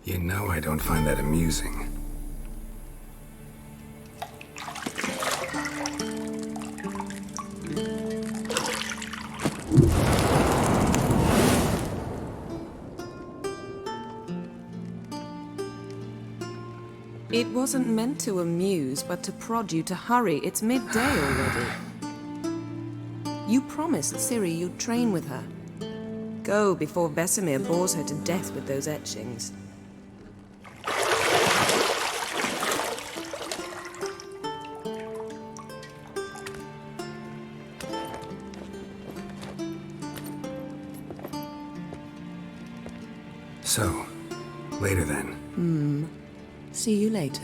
You know I don't find that amusing. It wasn't meant to amuse, but to prod you to hurry. It's midday already. You promised Ciri you'd train with her. Go before Vesemir bores her to death with those etchings. So, later then. See you later.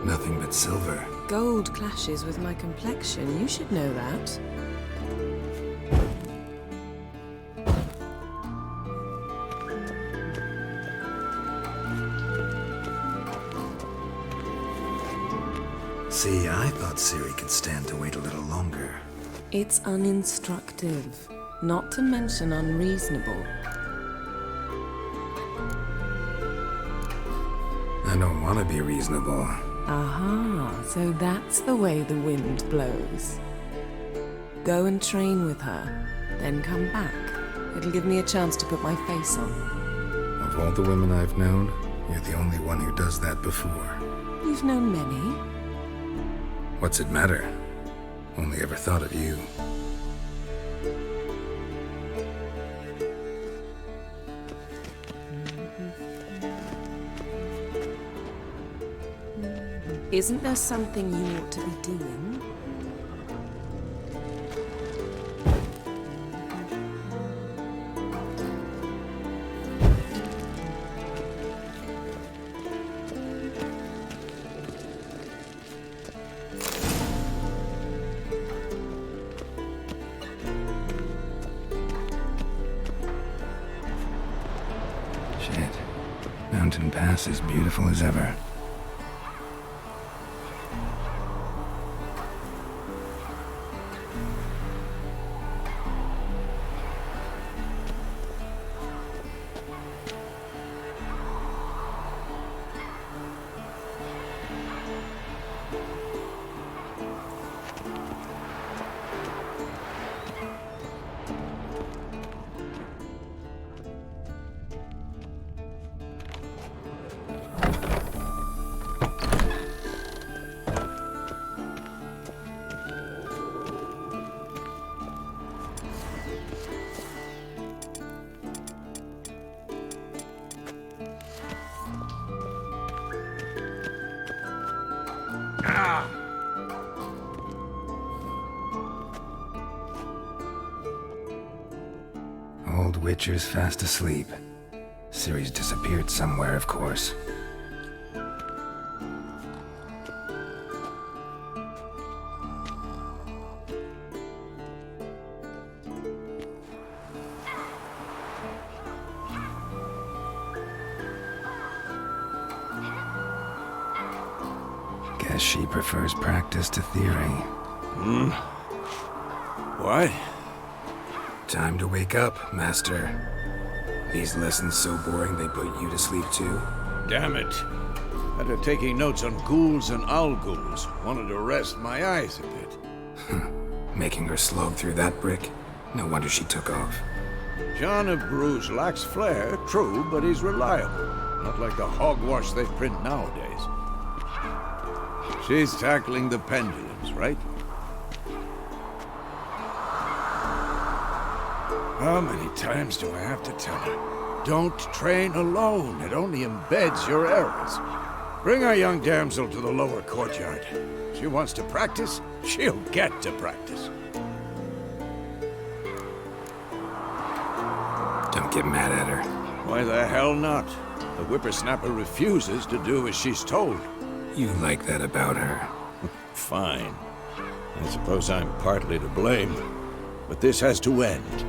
Nothing but silver. Gold clashes with my complexion. You should know that. See, I thought Ciri could stand to wait a little longer. It's uninstructive, not to mention unreasonable. I don't want to be reasonable. Aha, so that's the way the wind blows. Go and train with her, then come back. It'll give me a chance to put my face on. Of all the women I've known, you're the only one who does that before. You've known many. What's it matter? Only ever thought of you. Isn't there something you ought to be doing? Shit. Mountain Pass is beautiful as ever. Old Witcher's fast asleep. Ciri's disappeared somewhere, of course. Guess she prefers practice to theory. What? Time to wake up, Master. These lessons so boring they put you to sleep too? Damn it. After taking notes on ghouls and owl ghouls, wanted to rest my eyes a bit. Making her slog through that brick? No wonder she took off. John of Bruges lacks flair, true, but he's reliable. Not like the hogwash they print nowadays. She's tackling the pendulums, right? How many times do I have to tell her? Don't train alone. It only embeds your errors. Bring our young damsel to the lower courtyard. She wants to practice, she'll get to practice. Don't get mad at her. Why the hell not? The whippersnapper refuses to do as she's told. You like that about her. Fine. I suppose I'm partly to blame. But this has to end.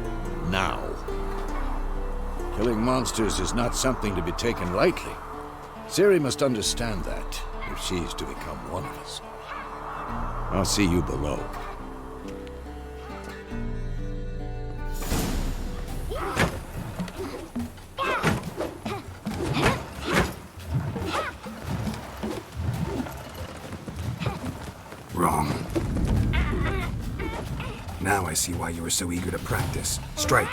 Now. Killing monsters is not something to be taken lightly. Ciri must understand that, if she's to become one of us. I'll see you below. Wrong. Now I see why you were so eager to practice. Strike.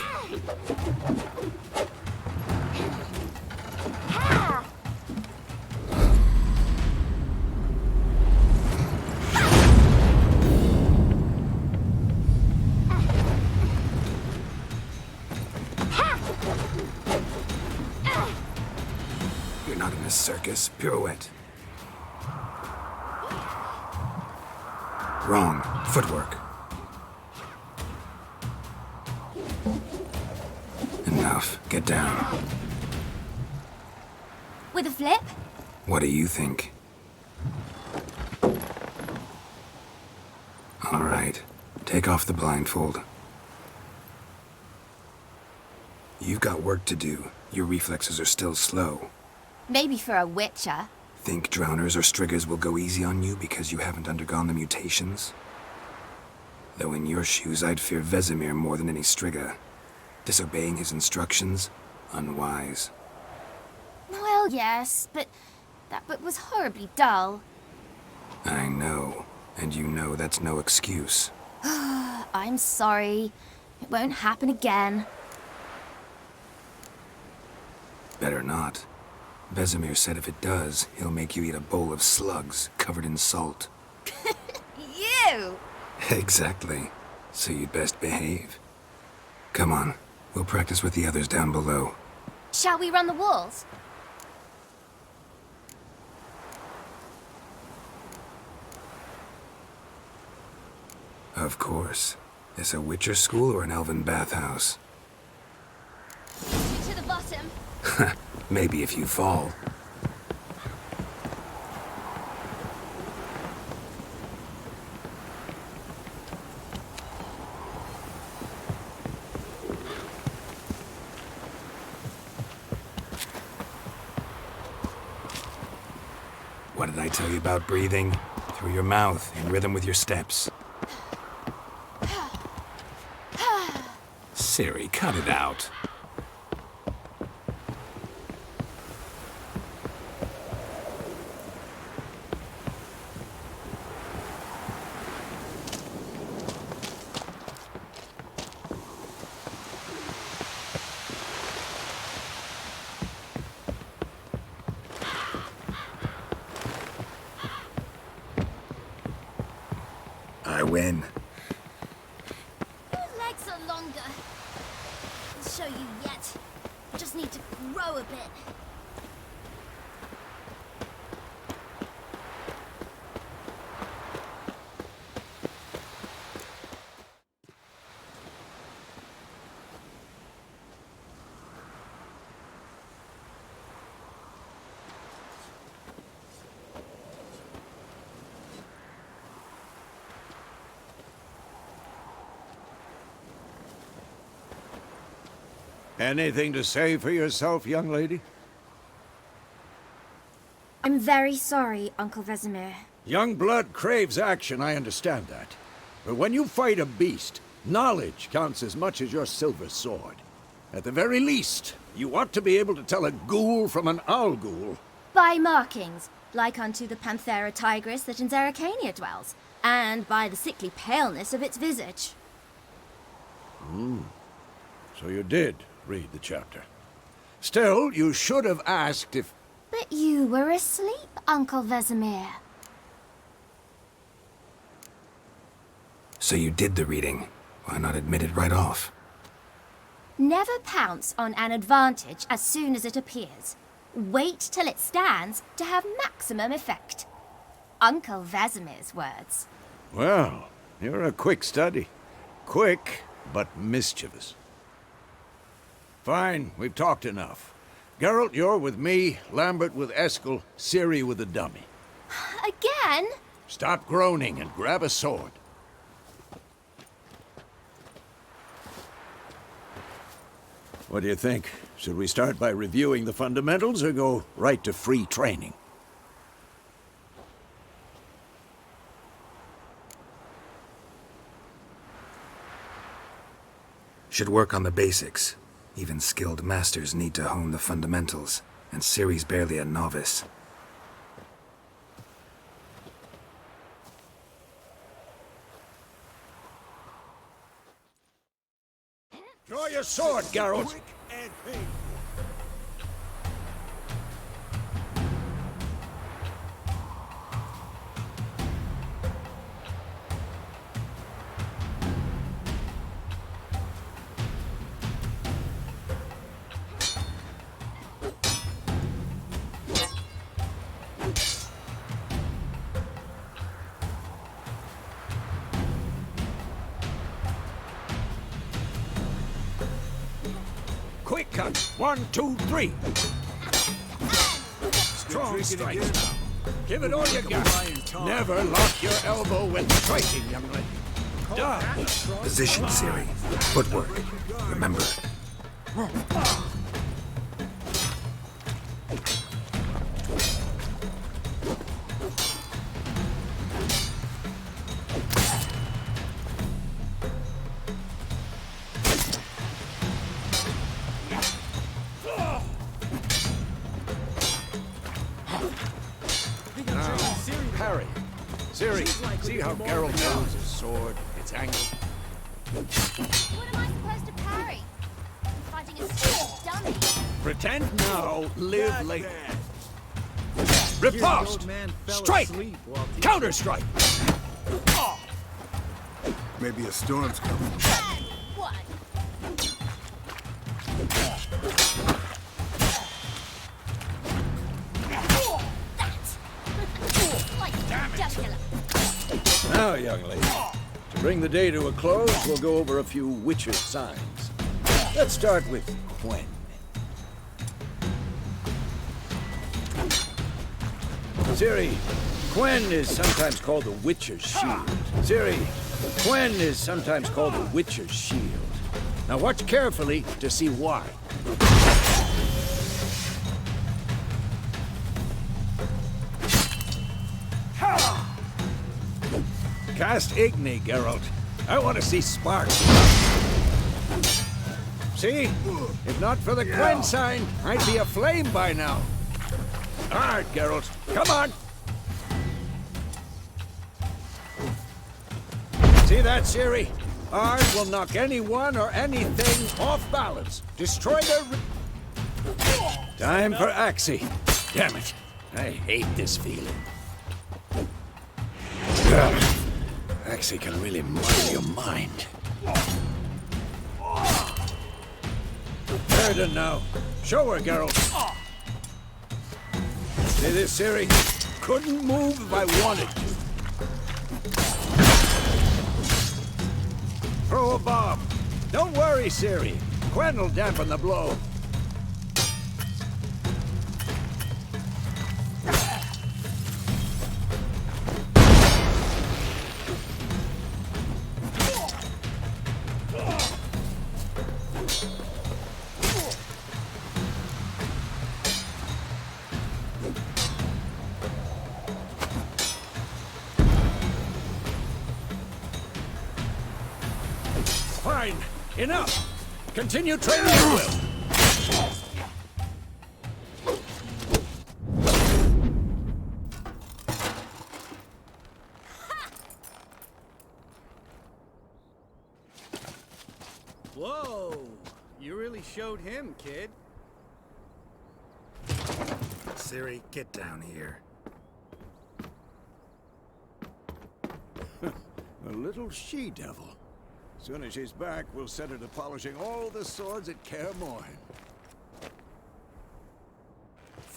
You're not in a circus. Pirouette. Wrong. Footwork. Enough. Get down. With a flip? What do you think? All right. Take off the blindfold. You've got work to do. Your reflexes are still slow. Maybe for a witcher. Think drowners or striggers will go easy on you because you haven't undergone the mutations? Though in your shoes, I'd fear Vesemir more than any strigger. Disobeying his instructions? Unwise. Well, yes, but that book was horribly dull. I know. And you know that's no excuse. I'm sorry. It won't happen again. Better not. Vesemir said if it does, he'll make you eat a bowl of slugs covered in salt. You! Exactly. So you'd best behave. Come on. We'll practice with the others down below. Shall we run the walls? Of course. Is a Witcher school or an elven bathhouse? To the bottom. Maybe if you fall. What did I tell you about breathing? Through your mouth, in rhythm with your steps. Ciri, cut it out. I win. Your legs are longer. I'll show you yet. I just need to grow a bit. Anything to say for yourself, young lady? I'm very sorry, Uncle Vesemir. Young blood craves action, I understand that. But when you fight a beast, knowledge counts as much as your silver sword. At the very least, you ought to be able to tell a ghoul from an owl ghoul. By markings, like unto the Panthera tigris that in Zerrikania dwells, and by the sickly paleness of its visage. So you did read the chapter. Still, you should have asked if... But you were asleep, Uncle Vesemir. So you did the reading. Why not admit it right off? Never pounce on an advantage as soon as it appears. Wait till it stands to have maximum effect. Uncle Vesemir's words. Well, you're a quick study. Quick, but mischievous. Fine, we've talked enough. Geralt, you're with me, Lambert with Eskel, Ciri with the dummy. Again? Stop groaning and grab a sword. What do you think? Should we start by reviewing the fundamentals or go right to free training? Should work on the basics. Even skilled masters need to hone the fundamentals, and Ciri's barely a novice. Draw your sword, Geralt! Quick cut! 1, 2, 3! Strong strikes now. Give it all you got. Never lock your elbow when striking, young lady. Done. Position, Ciri. Footwork. Remember. Parry. Ciri, see how Geralt moves his sword, its angle? What am I supposed to parry? I'm fighting a stupid dummy. Pretend now, live later. Riposte! Strike! Counter-strike! Maybe a storm's coming. And one. Now, young lady, to bring the day to a close, we'll go over a few Witcher signs. Let's start with Quen. Ciri, Quen is sometimes called the Witcher's Shield. Ciri, Quen is sometimes called the Witcher's Shield. Now watch carefully to see why. Cast Igni, Geralt. I want to see sparks. See? If not for the Quen sign, I'd be aflame by now. All right, Geralt. Come on. See that, Ciri? Ours will knock anyone or anything off balance. Destroy their... Time for Axie. Damn it. I hate this feeling. Axie can really muddle your mind. Sheridan now. Show her, Geralt. See this, Ciri? Couldn't move if I wanted to. Throw a bomb. Don't worry, Ciri. Quen will dampen the blow. Fine. Enough. Continue training at will. Whoa! You really showed him, kid. Ciri, get down here. A little she-devil. Soon as she's back, we'll set her to polishing all the swords at Kaer Morhen.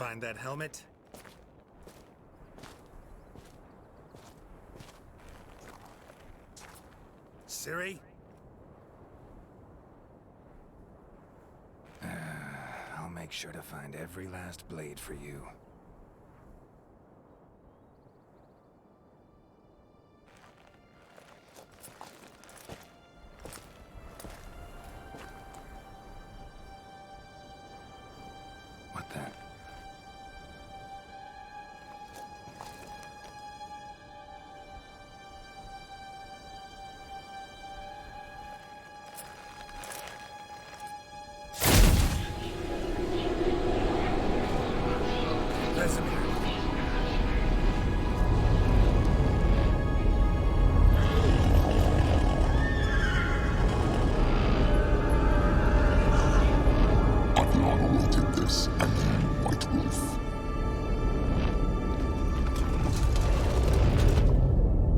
find that helmet? Siri? I'll make sure to find every last blade for you. What the?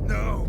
No!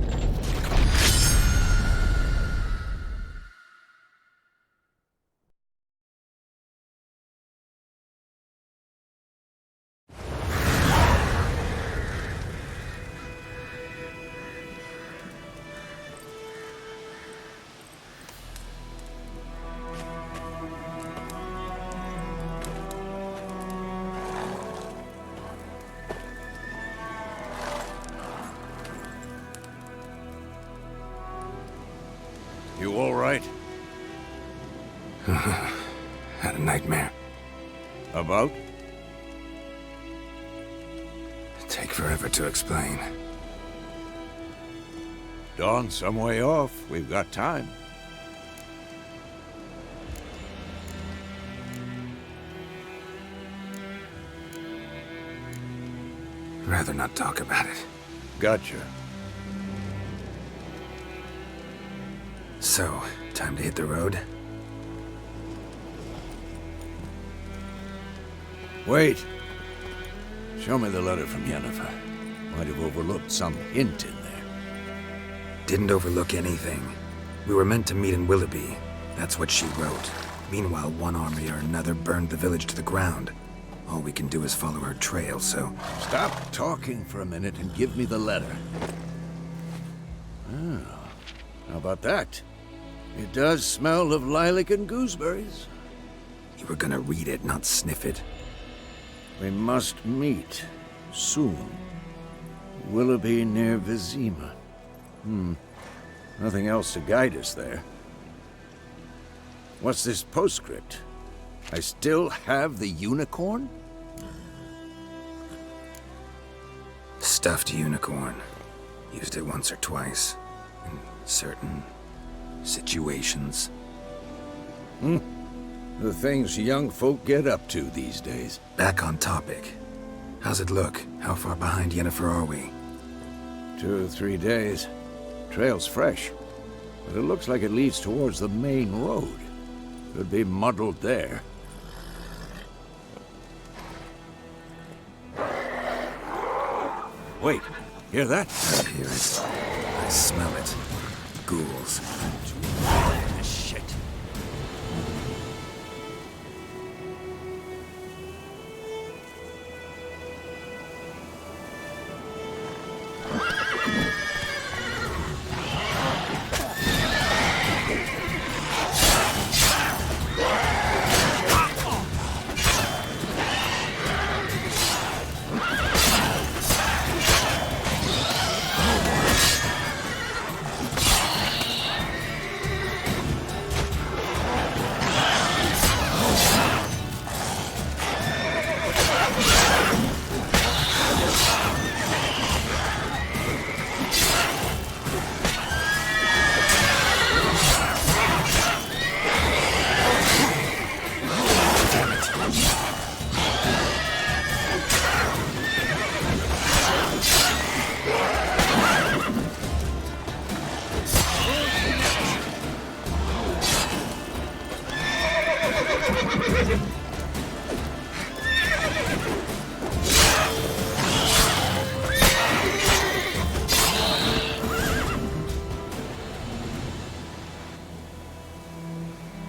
You all right? Had a nightmare. About? Take forever to explain. Dawn's some way off. We've got time. Rather not talk about it. Gotcha. So, time to hit the road? Wait. Show me the letter from Yennefer. Might have overlooked some hint in there. Didn't overlook anything. We were meant to meet in Willoughby. That's what she wrote. Meanwhile, one army or another burned the village to the ground. All we can do is follow her trail, so... Stop talking for a minute and give me the letter. Oh, how about that? It does smell of lilac and gooseberries. You were gonna read it, not sniff it. We must meet soon. Willoughby near Vizima. Nothing else to guide us there. What's this postscript? I still have the unicorn? Stuffed unicorn. Used it once or twice. In certain situations. The things young folk get up to these days. Back on topic. How's it look? How far behind Yennefer are we? 2 or 3 days. Trail's fresh, but it looks like it leads towards the main road. Could be muddled there. Wait, hear that? I hear it. I smell it. Ghouls. Shit.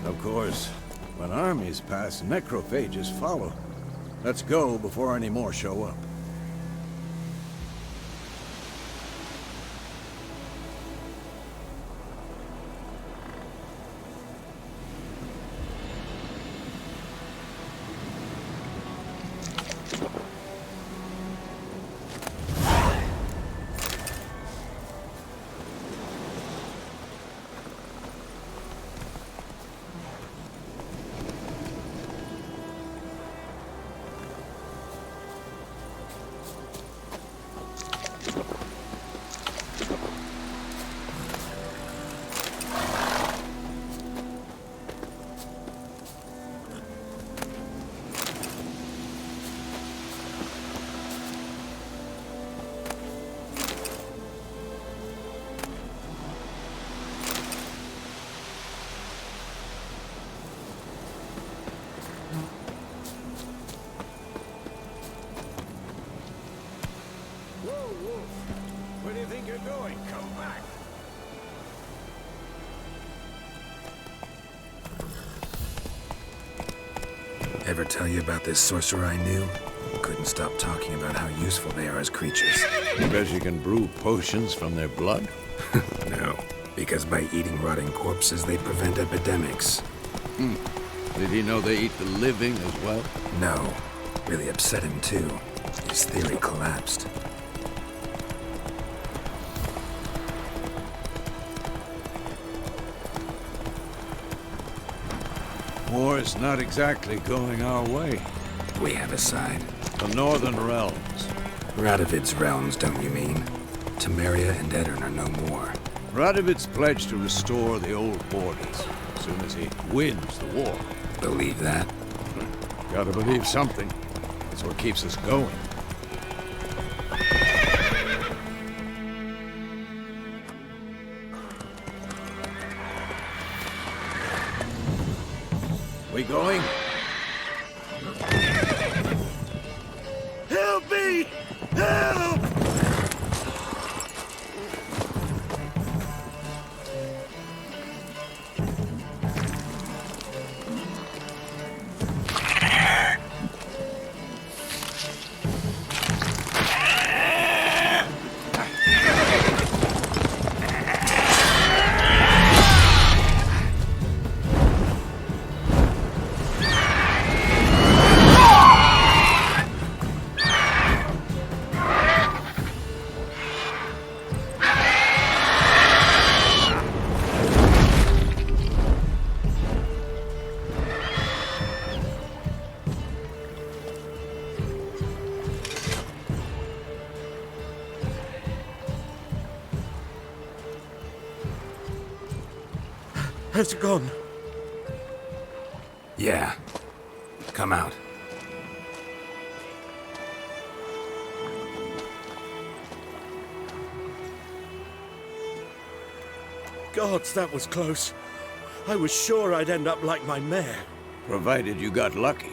Of course, when armies pass, necrophages follow. Let's go before any more show up. Where do you think you're going? Come back! Ever tell you about this sorcerer I knew? Couldn't stop talking about how useful they are as creatures. Because you can brew potions from their blood? No, because by eating rotting corpses, they prevent epidemics. Did he know they eat the living as well? No, really upset him too. His theory collapsed. War's not exactly going our way. We have a side. The Northern Realms. Radovid's realms, don't you mean? Temeria and Edirn are no more. Radovid's pledged to restore the old borders as soon as he wins the war. Believe that? Gotta believe something. That's what keeps us going. We going? Help me! Help! Has it gone? Yeah. Come out. Gods, that was close. I was sure I'd end up like my mare. Provided you got lucky.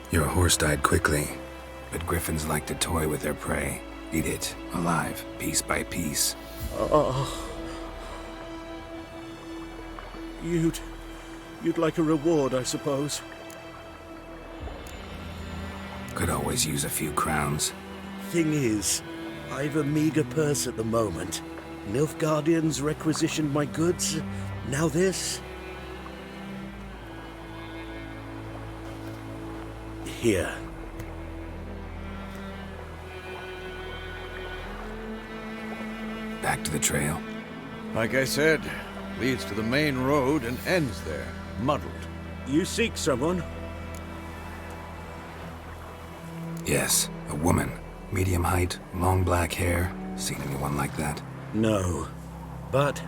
Your horse died quickly, but griffins like to toy with their prey. Eat it, alive, piece by piece. Oh. You'd like a reward, I suppose. Could always use a few crowns. Thing is, I've a meager purse at the moment. Nilfgaardians requisitioned my goods. Now this. Here. Back to the trail. Like I said, leads to the main road and ends there, muddled. You seek someone? Yes, a woman. Medium height, long black hair. Seen anyone like that? No. But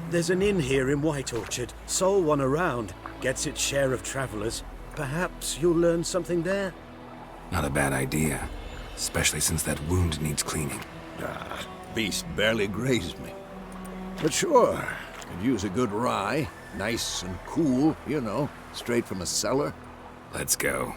there's an inn here in White Orchard. Sole one around. Gets its share of travelers. Perhaps you'll learn something there? Not a bad idea. Especially since that wound needs cleaning. Beast barely grazed me. But sure, could use a good rye. Nice and cool, you know, straight from a cellar. Let's go.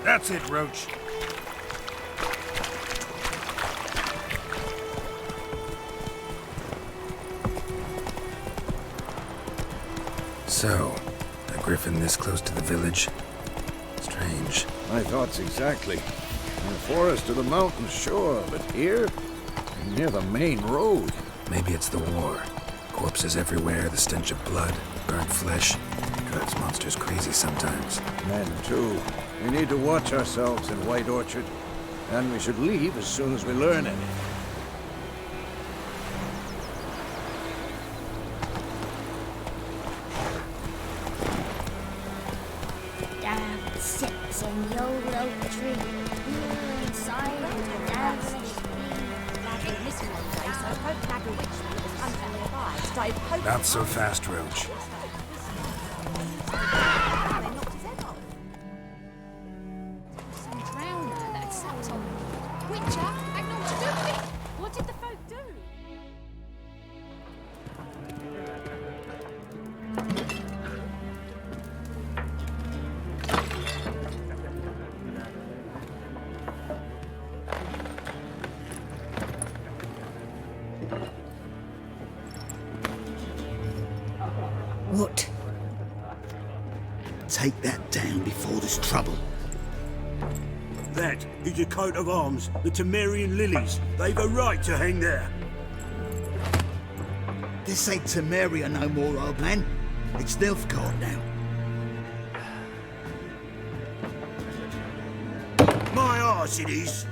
That's it, Roach. So, a griffin this close to the village? Strange. My thoughts exactly. In the forest or the mountains, sure, but here? Near the main road. Maybe it's the war. Corpses everywhere, the stench of blood, burnt flesh. Drives monsters crazy sometimes. Men, too. We need to watch ourselves in White Orchard. And we should leave as soon as we learn anything. Damn sits in the old oak tree. Inside the damn Not so fast, Roach. Some drowner that sat on. Witcher, I know what to do with it. What did the folk do? What? Take that down before there's trouble. That is a coat of arms, the Temerian lilies. They've a right to hang there. This ain't Temeria no more, old man. It's Nilfgaard now. My arse it is.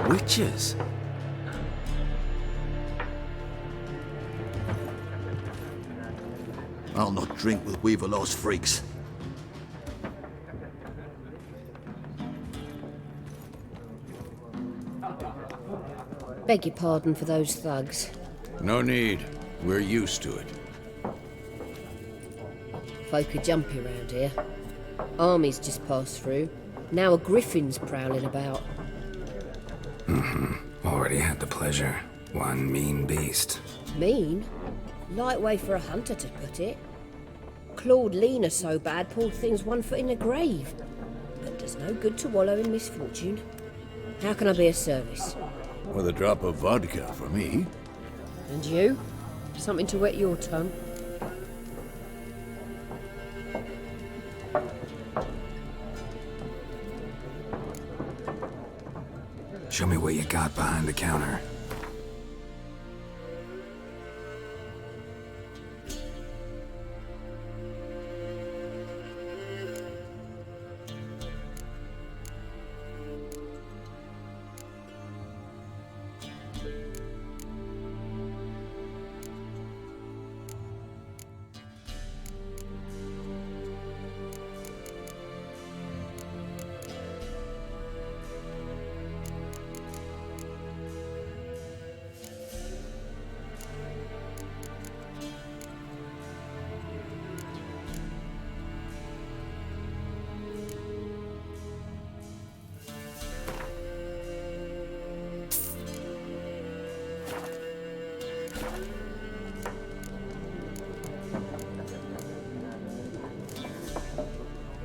Witches? I'll not drink with Weaverlaw's freaks. Beg your pardon for those thugs. No need. We're used to it. Folk are jumpy round here. Armies just passed through. Now a griffin's prowling about. Already had the pleasure. One mean beast. Mean? Light way for a hunter to put it. Clawed Lena so bad, poor thing's 1 foot in the grave. But does no good to wallow in misfortune. How can I be of service? With a drop of vodka for me. And you? Something to wet your tongue? Show me what you got behind the counter.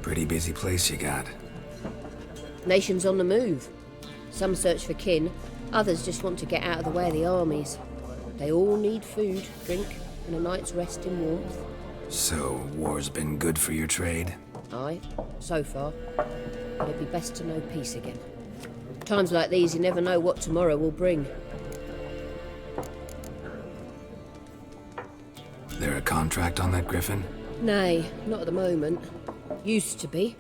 Pretty busy place you got. Nations on the move. Some search for kin, others just want to get out of the way of the armies. They all need food, drink, and a night's rest in warmth. So, war's been good for your trade? Aye, so far. But it'd be best to know peace again. Times like these, you never know what tomorrow will bring. There a contract on that griffin? Nay, not at the moment. Used to be.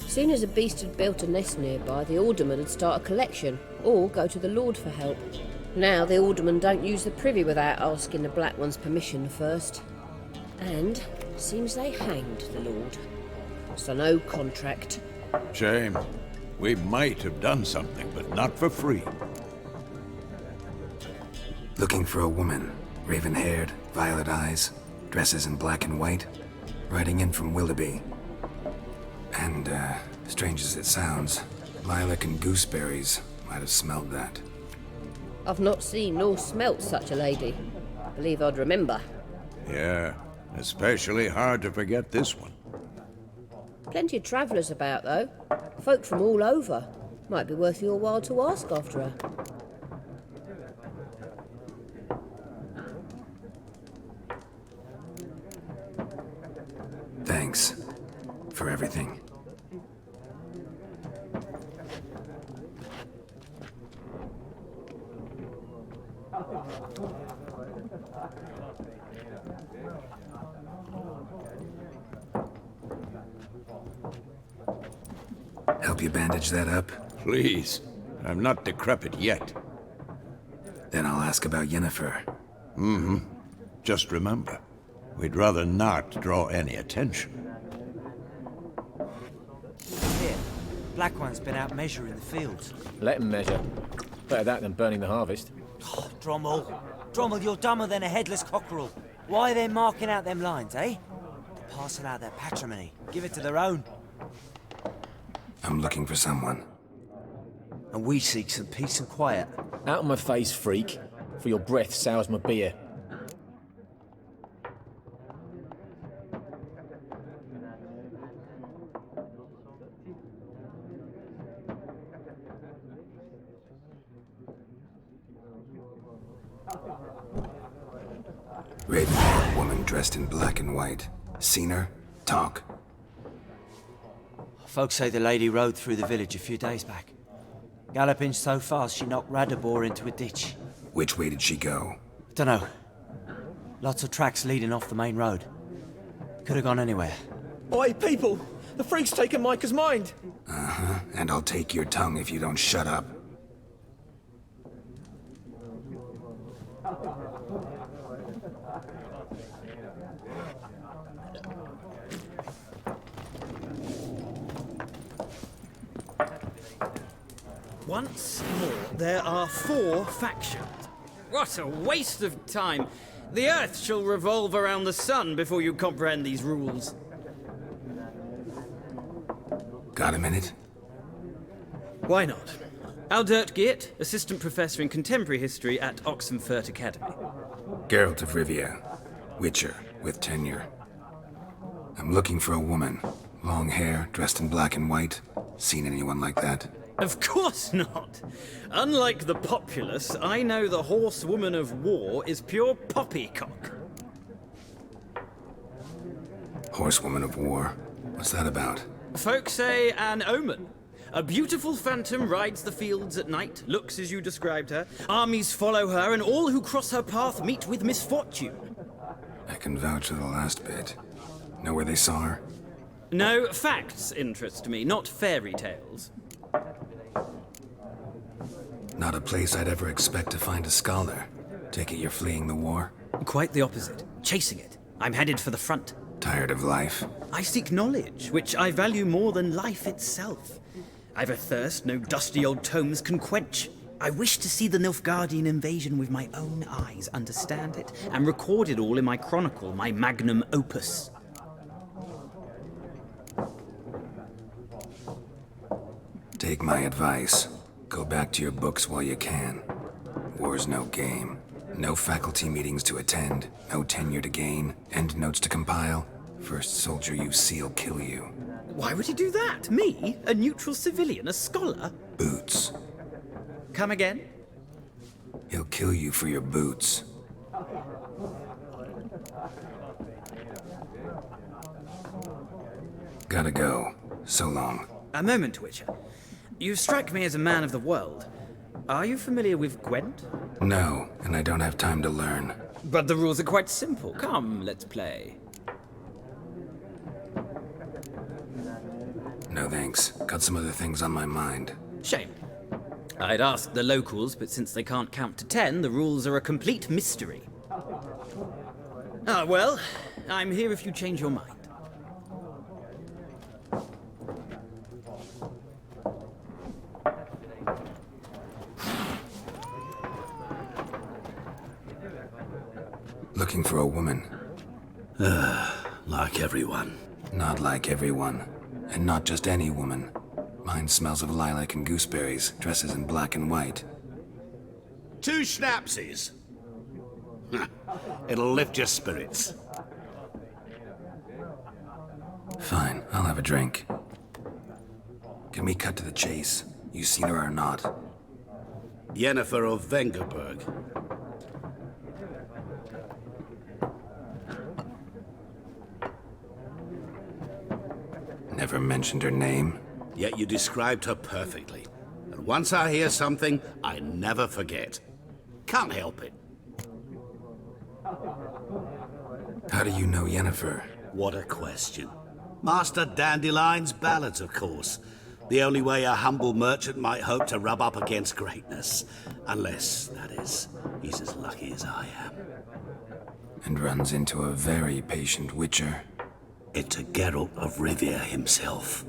Soon as a beast had built a nest nearby, the alderman would start a collection, or go to the Lord for help. Now the alderman don't use the privy without asking the Black One's permission first. And seems they hanged the Lord. So no contract. Shame. We might have done something, but not for free. Looking for a woman. Raven-haired, violet eyes, dresses in black and white, riding in from Willoughby. And, strange as it sounds, lilac and gooseberries might have smelled that. I've not seen nor smelt such a lady. Believe I'd remember. Yeah, especially hard to forget this one. Plenty of travellers about, though. Folk from all over. Might be worth your while to ask after her. Thanks for everything. Help you bandage that up? Please, I'm not decrepit yet. Then I'll ask about Yennefer. Just remember, we'd rather not draw any attention. Here, Black One's been out measuring the fields. Let him measure. Better that than burning the harvest. Oh, Drommel, you're dumber than a headless cockerel. Why are they marking out them lines, eh? To parcel out their patrimony, give it to their own. I'm looking for someone. And we seek some peace and quiet. Out of my face, freak. For your breath sours my beer. Raven-haired woman dressed in black and white. Seen her? Talk. Folks say the lady rode through the village a few days back. Galloping so fast she knocked Radabor into a ditch. Which way did she go? Dunno. Lots of tracks leading off the main road. Could have gone anywhere. Oi, people! The freak's taken Micah's mind! Uh-huh. And I'll take your tongue if you don't shut up. Once more, there are 4 factions. What a waste of time! The Earth shall revolve around the sun before you comprehend these rules. Got a minute? Why not? Aldert Geert, Assistant Professor in Contemporary History at Oxenfurt Academy. Geralt of Rivia. Witcher, with tenure. I'm looking for a woman. Long hair, dressed in black and white. Seen anyone like that? Of course not! Unlike the populace, I know the horsewoman of war is pure poppycock. Horsewoman of war? What's that about? Folk say an omen. A beautiful phantom rides the fields at night, looks as you described her. Armies follow her, and all who cross her path meet with misfortune. I can vouch for the last bit. Know where they saw her? No, facts interest me, not fairy tales. Not a place I'd ever expect to find a scholar. Take it you're fleeing the war? Quite the opposite. Chasing it. I'm headed for the front. Tired of life? I seek knowledge, which I value more than life itself. I've a thirst no dusty old tomes can quench. I wish to see the Nilfgaardian invasion with my own eyes, understand it, and record it all in my chronicle, my magnum opus. Take my advice. Go back to your books while you can. War's no game. No faculty meetings to attend, no tenure to gain, endnotes to compile. First soldier you see'll kill you. Why would he do that? Me? A neutral civilian? A scholar? Boots. Come again? He'll kill you for your boots. Gotta go. So long. A moment, Witcher. You strike me as a man of the world. Are you familiar with Gwent? No, and I don't have time to learn. But the rules are quite simple. Come, let's play. No thanks. Got some other things on my mind. Shame. I'd ask the locals, but since they can't count to 10, the rules are a complete mystery. Ah, well, I'm here if you change your mind. Looking for a woman. Like everyone. Not like everyone. And not just any woman. Mine smells of lilac and gooseberries, dresses in black and white. 2 schnapsies. It'll lift your spirits. Fine, I'll have a drink. Can we cut to the chase? You seen her or not? Yennefer of Vengerberg. Never mentioned her name. Yet you described her perfectly. And once I hear something, I never forget. Can't help it. How do you know Yennefer? What a question. Master Dandelion's ballads, of course. The only way a humble merchant might hope to rub up against greatness. Unless, that is, he's as lucky as I am. And runs into a very patient witcher. Into Geralt of Rivia himself.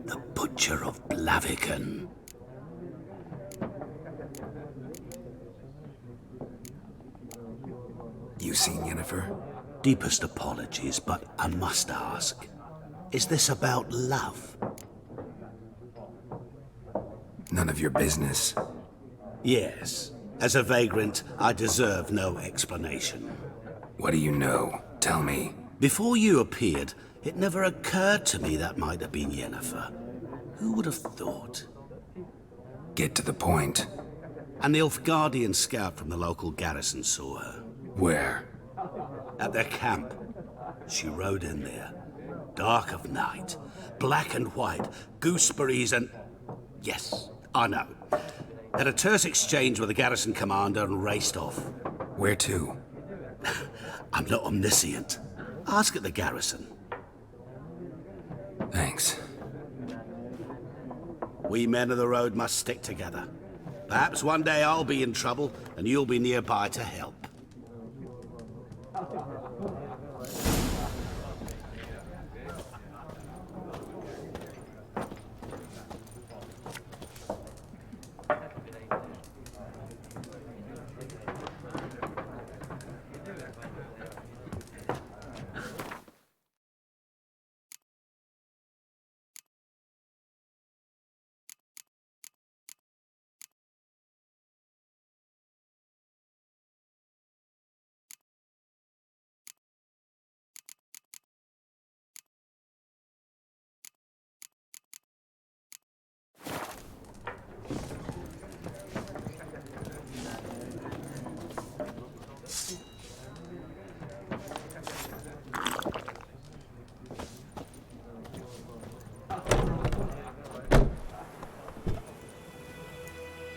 The Butcher of Blaviken. You seen Yennefer? Deepest apologies, but I must ask. Is this about love? None of your business. Yes. As a vagrant, I deserve no explanation. What do you know? Tell me. Before you appeared, it never occurred to me that might have been Yennefer. Who would have thought? Get to the point. An Nilfgaardian scout from the local garrison saw her. Where? At their camp. She rode in there. Dark of night. Black and white. Gooseberries and... Yes, I know. Had a terse exchange with the garrison commander and raced off. Where to? I'm not omniscient. Ask at the garrison. Thanks. We men of the road must stick together. Perhaps one day I'll be in trouble and you'll be nearby to help.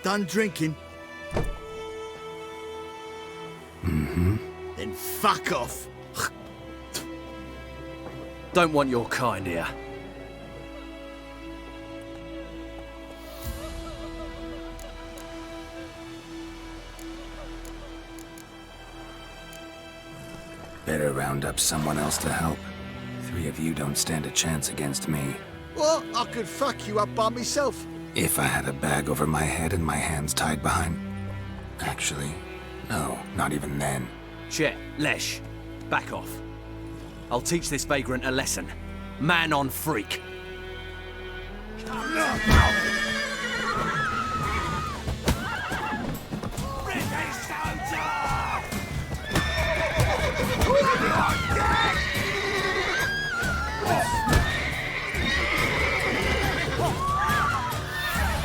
Done drinking? Mm-hmm. Then fuck off. Don't want your kind here. Better round up someone else to help. 3 of you don't stand a chance against me. Well, I could fuck you up by myself. If I had a bag over my head and my hands tied behind... Actually, no, not even then. Chet, Lesh, back off. I'll teach this vagrant a lesson. Man on freak.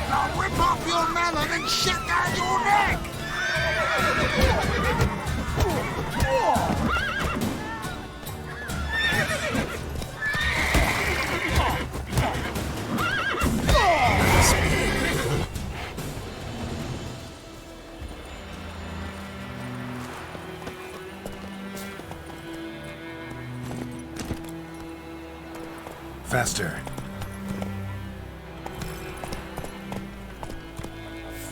Now whip off your melon and shit down your neck! Faster.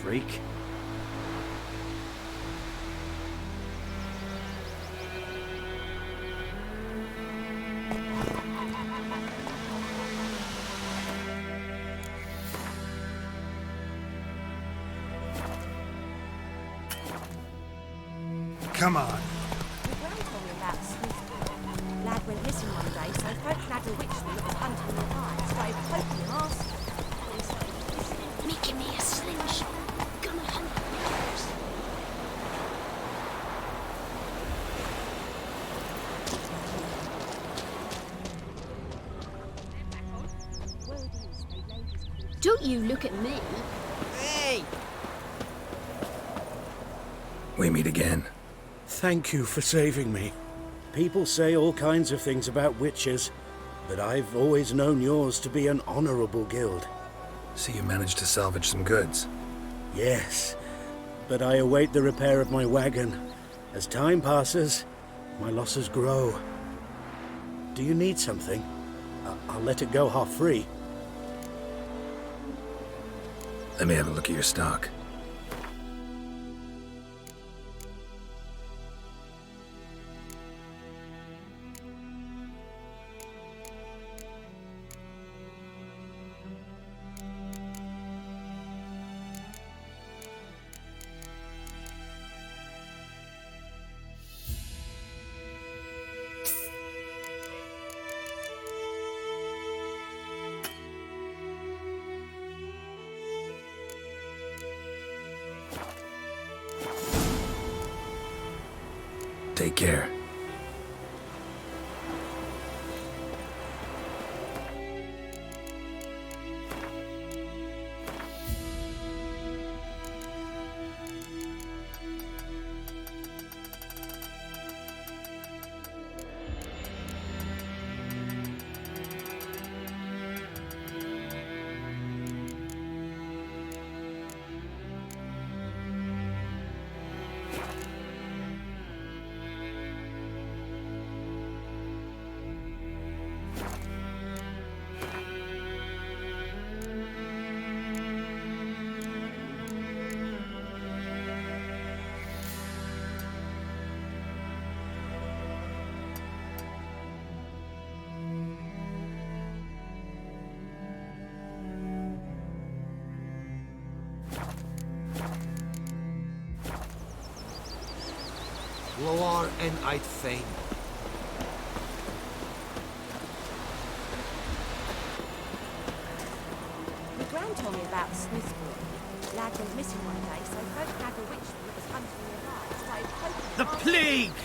Freak. Come on. lad went missing one day, so folk had a witchman that was hunting the light. Started poking him, asking. Making me a slingshot. Gonna hunt witches. Don't you look at me. Hey! We meet again. Thank you for saving me. People say all kinds of things about witches, but I've always known yours to be an honorable guild. So you managed to salvage some goods? Yes, but I await the repair of my wagon. As time passes, my losses grow. Do you need something? I'll let it go half-free. Let me have a look at your stock. Take care. Loar en uit Fane. My gran told me about the Smith's boy. Lad went missing one day, so folk had a witchman that was hunting the light. Started poking him. The plague!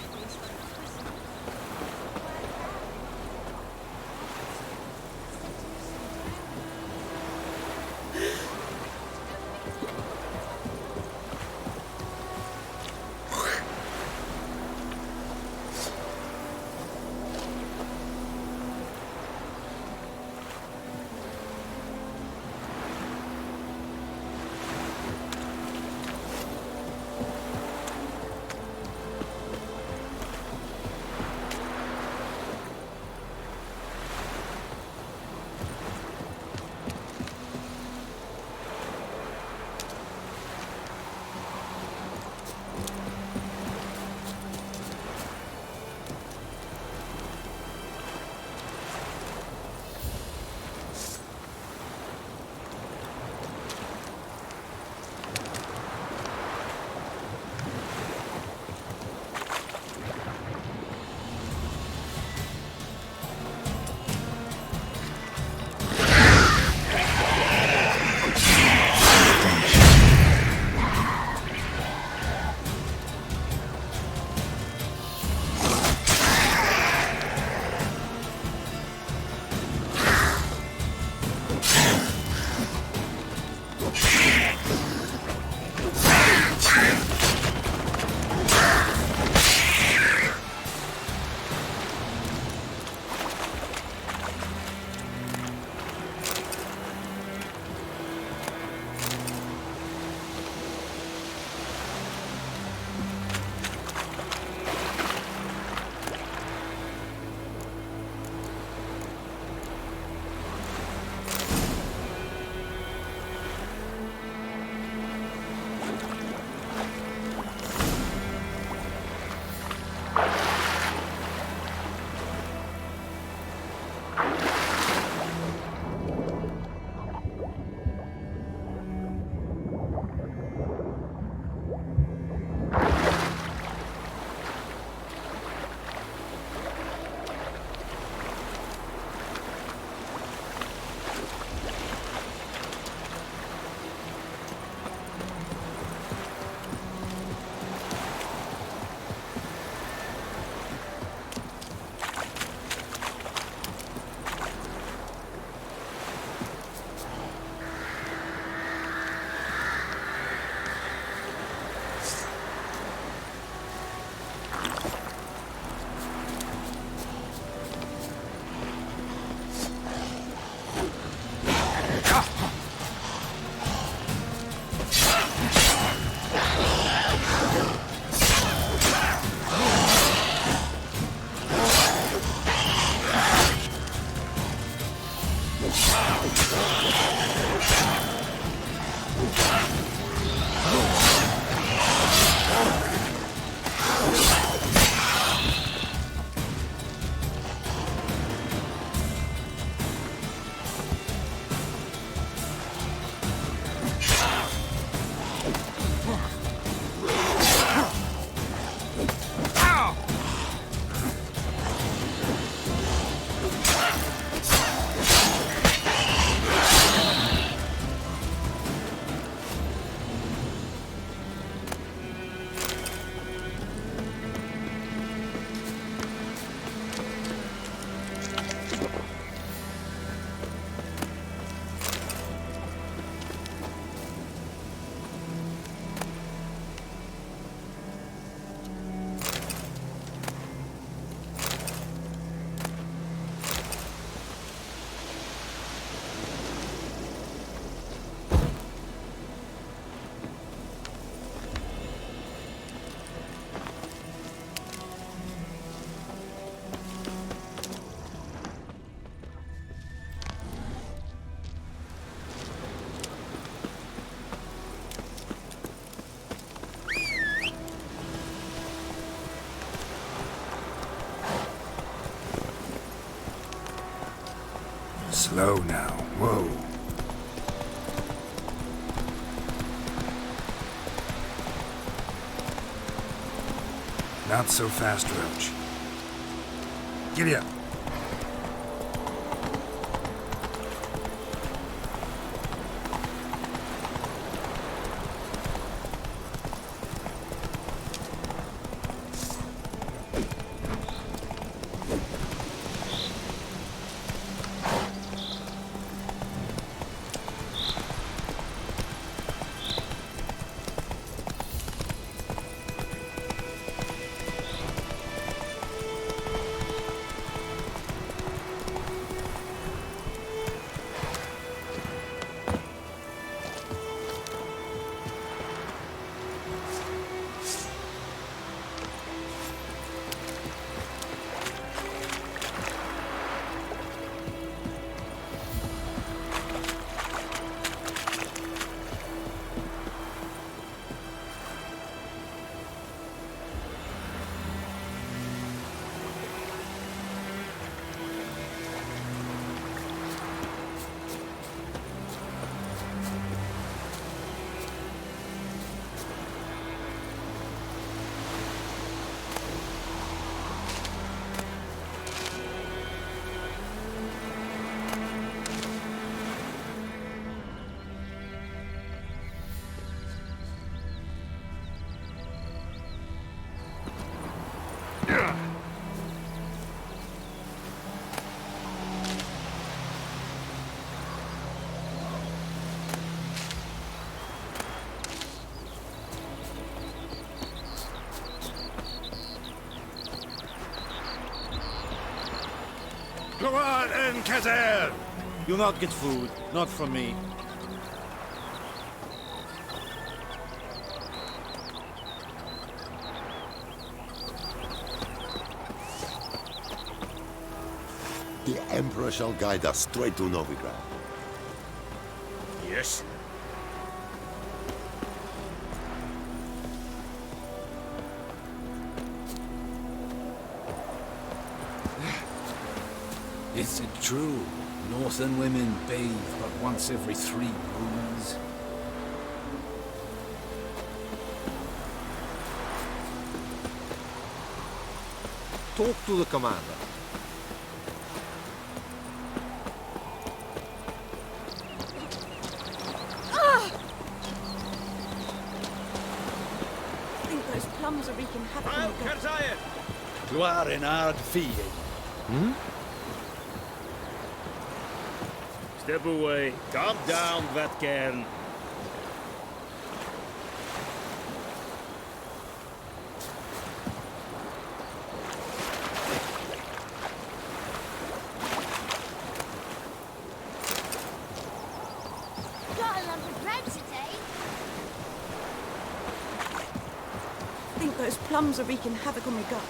Slow now. Whoa. Not so fast, Roach. Giddy up. Go on and Kazer! You'll not get food, not from me. The Emperor shall guide us straight to Novigrad. Yes. Is it true? Northern women bathe but once every 3 moons? Talk to the commander. I think those plums are wreaking havoc on the gut. Gloire en ard fille. Step away. Calm down, Vatcairn. Got a lump of bread today. I think those plums are wreaking havoc on my gut.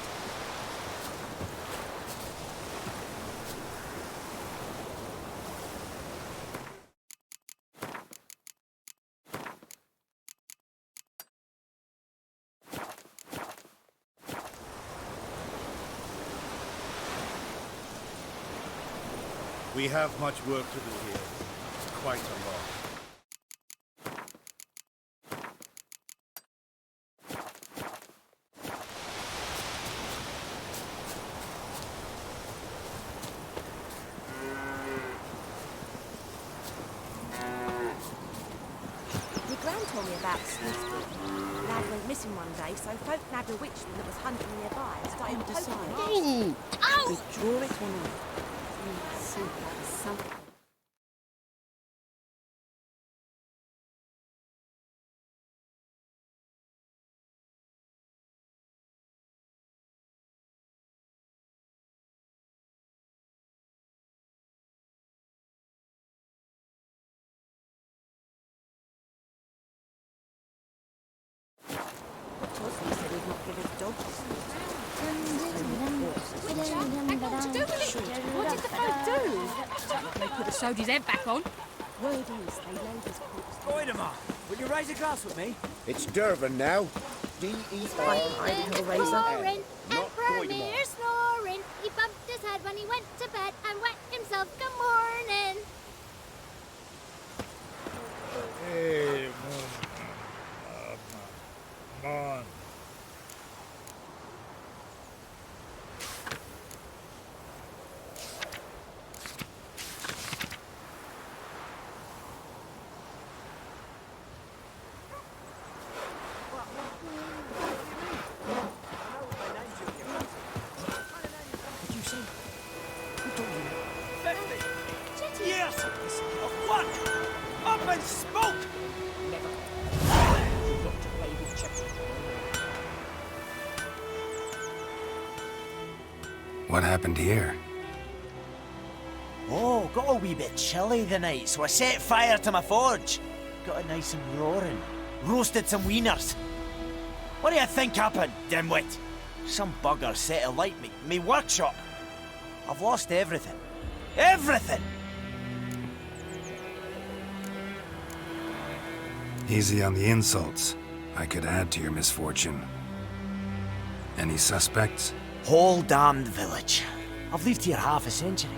We have much work to do here. Quite a lot. My gran told me about Smithsburg. Lad went missing one day, so folk nabbed a witchman that was hunting nearby and started poking him. Withdraw it or not? See, that's something. Tosby said he'd not give his dog What did the folk do? They put the soldier's head back on. Word is, they laid his corpse. Goidemar, will you raise a glass with me? It's Durban now. Fine, Idaho Razor. Not Vesemir snoring. He bumped his head when he went to bed and wet himself. Good morning. Hey, man. Yes! Of what? Up and smoke! What happened here? Oh, got a wee bit chilly the night, so I set fire to my forge. Got it nice and roaring. Roasted some wieners. What do you think happened, dimwit? Some bugger set alight me workshop. I've lost everything. Everything! Easy on the insults. I could add to your misfortune. Any suspects? Whole damned village. I've lived here half a century.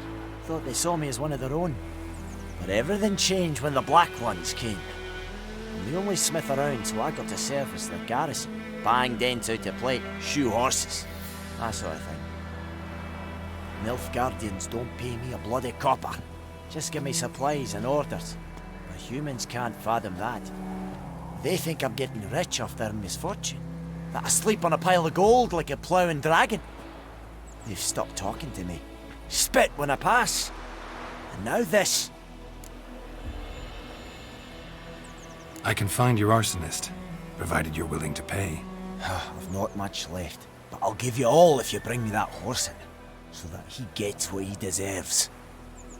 Thought they saw me as one of their own. But everything changed when the Black Ones came. I'm the only smith around, so I got to service their garrison. Bang dents out of plate, shoe horses. That sort of thing. Nilfgaardians don't pay me a bloody copper. Just give me supplies and orders. But humans can't fathom that. They think I'm getting rich off their misfortune. That I sleep on a pile of gold like a ploughing dragon. They've stopped talking to me. Spit when I pass. And now this. I can find your arsonist, provided you're willing to pay. I've not much left, but I'll give you all if you bring me that horse in, so that he gets what he deserves.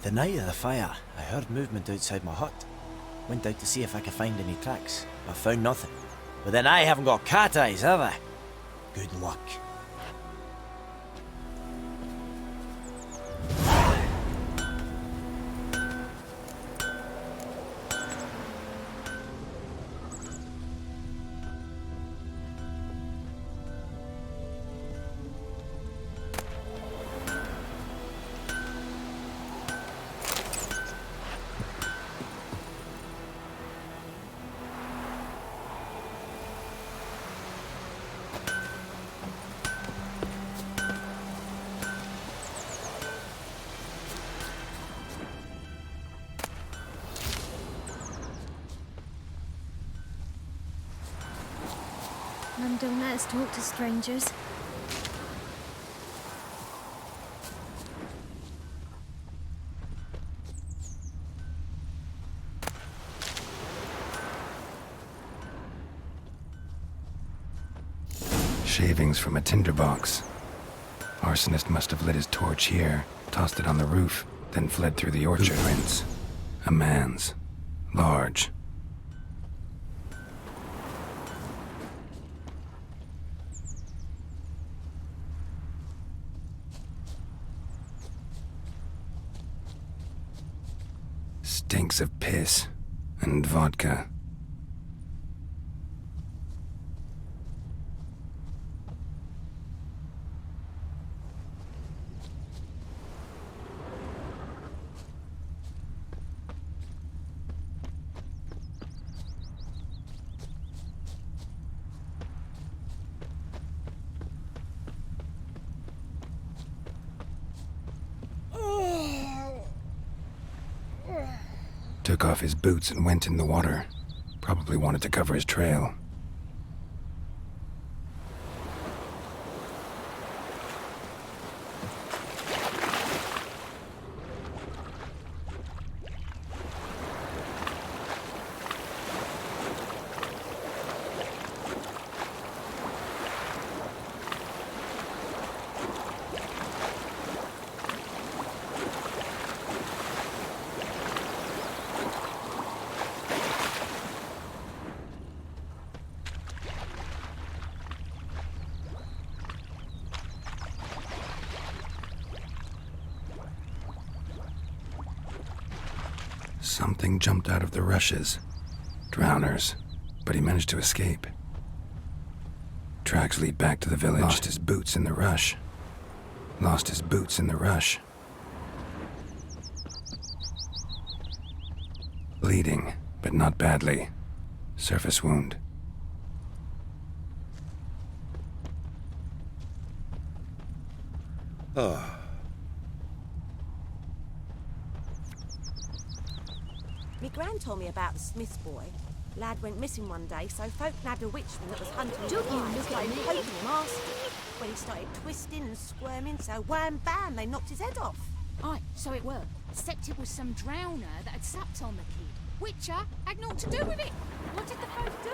The night of the fire, I heard movement outside my hut. Went out to see if I could find any tracks, but found nothing. But then I haven't got cat eyes, have I? Good luck. Mum, don't let us talk to strangers. Shavings from a tinderbox. Arsonist must have lit his torch here, tossed it on the roof, then fled through the orchard. Prints. A man's. Large. Stinks of piss and vodka. Took off his boots and went in the water. Probably wanted to cover his trail. Something jumped out of the rushes. Drowners. But he managed to escape. Tracks lead back to the village. Lost his boots in the rush. Lost his boots in the rush. Bleeding, but not badly. Surface wound. Ah. Me gran told me about the Smith's boy. Lad went missing one day, so folk nabbed a witchman that was hunting him. Don't you look at me. Poking him asking. When he started twisting and squirming, so wham bam, they knocked his head off. Aye, so it were. Except it was some drowner that had supped on the kid. Witcher had naught to do with it. What did the folk do?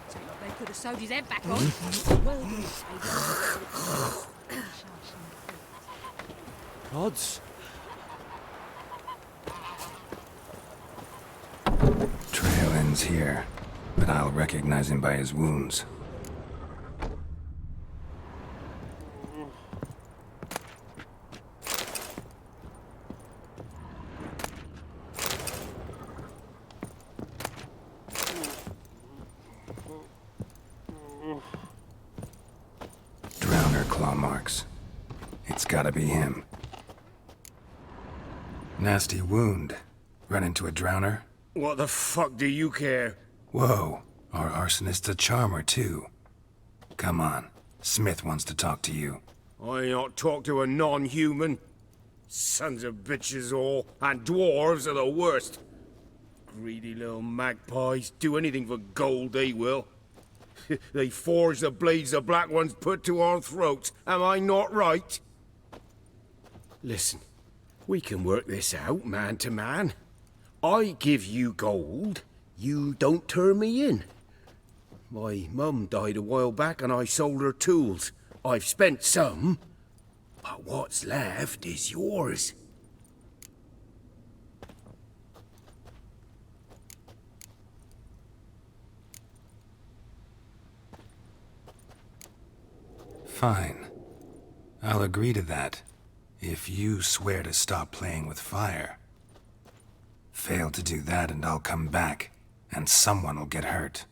So like they could have sewed his head back on. Well done, Odds. Trail ends here, but I'll recognize him by his wounds. Drowner claw marks. It's gotta be him. Nasty wound. Run into a drowner? What the fuck do you care? Whoa, our arsonist's a charmer too. Come on, Smith wants to talk to you. I ain't not talk to a non-human. Sons of bitches all, and dwarves are the worst. Greedy little magpies, do anything for gold, they will. They forge the blades the Black Ones put to our throats, am I not right? Listen, we can work this out man to man. I give you gold, you don't turn me in. My mum died a while back and I sold her tools. I've spent some, but what's left is yours. Fine. I'll agree to that, if you swear to stop playing with fire. Fail to do that and I'll come back, and someone will get hurt.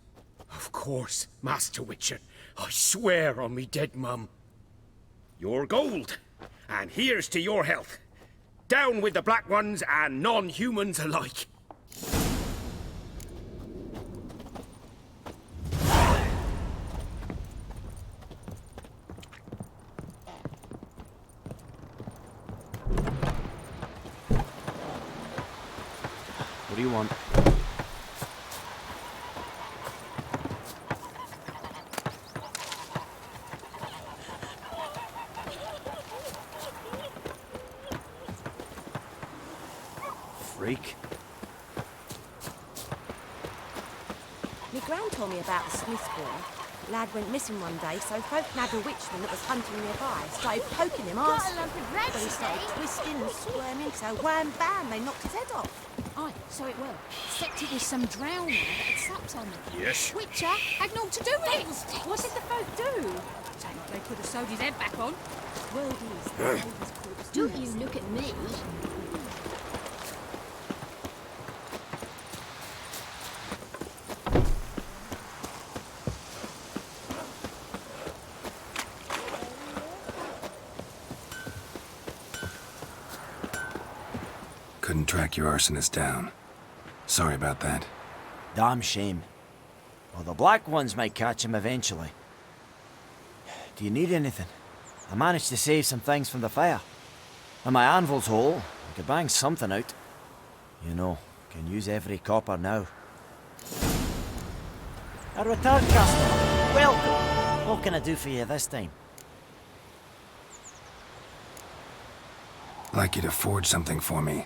Of course, Master Witcher. I swear on me dead mum. Your gold, and here's to your health. Down with the Black Ones and non-humans alike. What do you want? Freak. Me gran told me about the Smith's boy. Lad went missing one day, so folk nabbed a witchman that was hunting nearby. Started poking him asking. When he started twisting and squirming, so wham bam, they knocked his head off. Aye, so it were. Except it was some drowner that had supped on the kid. Yes? Witcher had naught to do with it. What did the folk do? So like they could have sewed his head back on. Well, these Don't you look at me. Couldn't track your arsonist down. Sorry about that. Damn shame. Well, the Black Ones might catch him eventually. Do you need anything? I managed to save some things from the fire. And my anvil's whole. I could bang something out. You know, can use every copper now. A return customer. Welcome. What can I do for you this time? I'd like you to forge something for me.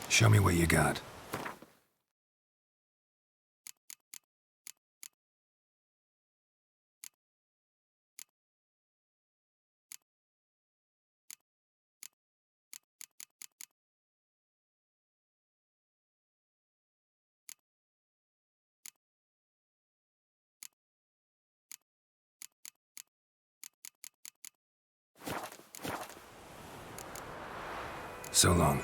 Show me what you got. So long.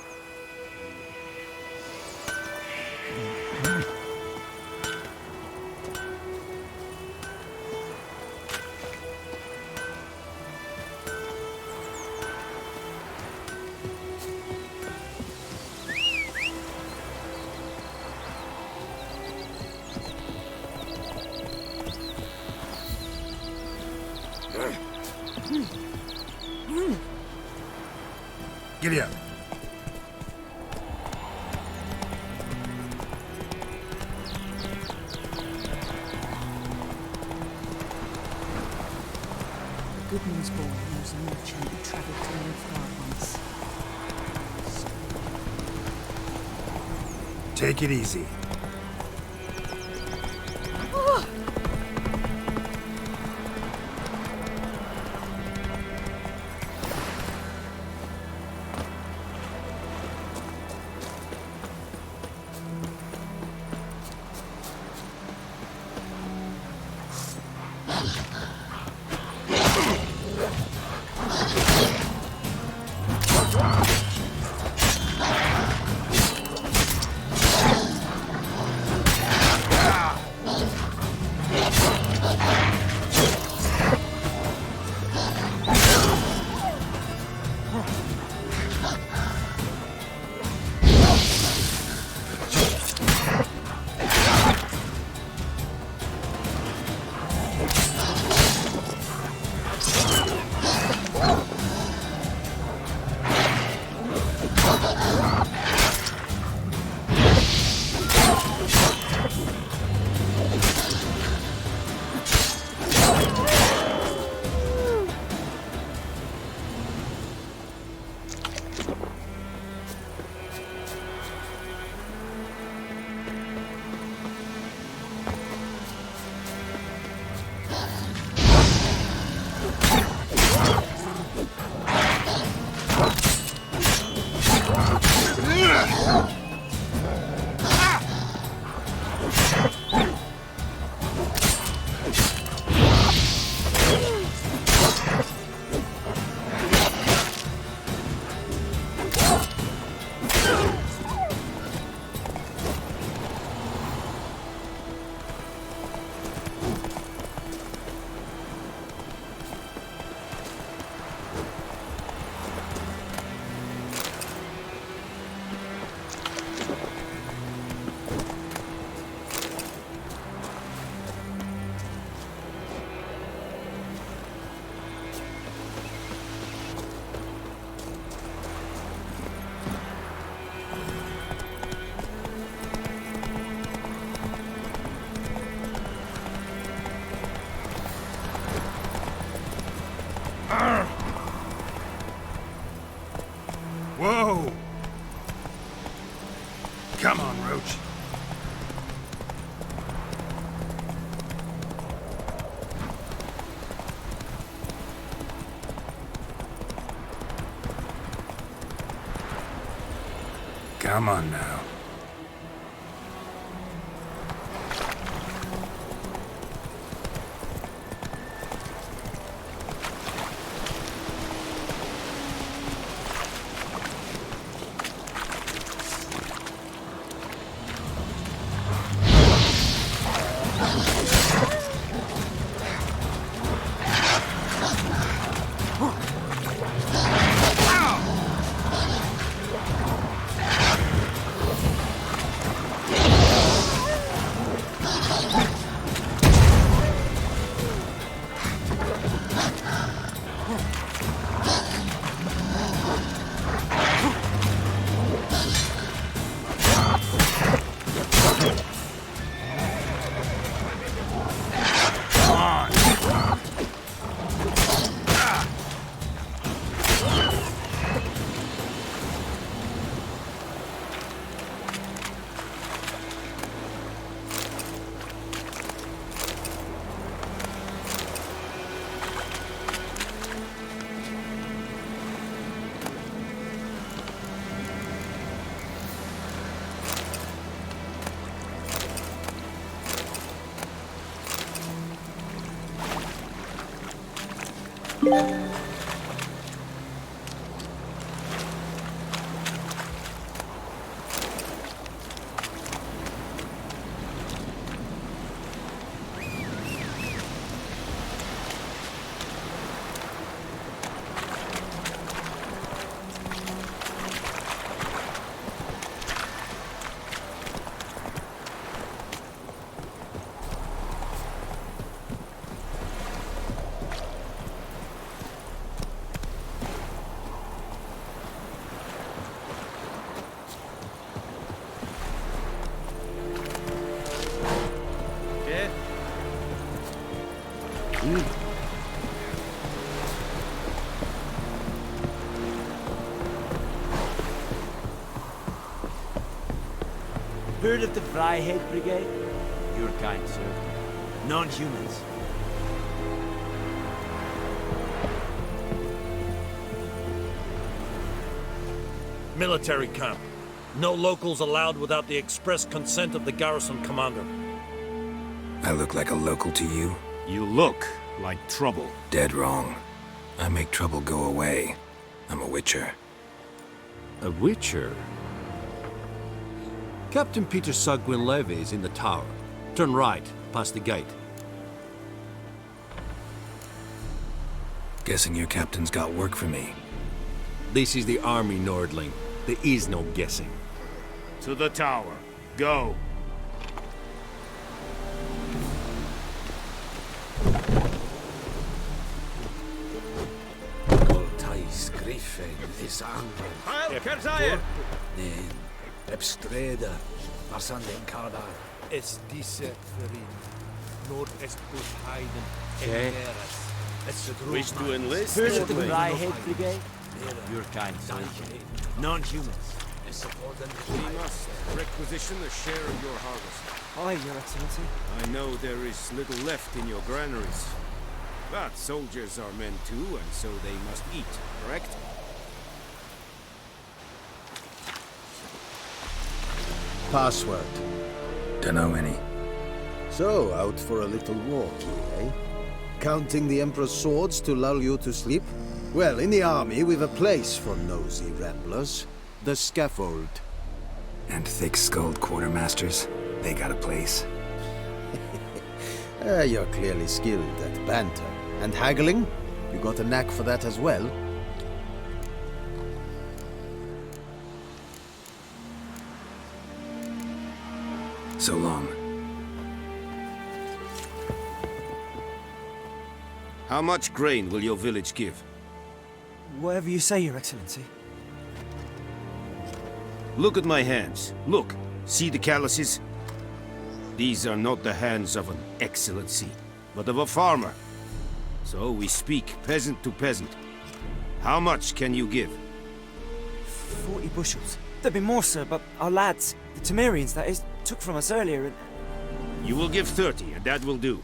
Giddy up. Goodman's boy knows a merchant who travelled to Nilfgaard once. Take it easy. Whoa! Come on, Roach. Come on now. Heard of the Fryhead Brigade? Your kind, sir. Non-humans. Military camp. No locals allowed without the express consent of the garrison commander. I look like a local to you? You look like trouble. Dead wrong. I make trouble go away. I'm a witcher. A witcher? Captain Peter Sagwin Levy is in the tower. Turn right, past the gate. Guessing your captain's got work for me. This is the army, Nordling. There is no guessing. To the tower. Go. Voltais Griffin is angry. Heil, Kerzair! Nen, Ebstreda, Marsanden Kardar. Es diese Verin. Nord est bush heiden. Okay. Wish to enlist? Heard of the Fryhead Brigade? Your kind, sir. Non-humans. We must requisition a share of your harvest. Aye, Your Excellency. I know there is little left in your granaries. But soldiers are men too, and so they must eat, correct? Password. Dunno any. So, out for a little walk, eh? Counting the Emperor's swords to lull you to sleep? Well, in the army, we've a place for nosy ramblers. The scaffold. And thick-skulled quartermasters? They got a place? You're clearly skilled at banter. And haggling? You got a knack for that as well? So long. How much grain will your village give? Whatever you say, Your Excellency. Look at my hands. Look. See the calluses? These are not the hands of an excellency, but of a farmer. So we speak peasant to peasant. How much can you give? 40 bushels. There'd be more, sir, but our lads, the Temerians, that is, took from us earlier and... You will give 30, and that will do.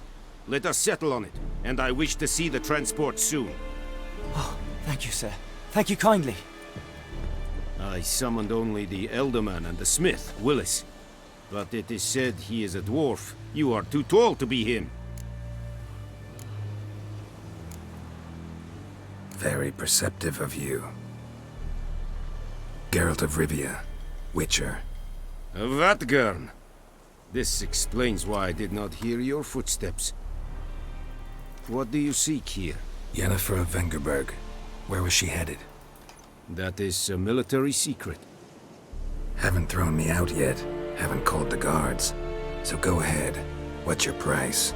Let us settle on it, and I wish to see the transport soon. Oh, thank you, sir. Thank you kindly. I summoned only the Elderman and the smith, Willis. But it is said he is a dwarf. You are too tall to be him. Very perceptive of you. Geralt of Rivia, Witcher. Vatgern. This explains why I did not hear your footsteps. What do you seek here? Yennefer of Vengerberg. Where was she headed? That is a military secret. Haven't thrown me out yet. Haven't called the guards. So go ahead. What's your price?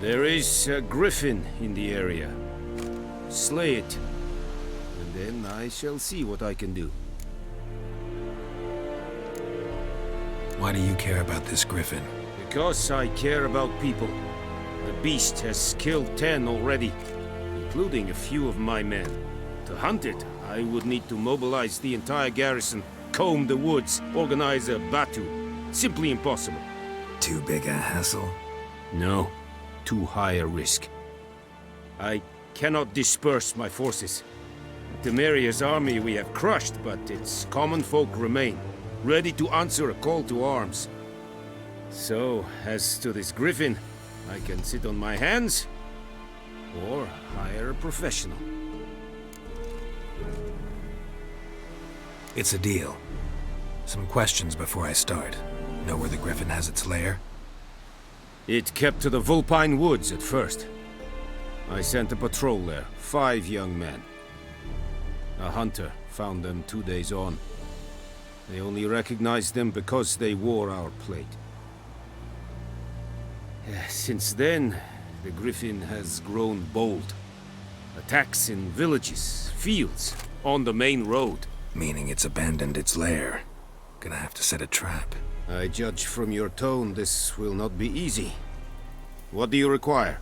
There is a griffin in the area. Slay it. And then I shall see what I can do. Why do you care about this griffin? Because I care about people. The beast has killed 10 already, including a few of my men. To hunt it, I would need to mobilize the entire garrison, comb the woods, organize a batu. Simply impossible. Too big a hassle? No, too high a risk. I cannot disperse my forces. Temeria's army we have crushed, but its common folk remain, ready to answer a call to arms. So, as to this griffin, I can sit on my hands, or hire a professional. It's a deal. Some questions before I start. Know where the griffin has its lair? It kept to the Vulpine Woods at first. I sent a patrol there, 5 young men. A hunter found them 2 days on. They only recognized them because they wore our plate. Since then, the griffin has grown bold. Attacks in villages, fields, on the main road. Meaning it's abandoned its lair. Gonna have to set a trap. I judge from your tone this will not be easy. What do you require?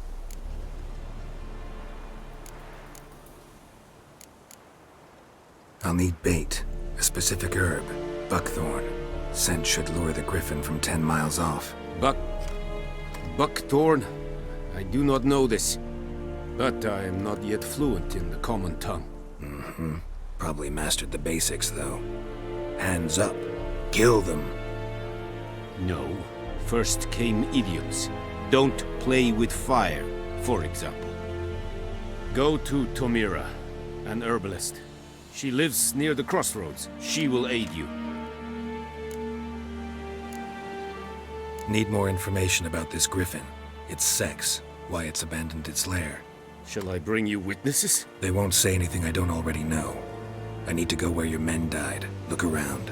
I'll need bait, a specific herb, buckthorn. Scent should lure the griffin from 10 miles off. Buckthorn? I do not know this, but I am not yet fluent in the common tongue. Mm-hmm. Probably mastered the basics, though. Hands up. Kill them. No. First came idioms. Don't play with fire, for example. Go to Tomira, an herbalist. She lives near the crossroads. She will aid you. Need more information about this griffin. Its sex, why it's abandoned its lair. Shall I bring you witnesses? They won't say anything I don't already know. I need to go where your men died. Look around.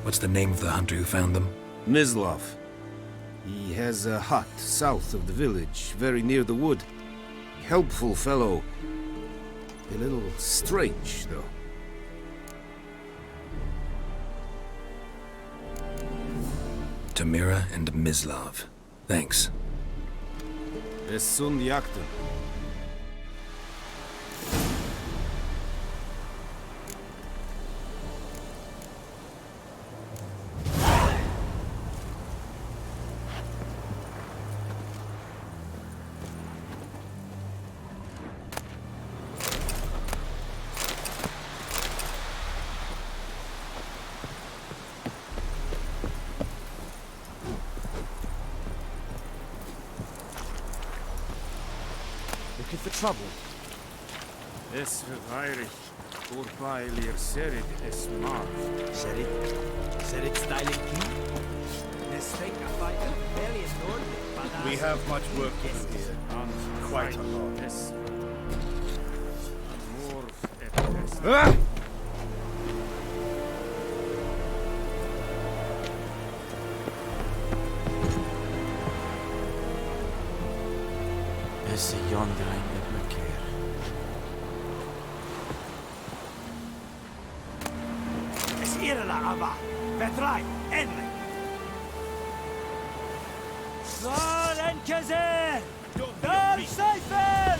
What's the name of the hunter who found them? Mislav. He has a hut south of the village, very near the wood. Helpful fellow. A little strange, though. Tomira and Mislav. Thanks. Es sunt jakten. Looking for trouble? Es verweirig. Urpailir serid es mar. Serid? Serid styling key? We have much work to do here. Quite a lot. Esse yonder ain't the Burkir. Es irla ava. Vetrai, enri. Svar en kezer! Dar Seifel!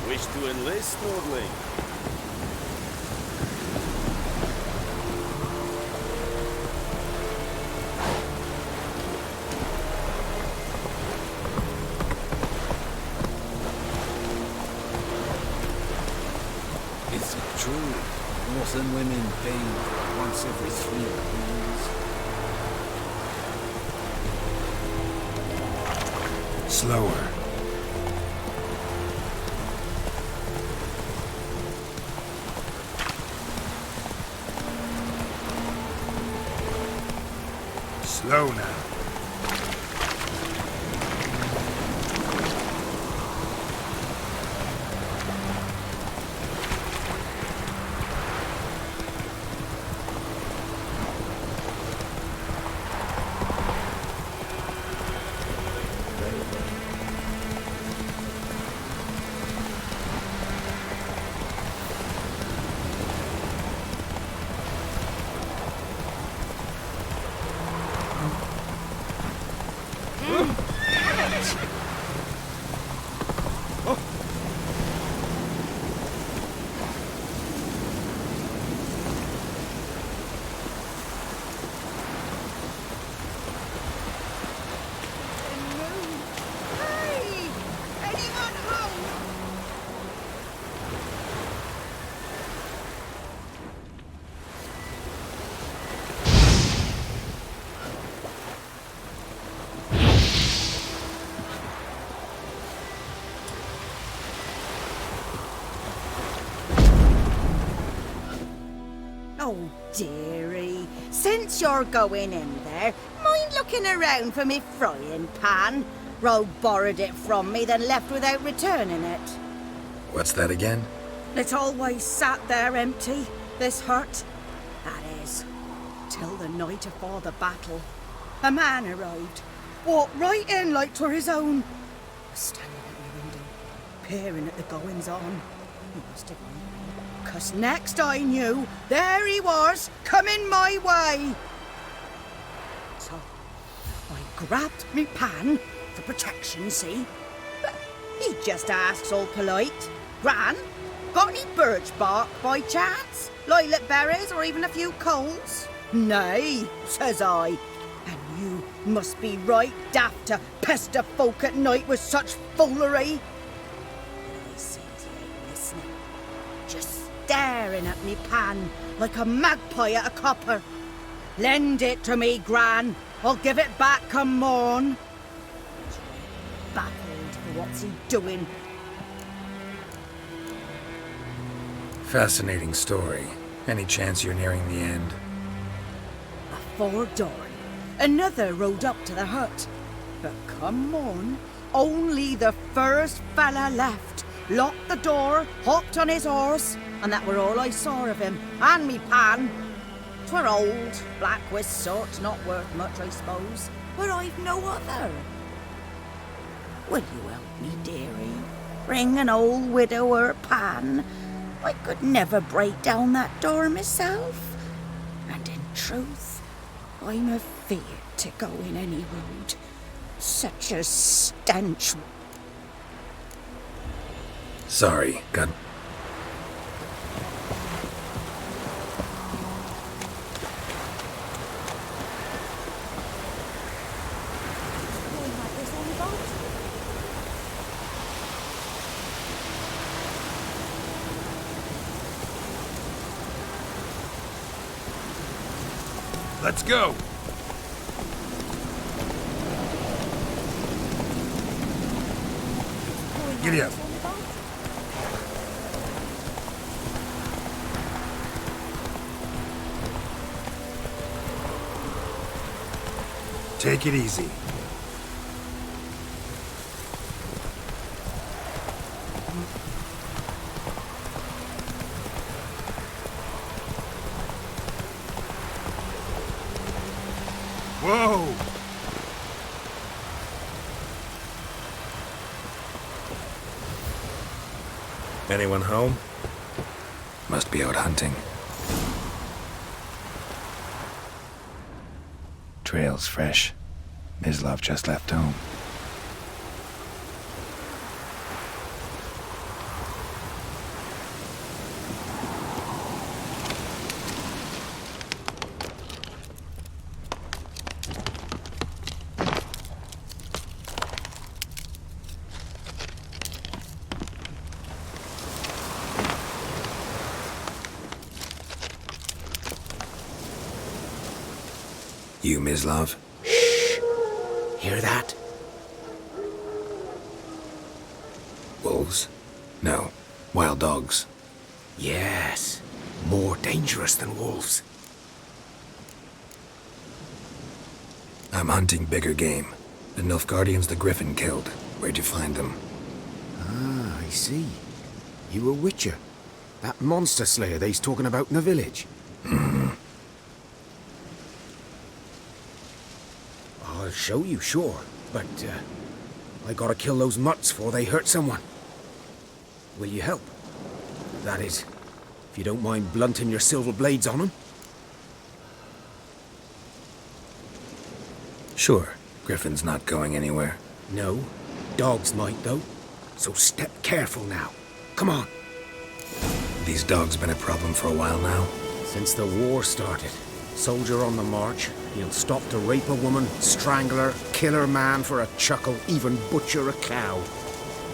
Wish to enlist, Nordling? Is it true? Northern women bathe once every 3 moons. Slower. Slow now. Oh, dearie, since you're going in there, mind looking around for me frying pan? Rogue borrowed it from me, then left without returning it. What's that again? It's always sat there empty, this hut. That is, till the night afore the battle. A man arrived, walked right in like 'twere his own. Was standing at my window, peering at the goings-on. He must have known me, 'cause next I knew, there he was, coming my way. So, I grabbed me pan, for protection, see? But he just asks all polite, Gran, got any birch bark by chance? Lilac berries or even a few coals? Nay, says I. And you must be right daft to pester folk at night with such foolery. But I sees he ain't listening, just staring at me pan like a magpie at a copper. Lend it to me, Gran. I'll give it back come morn. Baffled for what's he doing. Fascinating story. Any chance you're nearing the end? Afore dawn, another rode up to the hut. But come on, only the first fella left. Locked the door, hopped on his horse, and that were all I saw of him, and me pan. 'Twere old, black with soot, not worth much, I suppose, but I've no other. Will you help me, dearie? Bring an old widower pan. I could never break down that door myself. And in truth, I'm afeard to go in any road. Such a stench. Sorry, got... Let's go! Giddy up. Take it easy. Whoa! Anyone home? Must be out hunting. Trail's fresh. Mislav just left home. You, Mislav? Shh! Hear that? Wolves? No. Wild dogs. Yes. More dangerous than wolves. I'm hunting bigger game. The Nilfgaardians the Griffin killed. Where'd you find them? Ah, I see. You a witcher. That monster slayer they's talking about in the village. I'll show you, sure. But, I gotta kill those mutts before they hurt someone. Will you help? That is, if you don't mind blunting your silver blades on them. Sure. Griffin's not going anywhere. No. Dogs might, though. So step careful now. Come on. These dogs been a problem for a while now? Since the war started. Soldier on the march, he'll stop to rape a woman, strangle her, kill her man for a chuckle, even butcher a cow.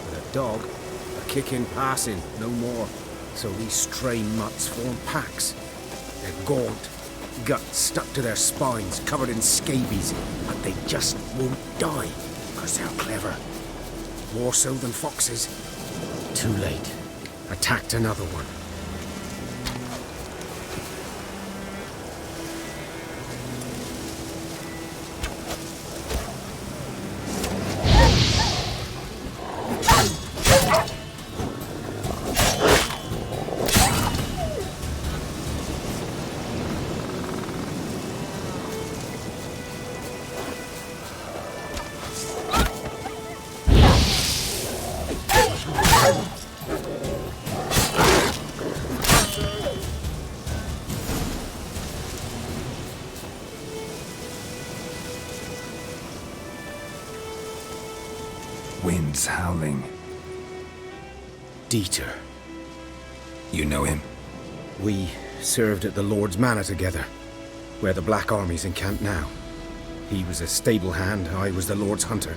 But a dog, a kicking passing, no more. So these stray mutts form packs. They're gaunt, guts stuck to their spines, covered in scabies, but they just won't die, because they're clever. More so than foxes. Too late. Attacked another one. Wind's howling. Dieter. You know him? We served at the Lord's Manor together, where the Black Army's encamped now. He was a stable hand, I was the Lord's hunter.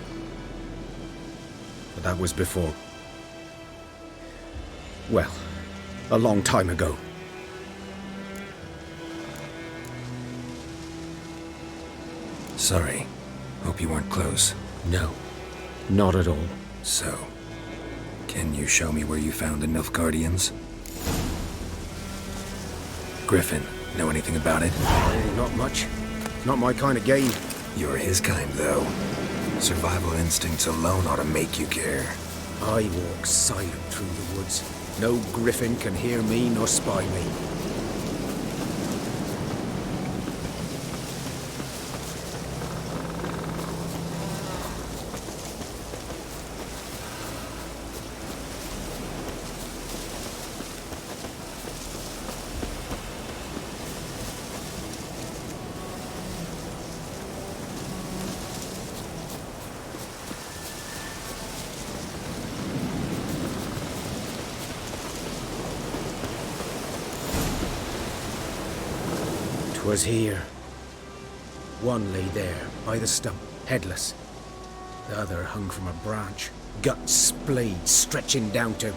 But that was before... well, a long time ago. Sorry. Hope you weren't close. No. Not at all. So, can you show me where you found the Nilfgaardians? Griffin, know anything about it? Not much. Not my kind of game. You're his kind, though. Survival instincts alone ought to make you care. I walk silent through the woods. No griffin can hear me nor spy me. Was here. One lay there, by the stump, headless. The other hung from a branch, guts splayed, stretching down to...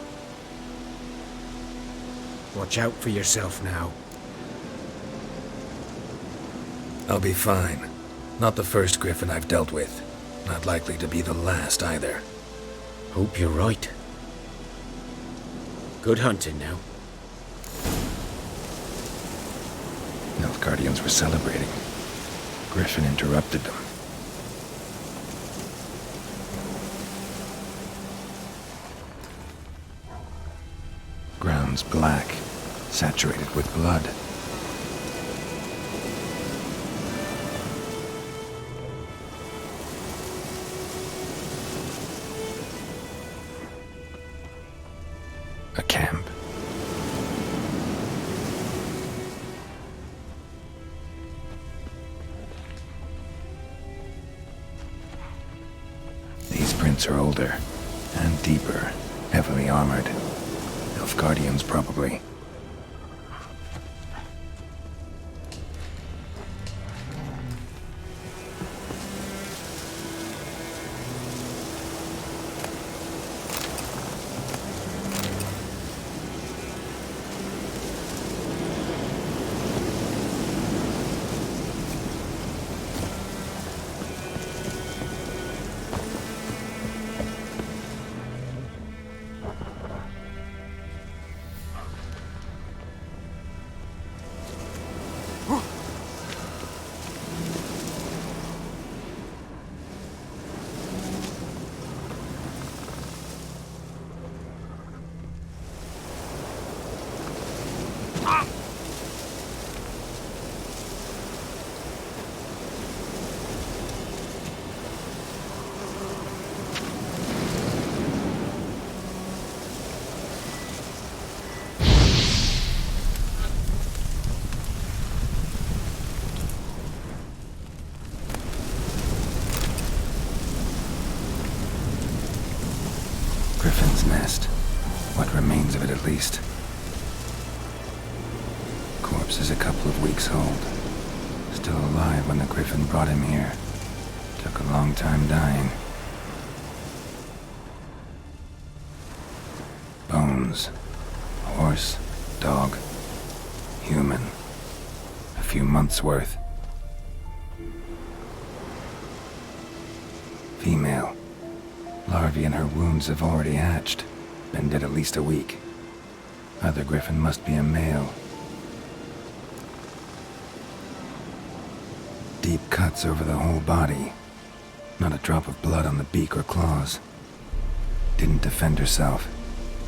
Watch out for yourself now. I'll be fine. Not the first griffin I've dealt with. Not likely to be the last either. Hope you're right. Good hunting now. Nilfgaardians were celebrating. Griffin interrupted them. Ground's black, saturated with blood. A camp. Are older and deeper, heavily armored. Nilfgaardians, probably. Griffin's nest. What remains of it, at least. Corpse is a couple of weeks old. Still alive when the Griffin brought him here. Took a long time dying. Bones. Horse, dog, human. A few months' worth. Female. Larvae in her wounds have already hatched. Been dead at least a week. Other Griffin must be a male. Deep cuts over the whole body. Not a drop of blood on the beak or claws. Didn't defend herself.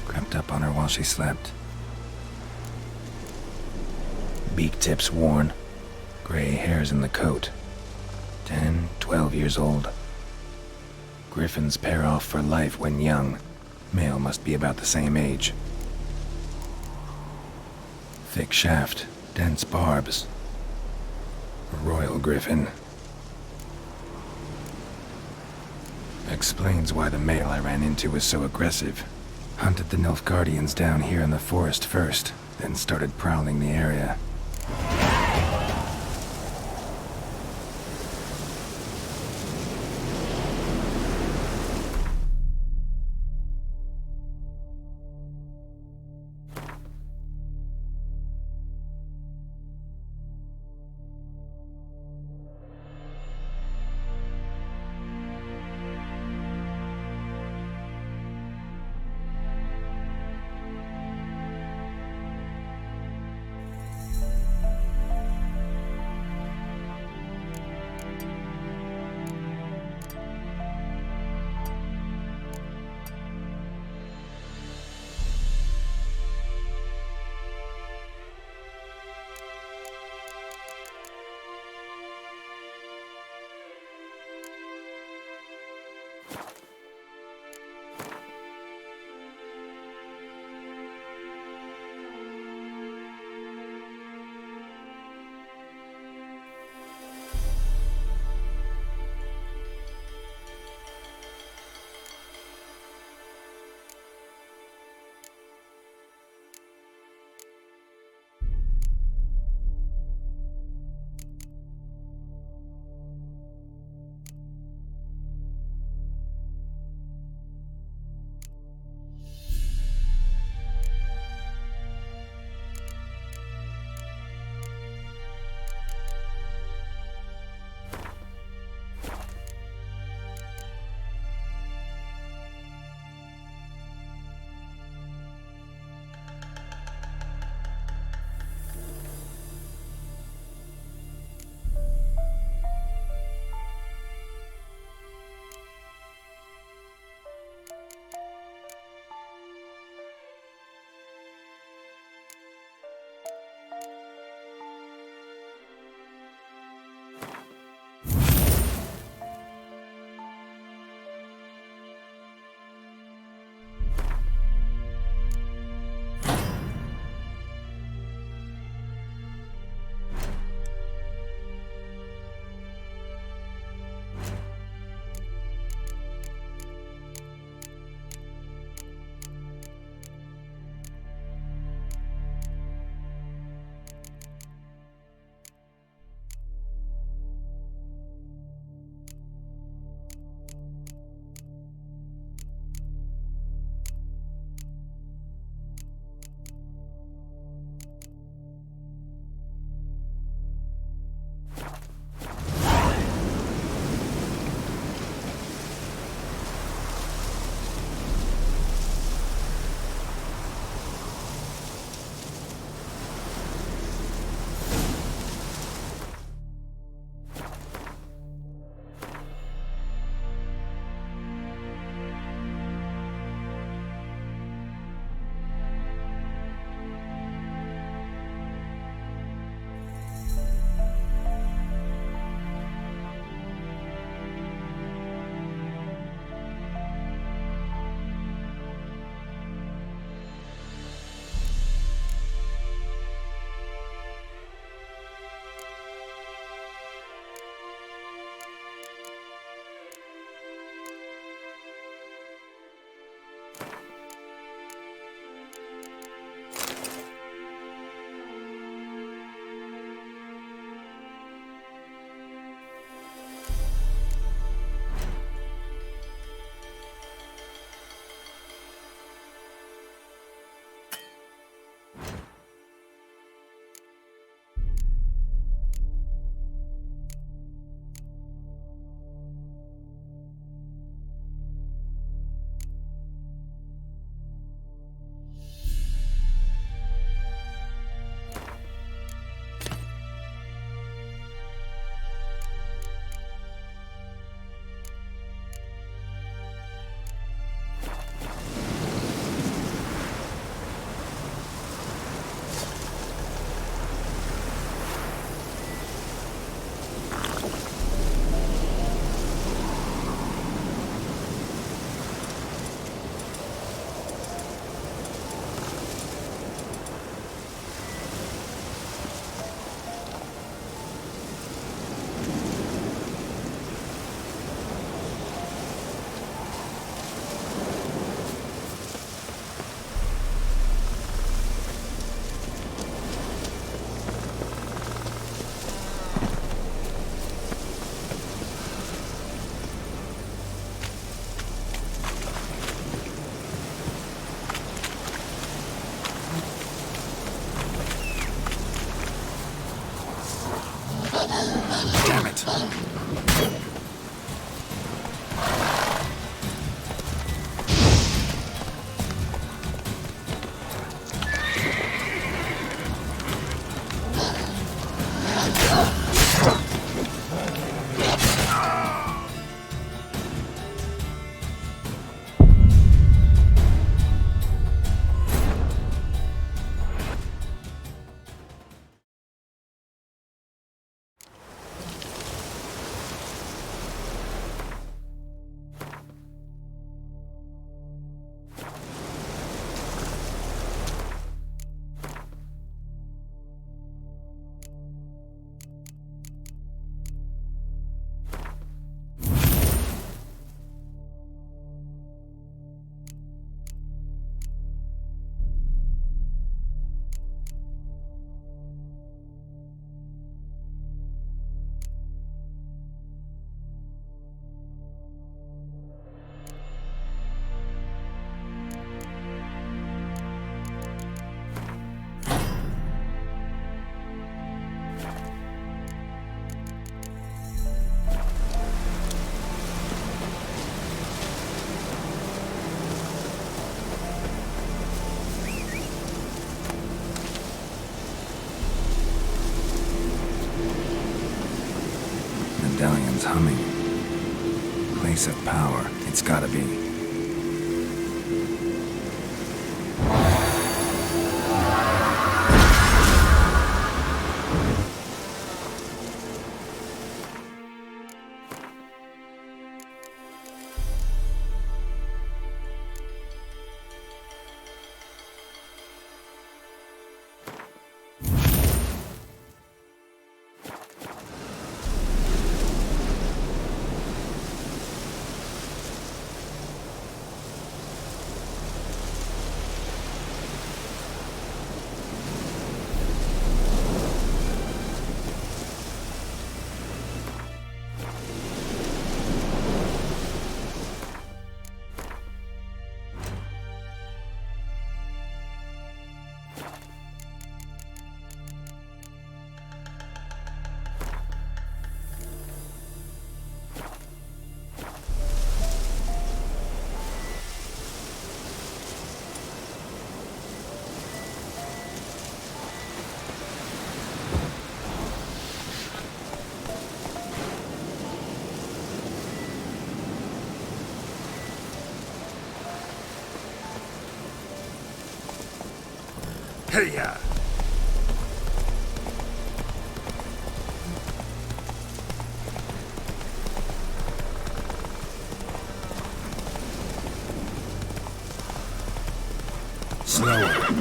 Crept up on her while she slept. Beak tips worn. Gray hairs in the coat. 10, 12 years old. Griffins pair off for life when young. Male must be about the same age. Thick shaft, dense barbs. Royal Griffin. Explains why the male I ran into was so aggressive. Hunted the Nilfgaardians down here in the forest first, then started prowling the area. Damn it. Medallion's humming. Place of power. It's gotta be. Hey-ya! Slower.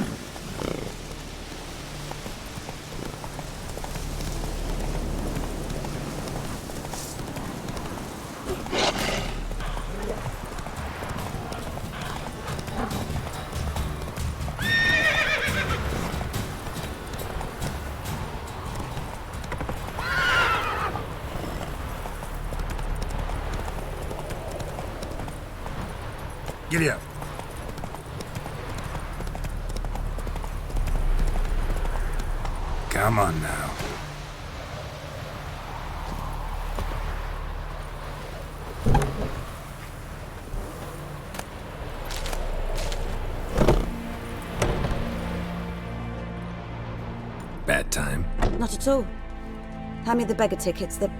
Giddy up. Come on now. Bad time? Not at all. Hand me the beggar tickets. The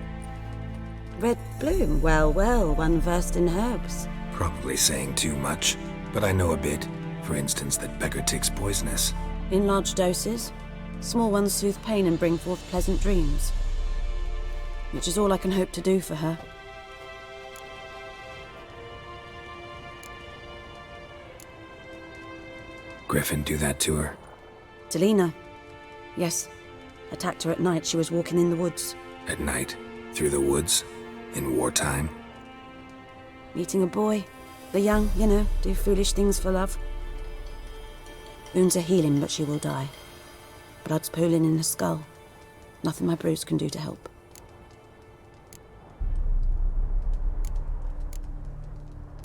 red bloom. Well, well, one versed in herbs. Probably saying too much, but I know a bit. For instance, that beggar tick's poisonous. In large doses. Small ones soothe pain and bring forth pleasant dreams. Which is all I can hope to do for her. Griffin do that to her? Delina. Yes. Attacked her at night. She was walking in the woods. At night? Through the woods? In wartime? Meeting a boy. The young, you know, do foolish things for love. Wounds are healing, but she will die. Blood's pooling in her skull. Nothing my bruise can do to help.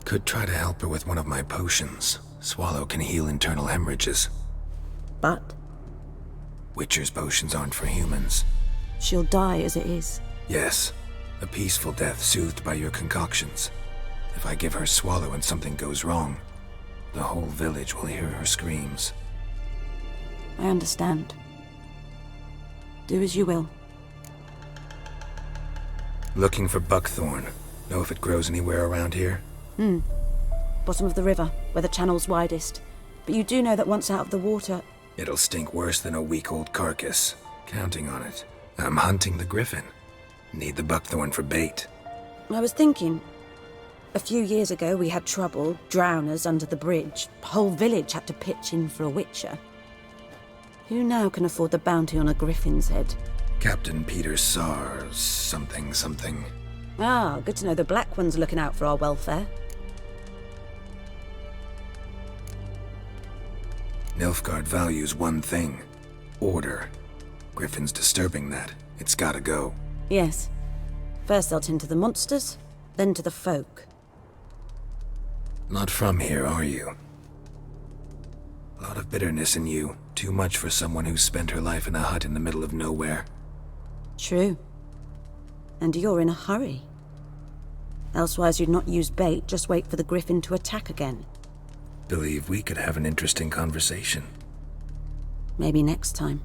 Could try to help her with one of my potions. Swallow can heal internal hemorrhages. But? Witcher's potions aren't for humans. She'll die as it is. Yes, a peaceful death soothed by your concoctions. If I give her swallow and something goes wrong, the whole village will hear her screams. I understand. Do as you will. Looking for buckthorn. Know if it grows anywhere around here? Bottom of the river, where the channel's widest. But you do know that once out of the water... It'll stink worse than a week-old carcass. Counting on it. I'm hunting the griffin. Need the buckthorn for bait. I was thinking... A few years ago we had trouble, drowners under the bridge. The whole village had to pitch in for a witcher. Who now can afford the bounty on a griffin's head? Captain Peter Sar... something. Ah, good to know the Black One's looking out for our welfare. Nilfgaard values one thing. Order. Griffin's disturbing that. It's gotta go. Yes. First they'll tend to the monsters, then to the folk. Not from here, are you? A lot of bitterness in you. Too much for someone who spent her life in a hut in the middle of nowhere. True. And you're in a hurry. Elsewise you'd not use bait, just wait for the griffin to attack again. Believe we could have an interesting conversation. Maybe next time.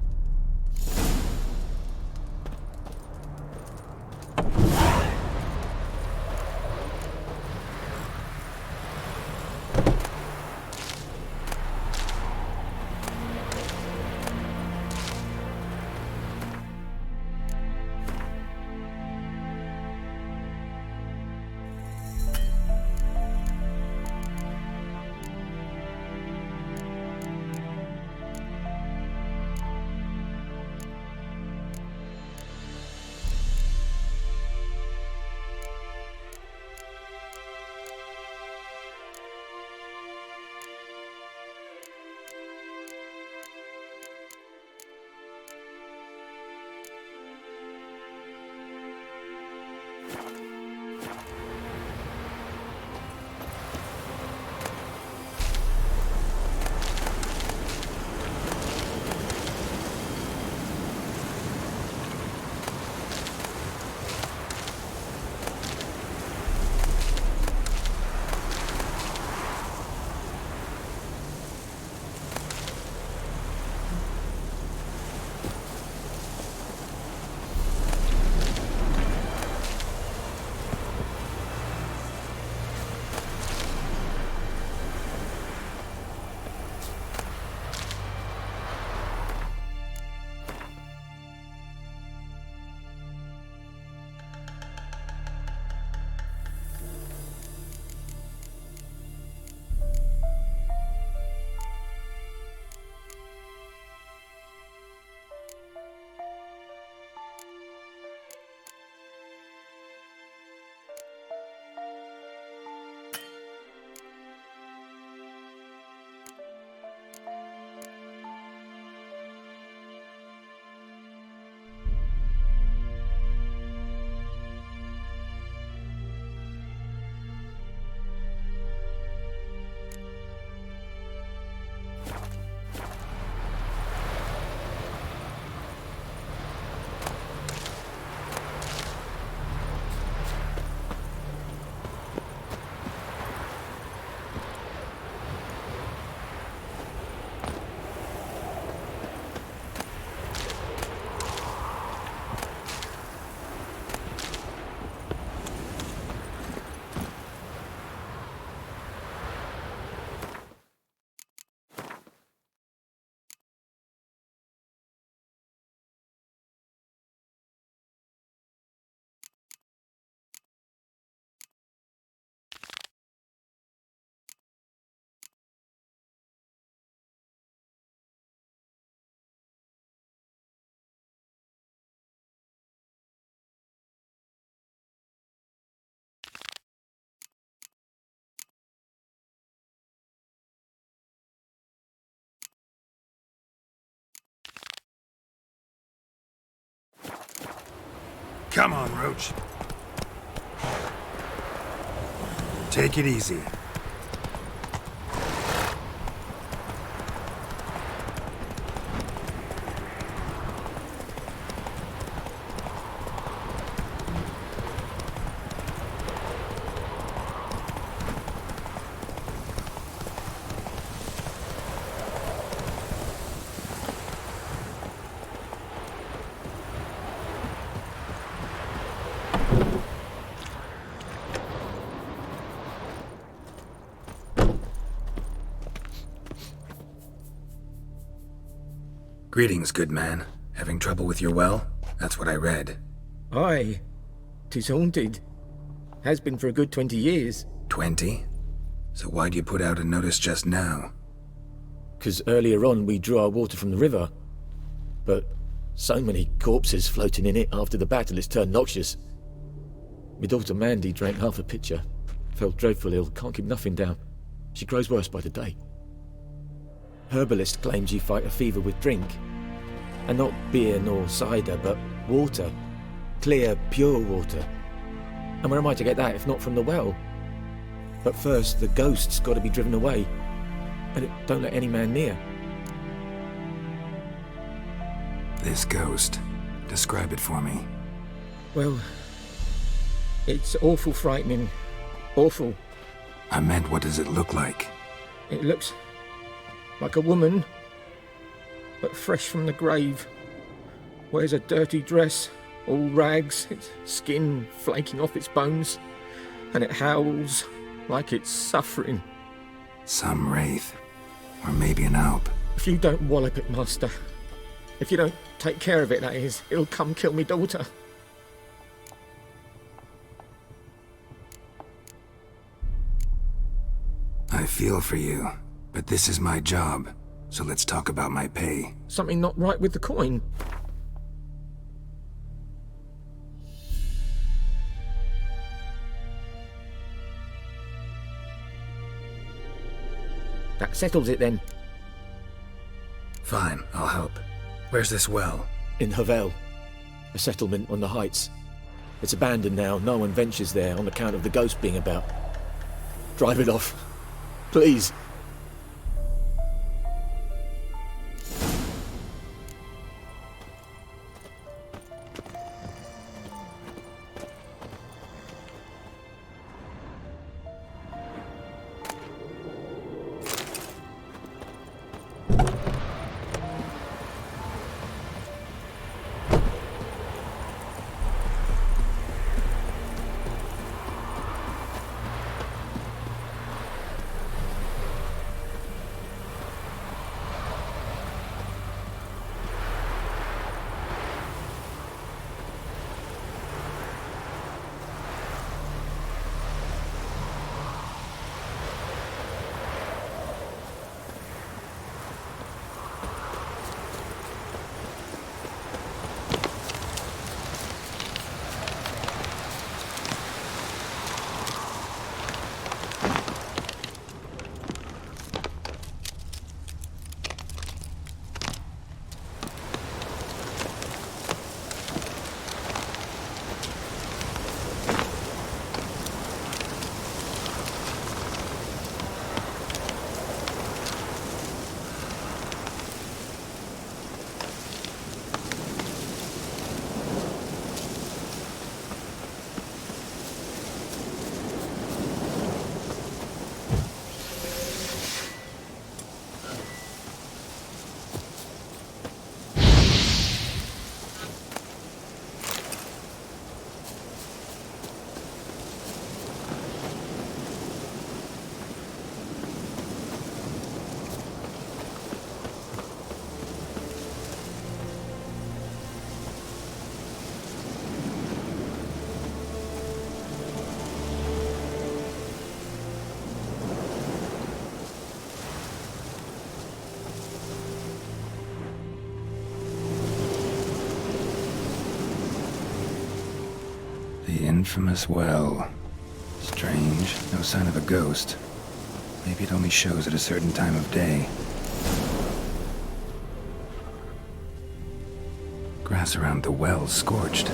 Come on, Roach. Take it easy. Greetings, good man. Having trouble with your well? That's what I read. Aye. 'Tis haunted. Has been for a good 20 years. 20? So why'd you put out a notice just now? 'Cause earlier on we drew our water from the river. But so many corpses floating in it after the battle it's turned noxious. My daughter Mandy drank half a pitcher. Fell dreadful ill, can't keep nothing down. She grows worse by the day. Herbalist claims you fight a fever with drink. And not beer nor cider, but water. Clear, pure water. And where am I to get that if not from the well? But first, the ghost's got to be driven away. And it don't let any man near. This ghost. Describe it for me. Well, it's awful frightening. Awful. I meant, what does it look like? It looks like a woman, but fresh from the grave. Wears a dirty dress, all rags, its skin flaking off its bones, and it howls like it's suffering. Some wraith. Or maybe an alp. If you don't wallop it, Master, if you don't take care of it, that is, it'll come kill me daughter. I feel for you, but this is my job, so let's talk about my pay. Something not right with the coin. That settles it then. Fine, I'll help. Where's this well? In Havel, a settlement on the heights. It's abandoned now, no one ventures there on account of the ghost being about. Drive it off. Please. The infamous well. Strange, no sign of a ghost. Maybe it only shows at a certain time of day. Grass around the well's scorched.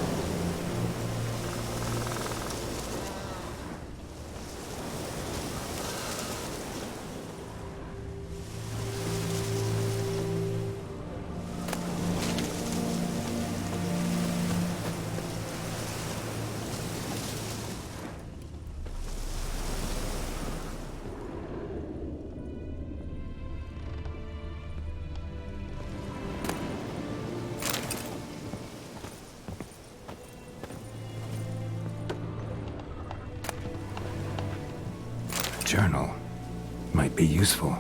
Journal might be useful.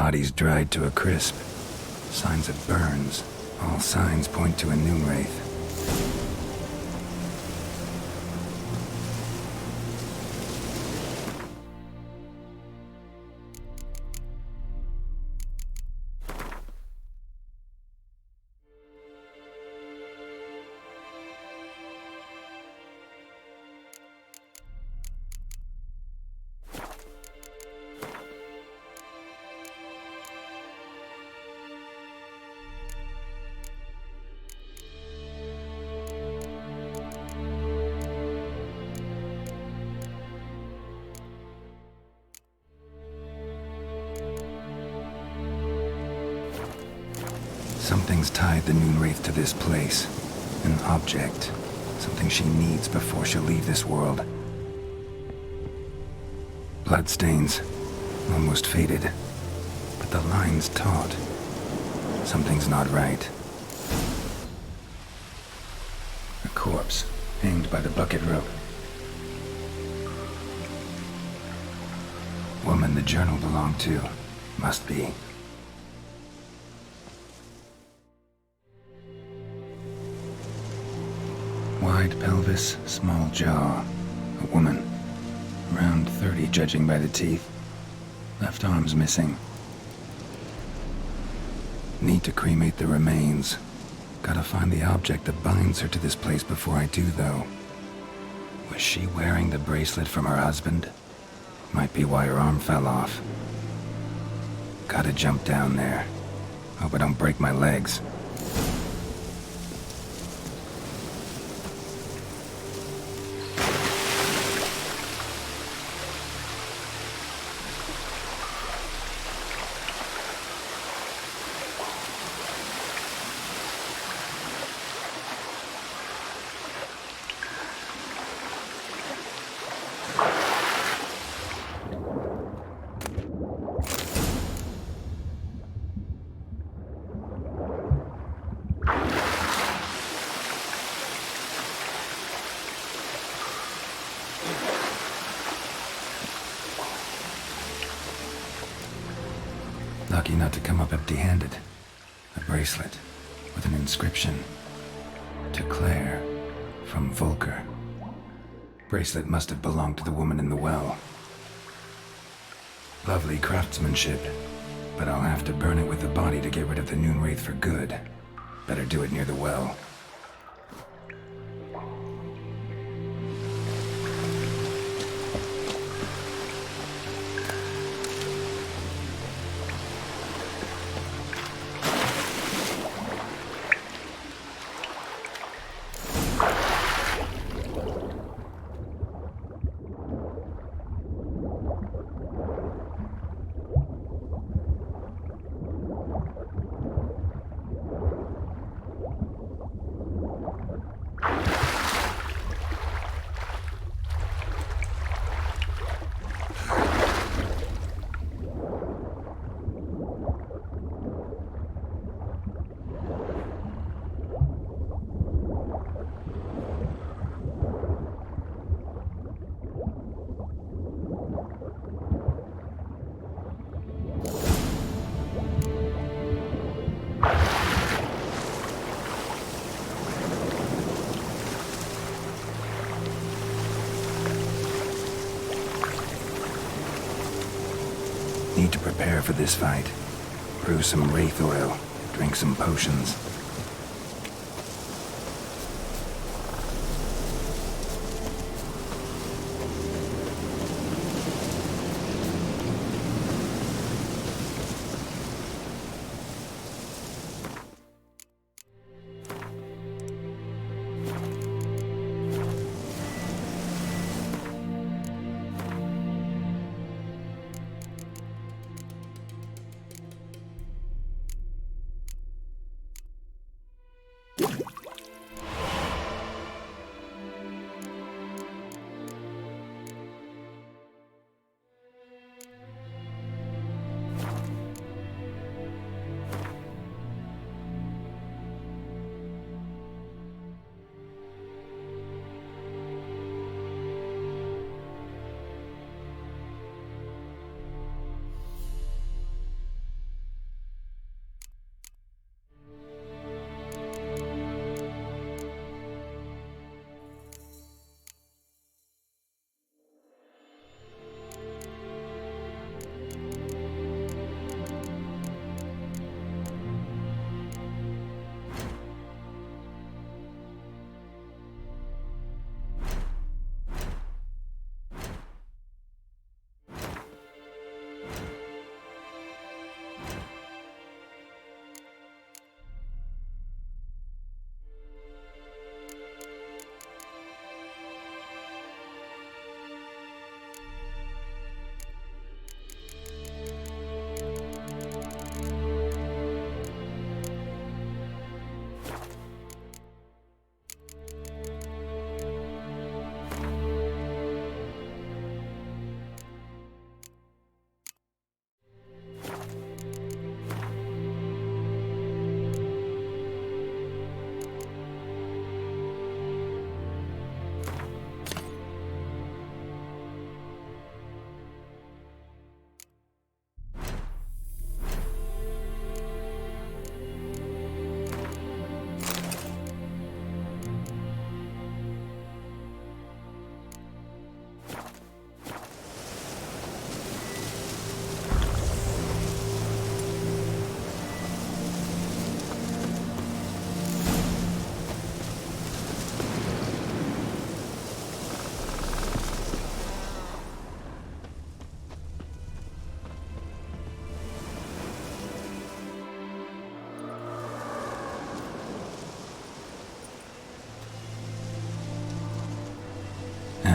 Body's dried to a crisp. Signs of burns. All signs point to a noon wraith. Something's tied the noon wraith to this place. An object. Something she needs before she'll leave this world. Bloodstains. Almost faded. But the line's taut. Something's not right. A corpse, hanged by the bucket rope. Woman the journal belonged to. Must be. Wide pelvis, small jaw. A woman. Around 30, judging by the teeth. Left arm's missing. Need to cremate the remains. Gotta find the object that binds her to this place before I do, though. Was she wearing the bracelet from her husband? Might be why her arm fell off. Gotta jump down there. Hope I don't break my legs. Lucky not to come up empty-handed. A bracelet with an inscription. To Claire, from Volker. Bracelet must have belonged to the woman in the well. Lovely craftsmanship, but I'll have to burn it with the body to get rid of the noon wraith for good. Better do it near the well. Need to prepare for this fight. Brew some wraith oil, drink some potions.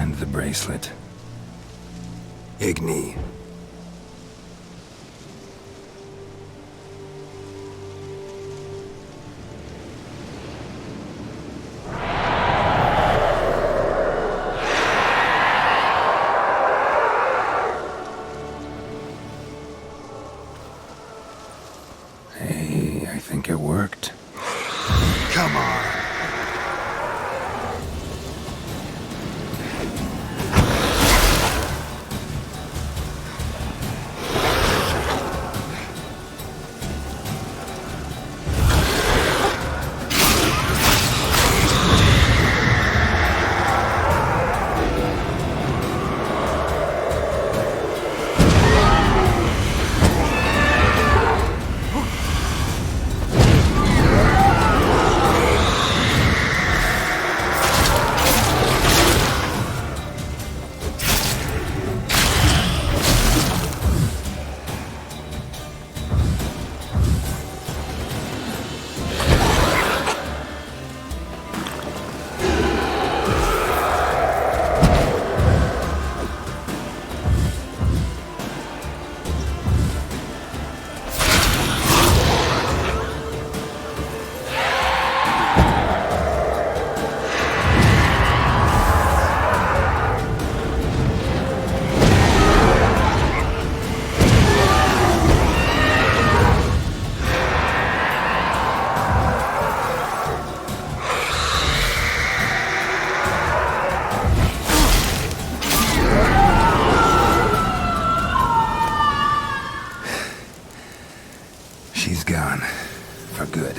And the bracelet. Igni. Hey, I think it worked. Come on. She's gone. For good.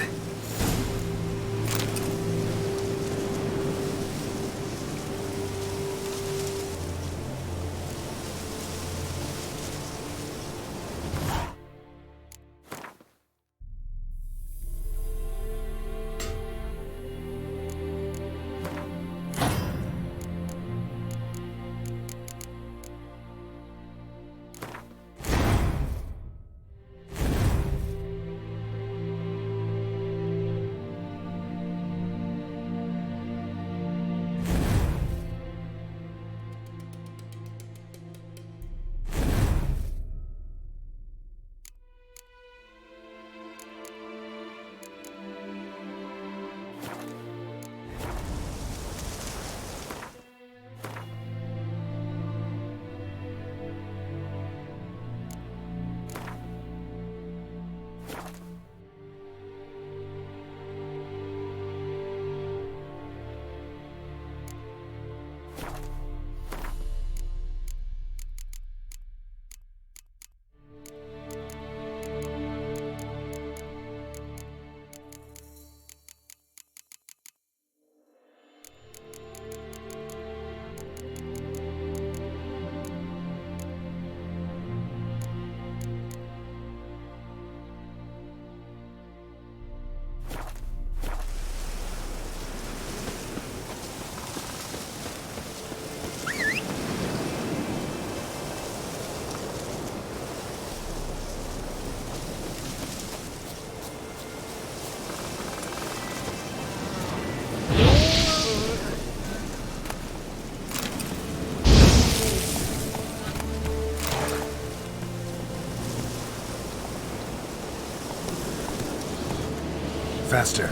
Faster.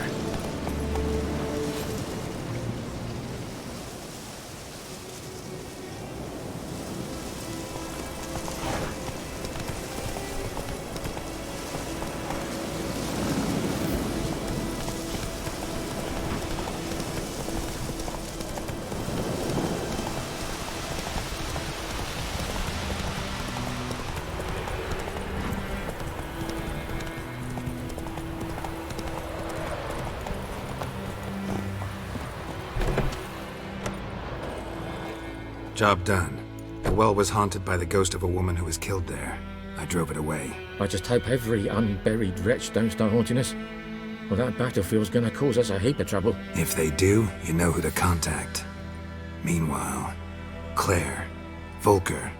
Job done. The well was haunted by the ghost of a woman who was killed there. I drove it away. I just hope every unburied wretch don't start haunting us. Well, that battlefield's gonna cause us a heap of trouble. If they do, you know who to contact. Meanwhile, Claire, Volker,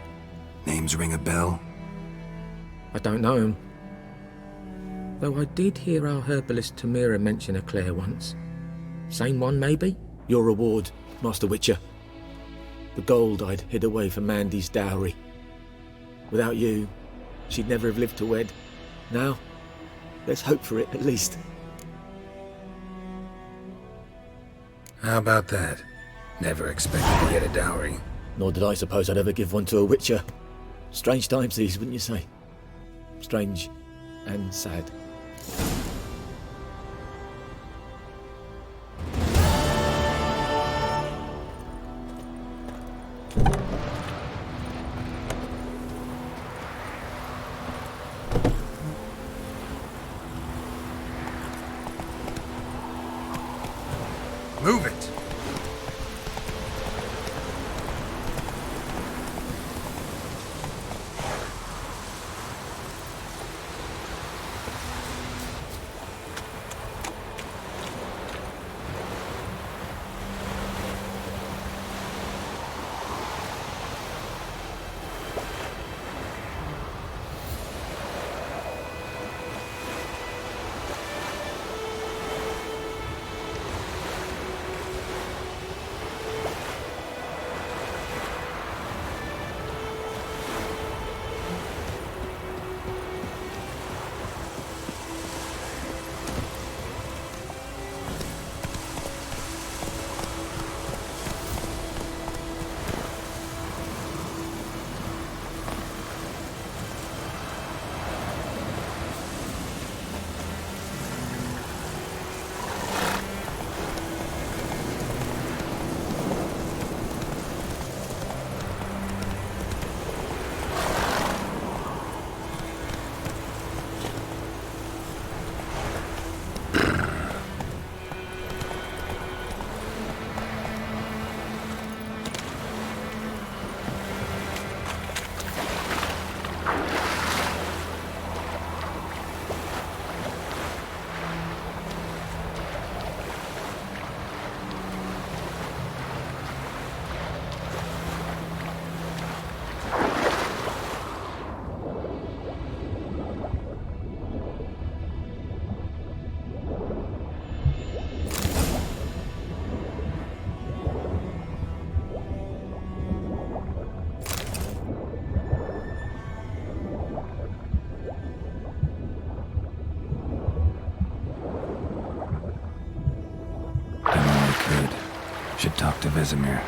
names ring a bell? I don't know him. Though I did hear our herbalist Tamira mention a Claire once. Same one, maybe? Your reward, Master Witcher. The gold I'd hid away for Mandy's dowry. Without you, she'd never have lived to wed. Now, let's hope for it, at least. How about that? Never expected to get a dowry. Nor did I suppose I'd ever give one to a witcher. Strange times these, wouldn't you say? Strange and sad. Move it! Should talk to Vesemir.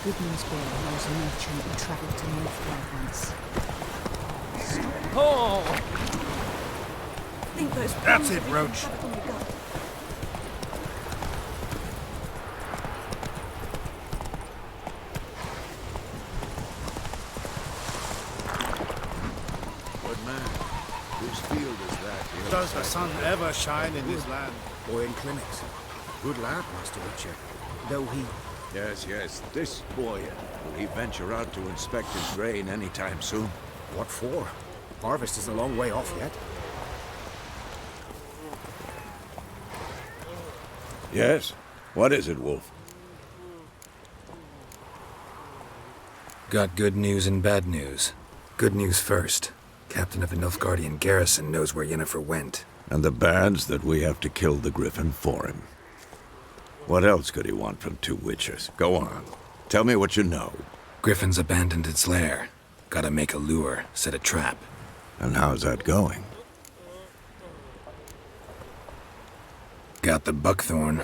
Good news boy knows a merchant who travelled to Northgard once. Oh! I think those That's it, Roach. Good man. Whose field is that? Does the sun ever shine in this land? Boy in clinics. Good lad, Master Witcher. Though he... Yes, yes. This boy, will he venture out to inspect his grain anytime soon? What for? Harvest is a long way off yet. Yes? What is it, Wolf? Got good news and bad news. Good news first. Captain of the Nilfgaardian garrison knows where Yennefer went. And the bad's that we have to kill the Griffin for him. What else could he want from two witches? Go on. Tell me what you know. Griffin's abandoned its lair. Gotta make a lure, set a trap. And how's that going? Got the buckthorn.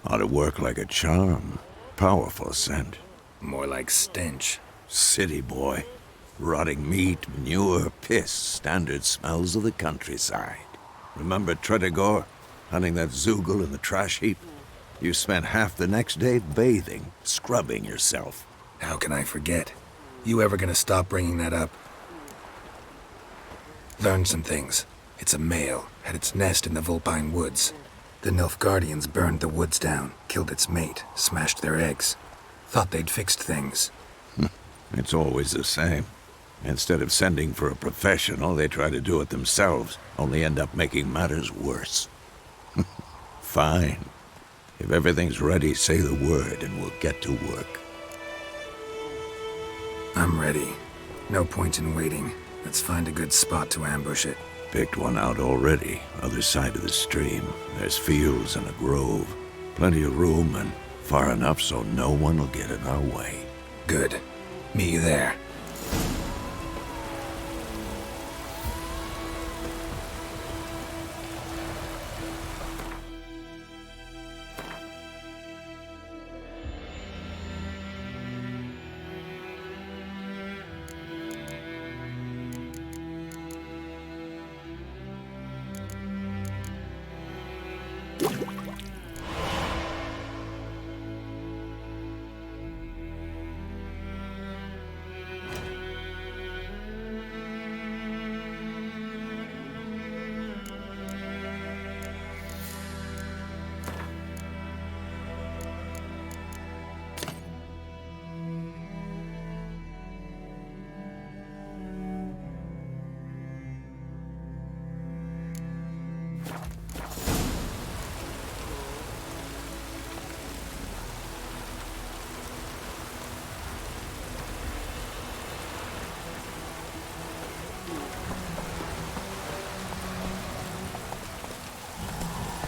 Ought to work like a charm. Powerful scent. More like stench. City boy. Rotting meat, manure, piss. Standard smells of the countryside. Remember Tretogor? Hunting that Zoogle in the trash heap? You spent half the next day bathing, scrubbing yourself. How can I forget? You ever gonna stop bringing that up? Learned some things. It's a male, had its nest in the Vulpine Woods. The Nilfgaardians burned the woods down, killed its mate, smashed their eggs. Thought they'd fixed things. It's always the same. Instead of sending for a professional, they try to do it themselves, only end up making matters worse. Fine. If everything's ready, say the word and we'll get to work. I'm ready. No point in waiting. Let's find a good spot to ambush it. Picked one out already, other side of the stream. There's fields and a grove. Plenty of room and far enough so no one will get in our way. Good. Meet you there.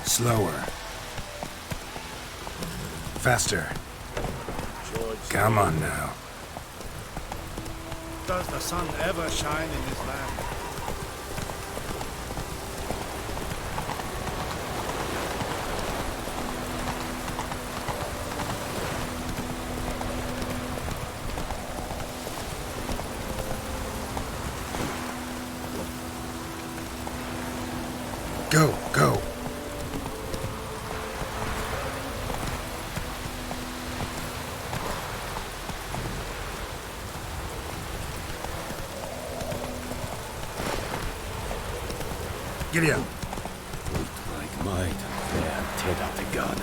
Slower. Faster. Come on now. Does the sun ever shine in this land? Go, go. Giddy up. Like might. Yeah, tear out the gun.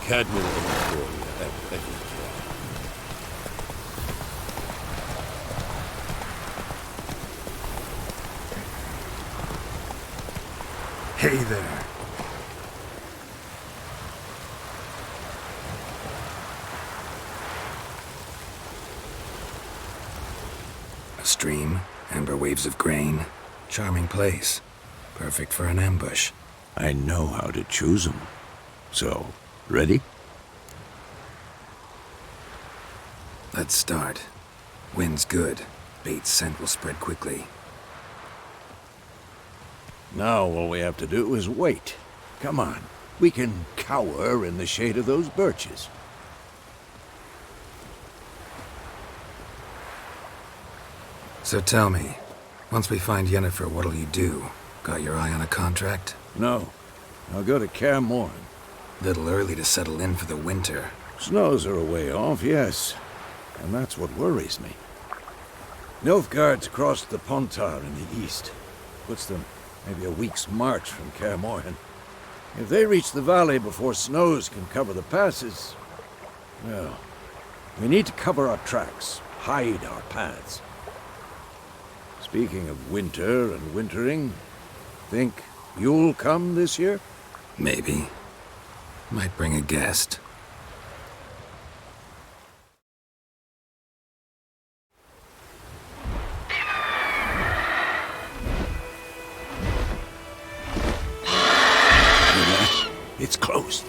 Cadmium for you at every Hey there. A stream, amber waves of grain. Charming place. Perfect for an ambush. I know how to choose 'em. So, ready? Let's start. Wind's good. Bait's scent will spread quickly. Now all we have to do is wait. Come on. We can cower in the shade of those birches. So tell me, once we find Yennefer, what'll you do? Got your eye on a contract? No. I'll go to Kaer Morhen. Little early to settle in for the winter. Snows are a way off, yes. And that's what worries me. Nilfgaard's crossed the Pontar in the east. Puts them maybe a week's march from Kaer Morhen. If they reach the valley before snows can cover the passes, well, we need to cover our tracks, hide our paths. Speaking of winter and wintering, think you'll come this year? Maybe. Might bring a guest. It's closed.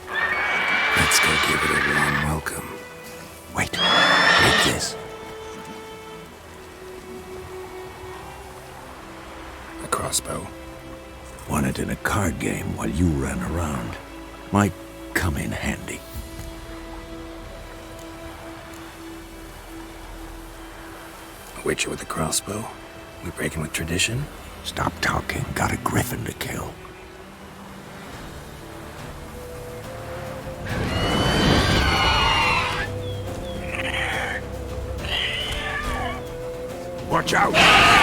Let's go give it a warm welcome. crossbow? Won it in a card game while you ran around. Might come in handy. A witcher with a crossbow? We breaking with tradition? Stop talking. Got a griffin to kill. Watch out!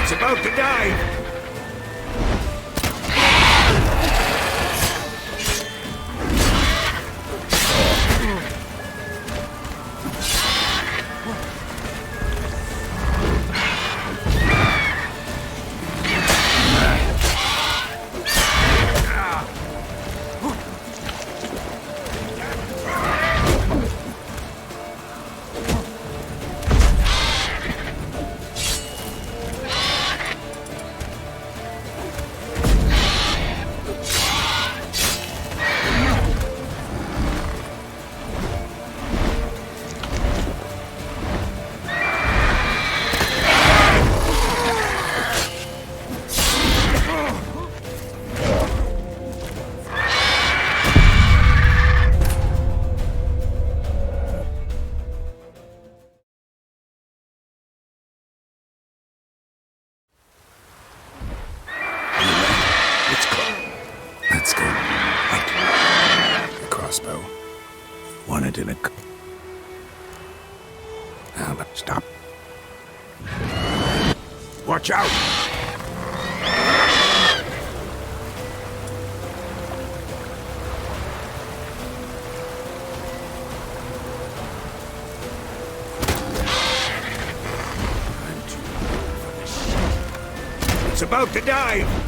It's about to die! Let's go. Wait. A crossbow. Won it in a... But stop. Watch out! It's about to dive!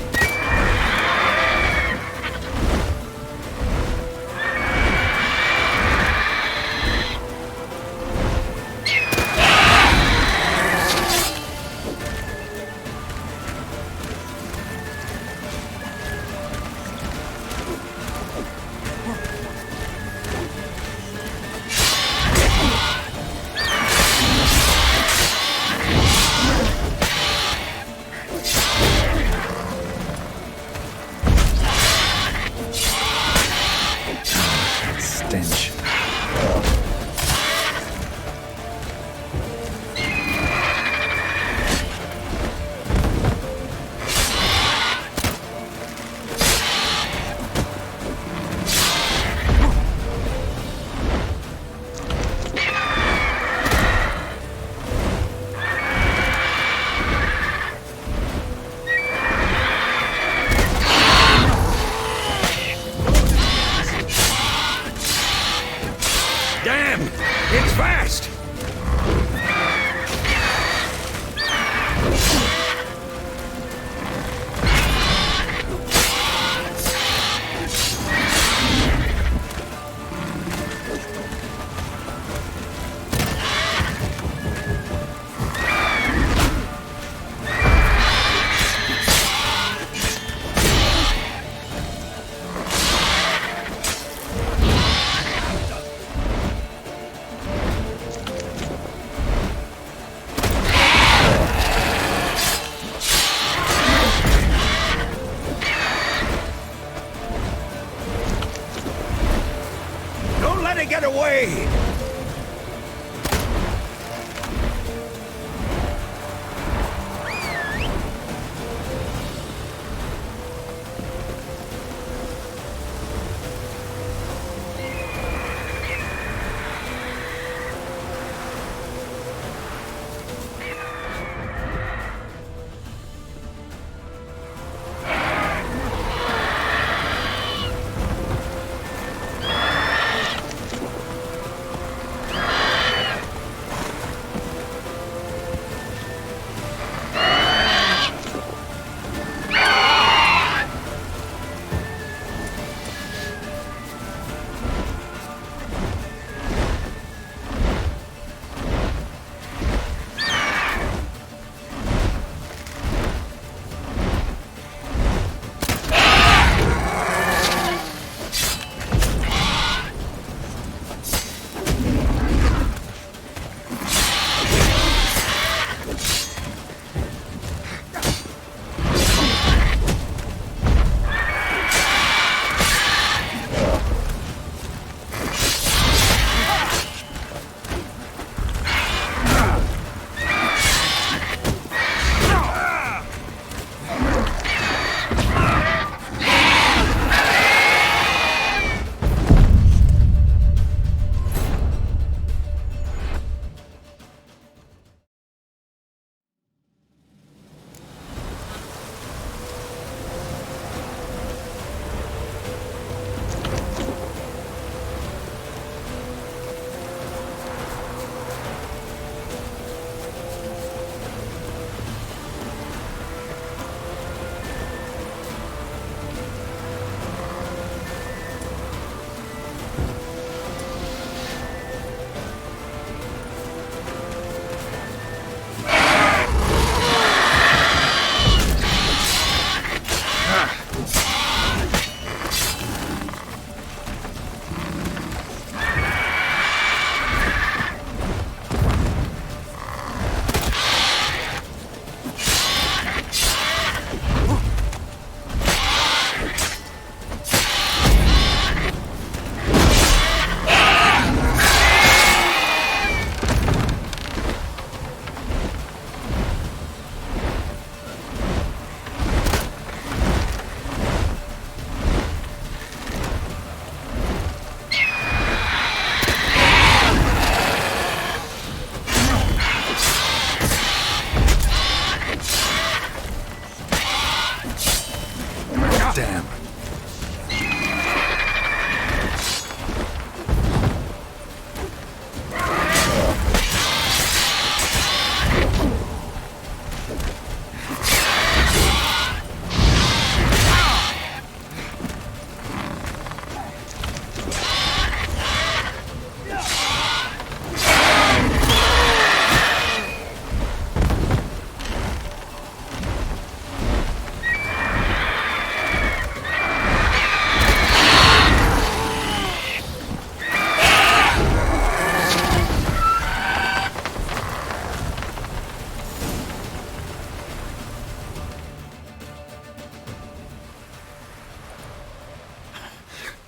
Damn.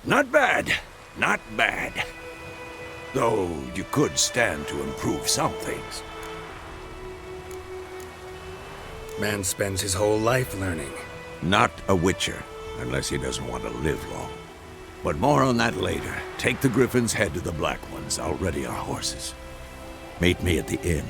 Not bad. Not bad. Though you could stand to improve some things. Man spends his whole life learning. Not a witcher, unless he doesn't want to live long. But more on that later. Take the Griffin's head to the Black Ones. I'll ready our horses. Meet me at the inn.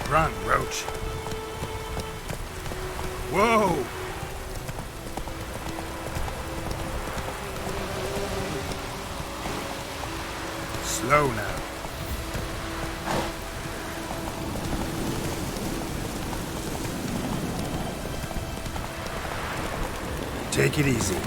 Run, Roach. Whoa! Slow now. Take it easy.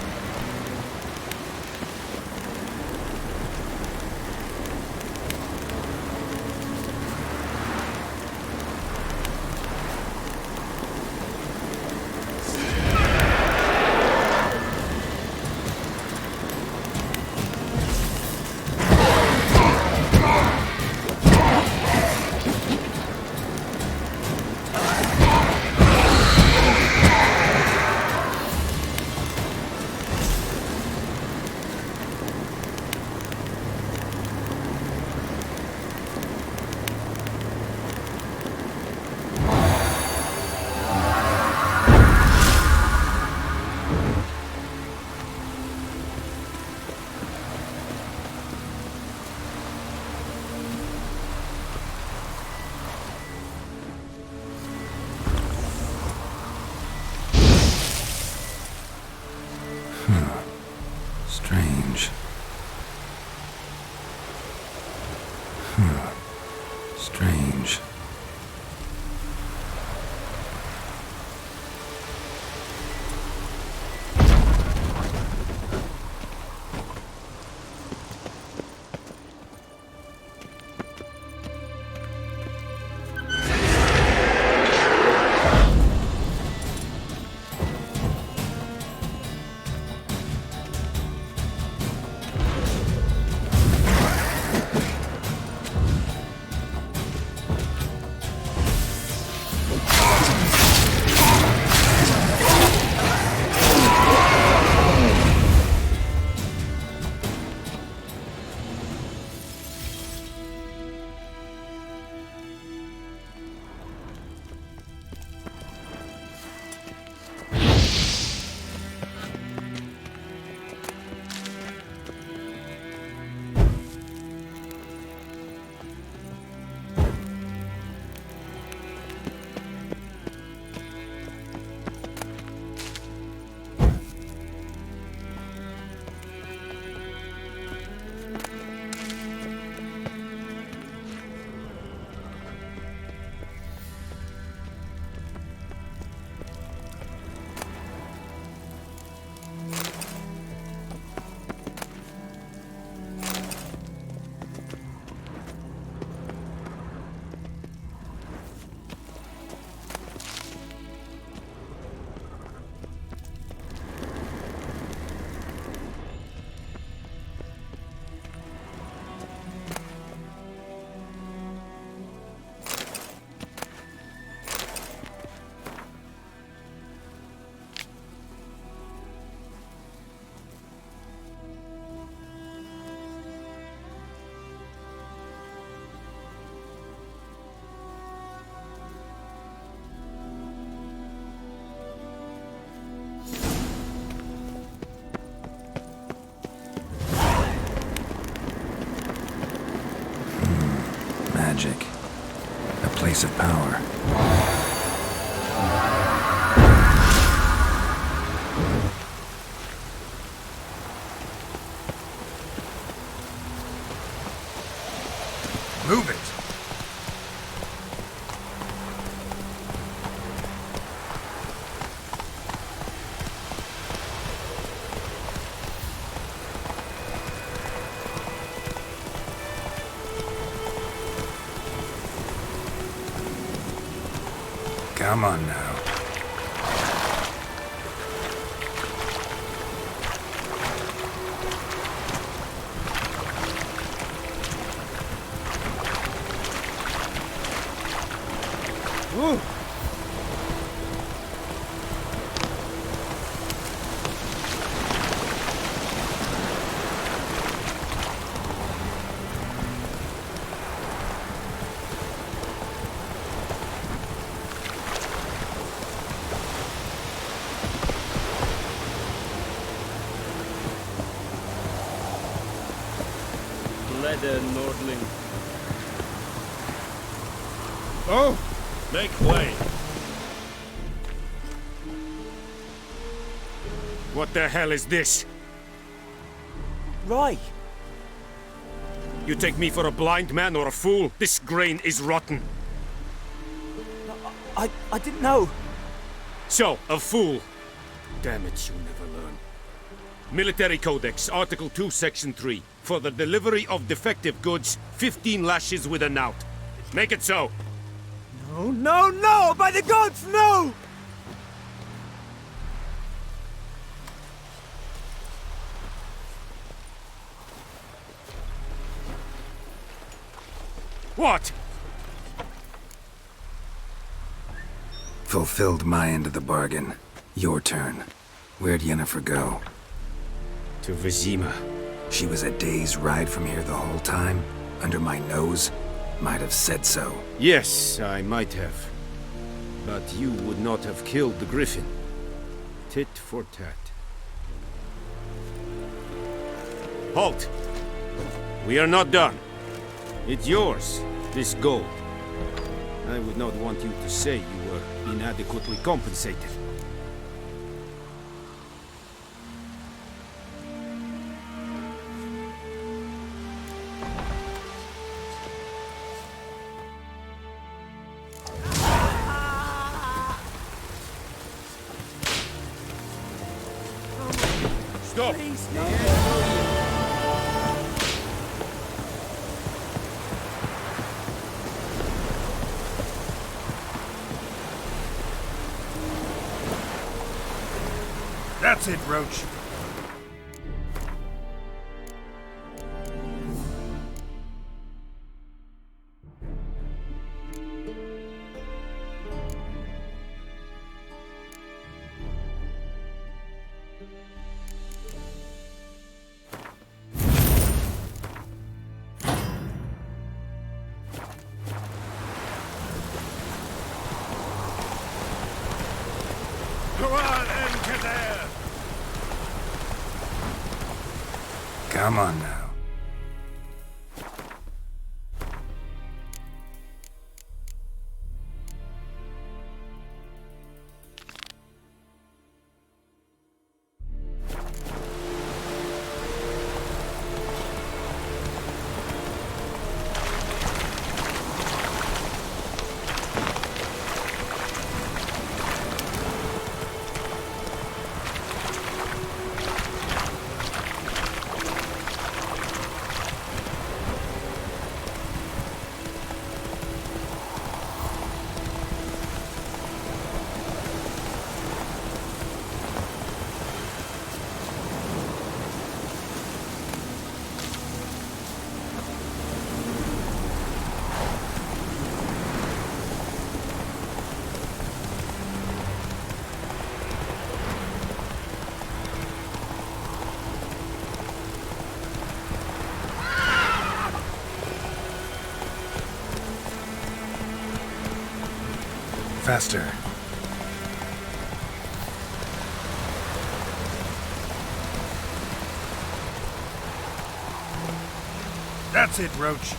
source of power. Move it! Come on now. Whoa! Leather, Nordling. Oh! Make way! What the hell is this? Roy! You take me for a blind man or a fool? This grain is rotten. I didn't know. So, a fool. Damn it, you never learn. Military Codex, Article 2, Section 3. For the delivery of defective goods, 15 lashes with a knout. Make it so. No, no, no! By the gods, no! What? Fulfilled my end of the bargain. Your turn. Where'd Yennefer go? To Vizima. She was a day's ride from here the whole time? Under my nose? Might have said so. Yes, I might have. But you would not have killed the griffin. Tit for tat. Halt! We are not done. It's yours, this gold. I would not want you to say you were inadequately compensated. Stop! Please, no! That's it, Roach. Go on, Enketer! Come on now. Faster. That's it, Roach.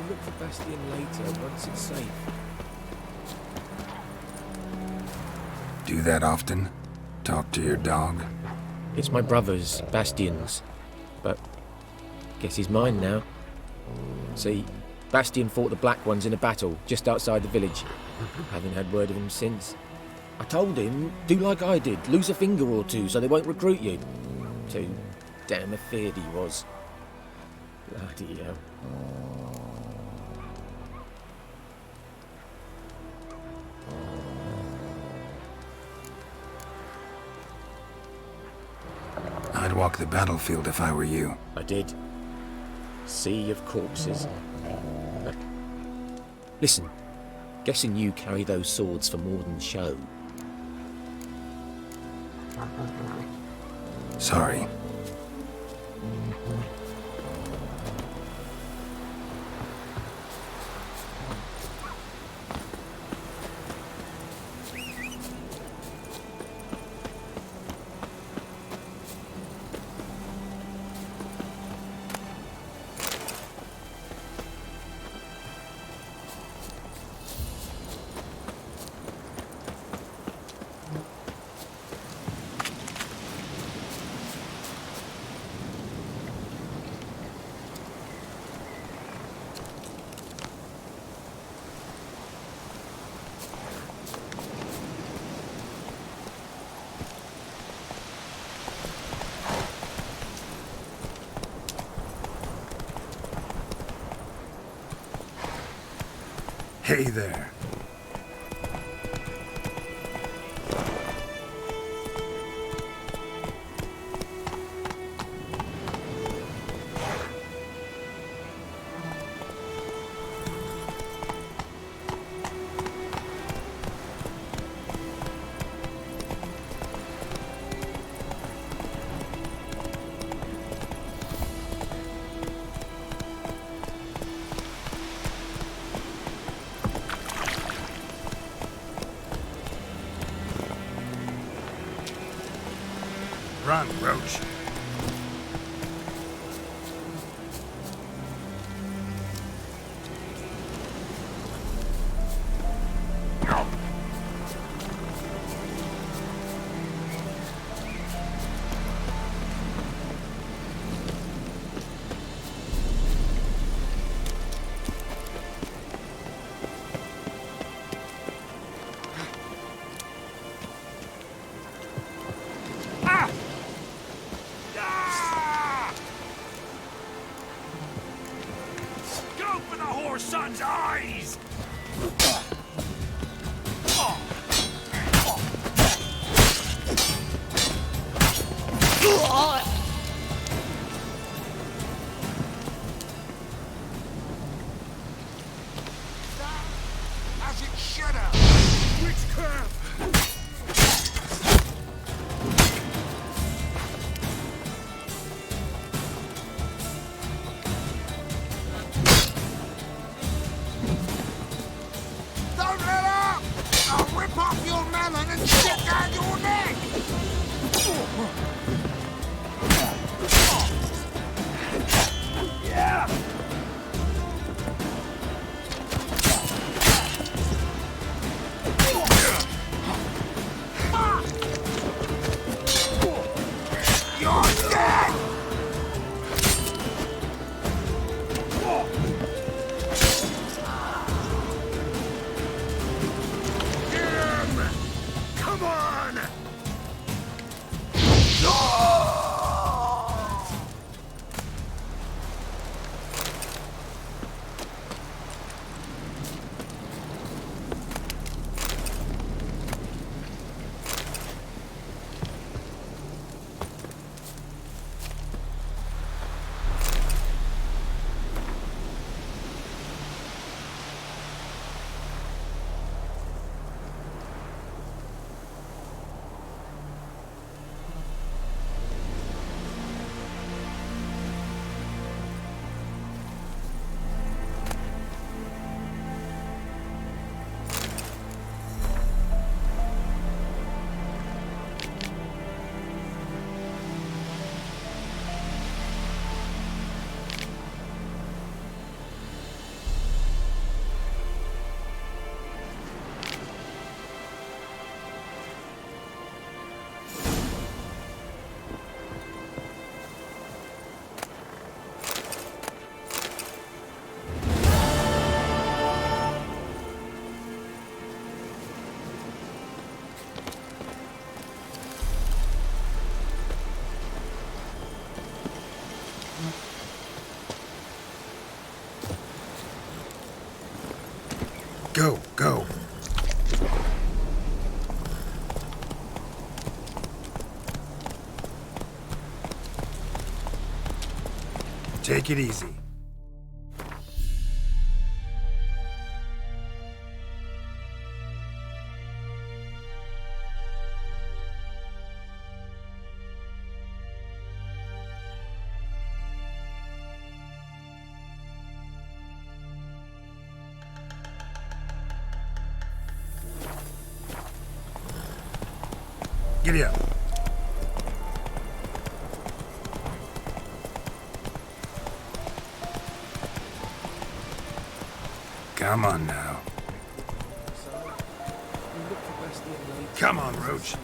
look for Bastion later, once it's safe. Do that often? Talk to your dog? It's my brother's, Bastion's. But guess he's mine now. See, Bastion fought the Black Ones in a battle just outside the village. Haven't had word of him since. I told him, do like I did, lose a finger or two so they won't recruit you. Too damn afeard he was. Bloody hell. I'd walk the battlefield if I were you. I did. Sea of corpses. Listen, guessing you carry those swords for more than show. Sorry. Hey there. Run, Roach. Son's eyes! As it should have! Witchcraft! Stick down your neck! Yeah! You're dead! Come on! Go, go. Take it easy. Giddy up. Come on now. Come on, Roach.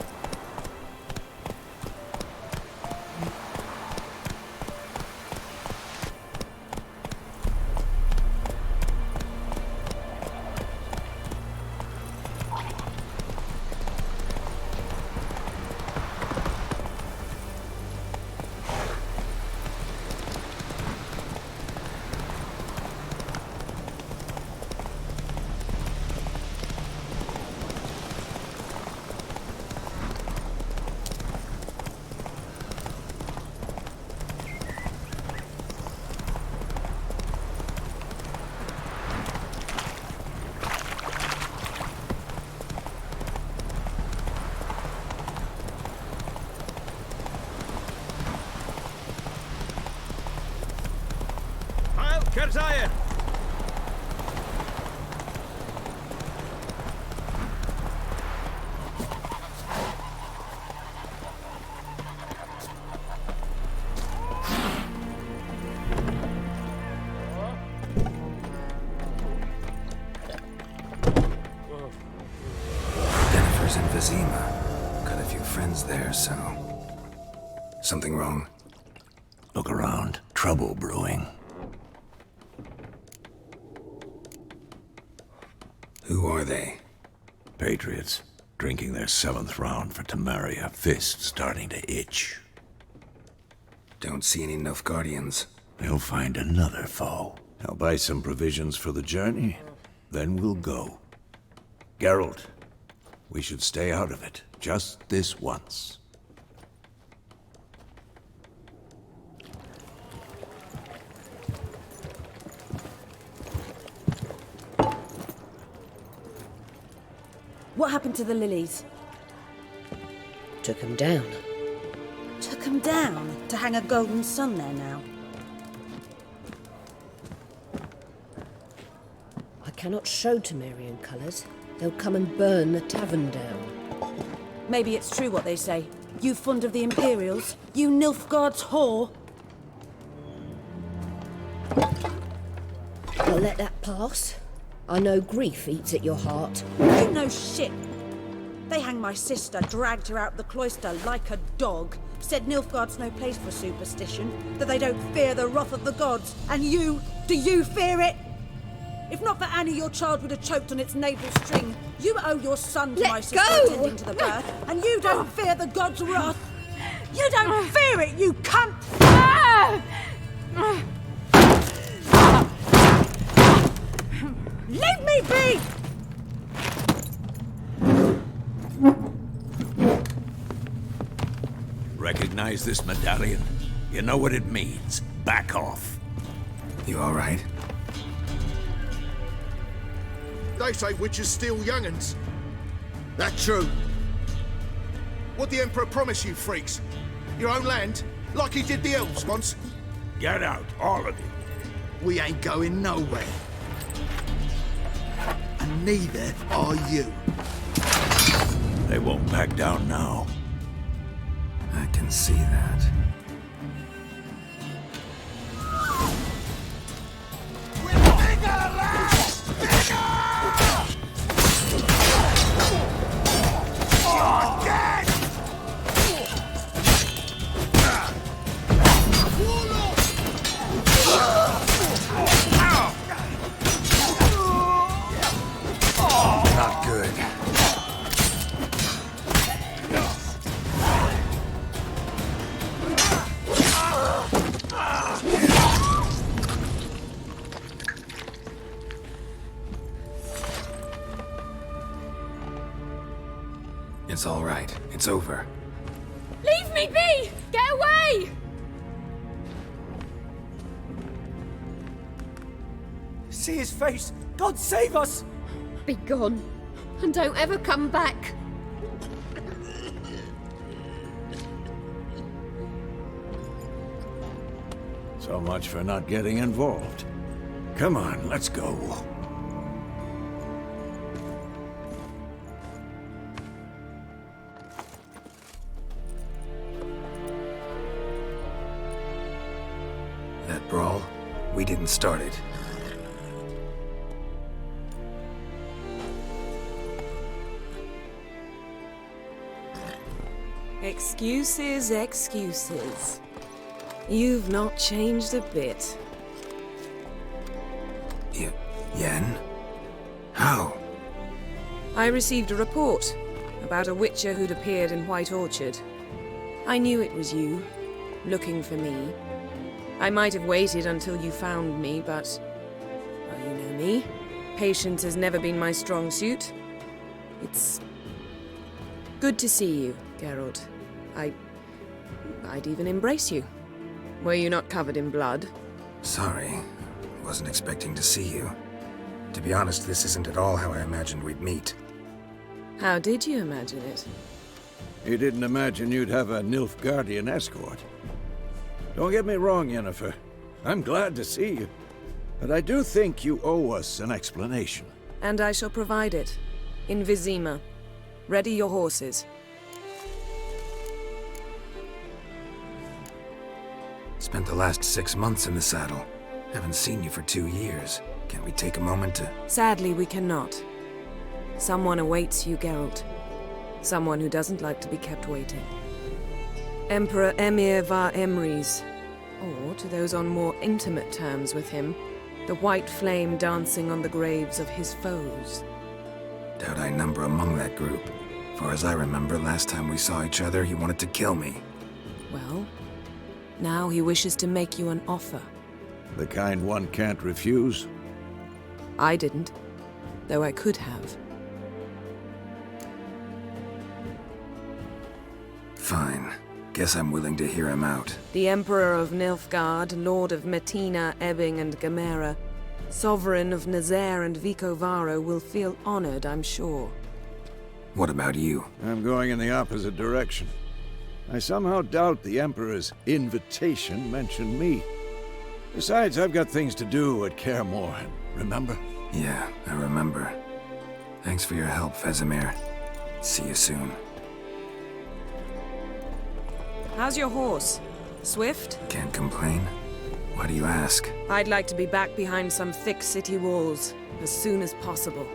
Kerzaya! Jennifer's in Vizima. Got a few friends there, so... Something wrong? Look around. Trouble brewing. Who are they? Patriots. Drinking their 7th round for Tamaria. Fist starting to itch. Don't see any Nilfgaardians. They'll find another foe. I'll buy some provisions for the journey. Then we'll go. Geralt, we should stay out of it. Just this once. What happened to the lilies? Took him down. Took 'em down to hang a golden sun there now. I cannot show Temerian colours. They'll come and burn the tavern down. Maybe it's true what they say. You fond of the Imperials? You Nilfgaard's whore? I'll let that pass. I know grief eats at your heart. You know shit. They hanged my sister, dragged her out the cloister like a dog, said Nilfgaard's no place for superstition, that they don't fear the wrath of the gods. And you, do you fear it? If not for Annie, your child would have choked on its navel string. You owe your son to my sister attending to the birth, and you don't fear the gods' wrath. You don't fear it, you cunt! Leave me be! Recognize this medallion? You know what it means. Back off. You all right? They say witches steal young'uns. That true? What the Emperor promise you, freaks? Your own land? Like he did the elves once? Get out, all of you. We ain't going nowhere. And neither are you. They won't back down now. I can see that. Not good. It's all right. It's over. Leave me be! Get away! See his face! God save us! Be gone, and don't ever come back. So much for not getting involved. Come on, let's go. That brawl, we didn't start it. Excuses, excuses. You've not changed a bit. Yen? How? I received a report about a witcher who'd appeared in White Orchard. I knew it was you, looking for me. I might have waited until you found me, but... well, you know me. Patience has never been my strong suit. It's... good to see you, Geralt. I'd even embrace you. Were you not covered in blood? Sorry. Wasn't expecting to see you. To be honest, this isn't at all how I imagined we'd meet. How did you imagine it? You didn't imagine you'd have a Nilfgaardian escort. Don't get me wrong, Yennefer. I'm glad to see you. But I do think you owe us an explanation. And I shall provide it. In Vizima. Ready your horses. Spent the last 6 months in the saddle. Haven't seen you for 2 years. Can't we take a moment to... Sadly, we cannot. Someone awaits you, Geralt. Someone who doesn't like to be kept waiting. Emperor Emir var Emrys. Or, to those on more intimate terms with him, the white flame dancing on the graves of his foes. Doubt I number among that group. Far as I remember, last time we saw each other, he wanted to kill me. Well, now he wishes to make you an offer. The kind one can't refuse? I didn't, though I could have. Fine. Guess I'm willing to hear him out. The Emperor of Nilfgaard, Lord of Metina, Ebbing, and Gamera, Sovereign of Nazaire and Vicovaro will feel honored, I'm sure. What about you? I'm going in the opposite direction. I somehow doubt the Emperor's invitation mentioned me. Besides, I've got things to do at Kaer Morhen, remember? Yeah, I remember. Thanks for your help, Vesemir. See you soon. How's your horse? Swift? Can't complain. Why do you ask? I'd like to be back behind some thick city walls as soon as possible.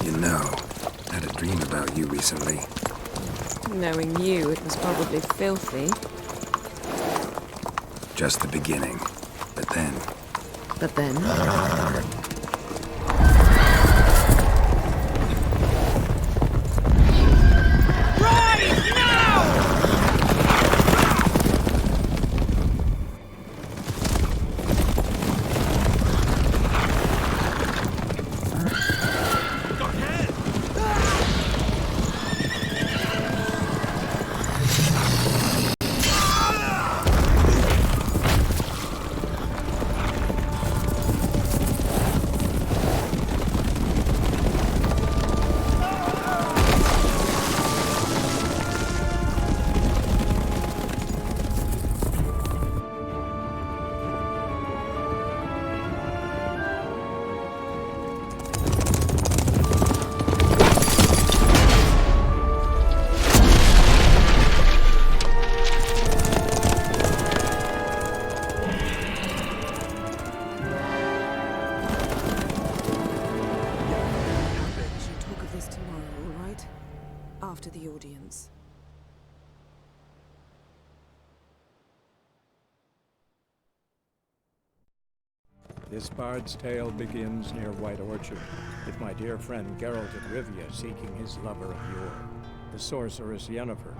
You know, I had a dream about you recently. Knowing you, it was probably filthy. Just the beginning. But then... But then... This bard's tale begins near White Orchard, with my dear friend Geralt of Rivia seeking his lover of yore, the sorceress Yennefer.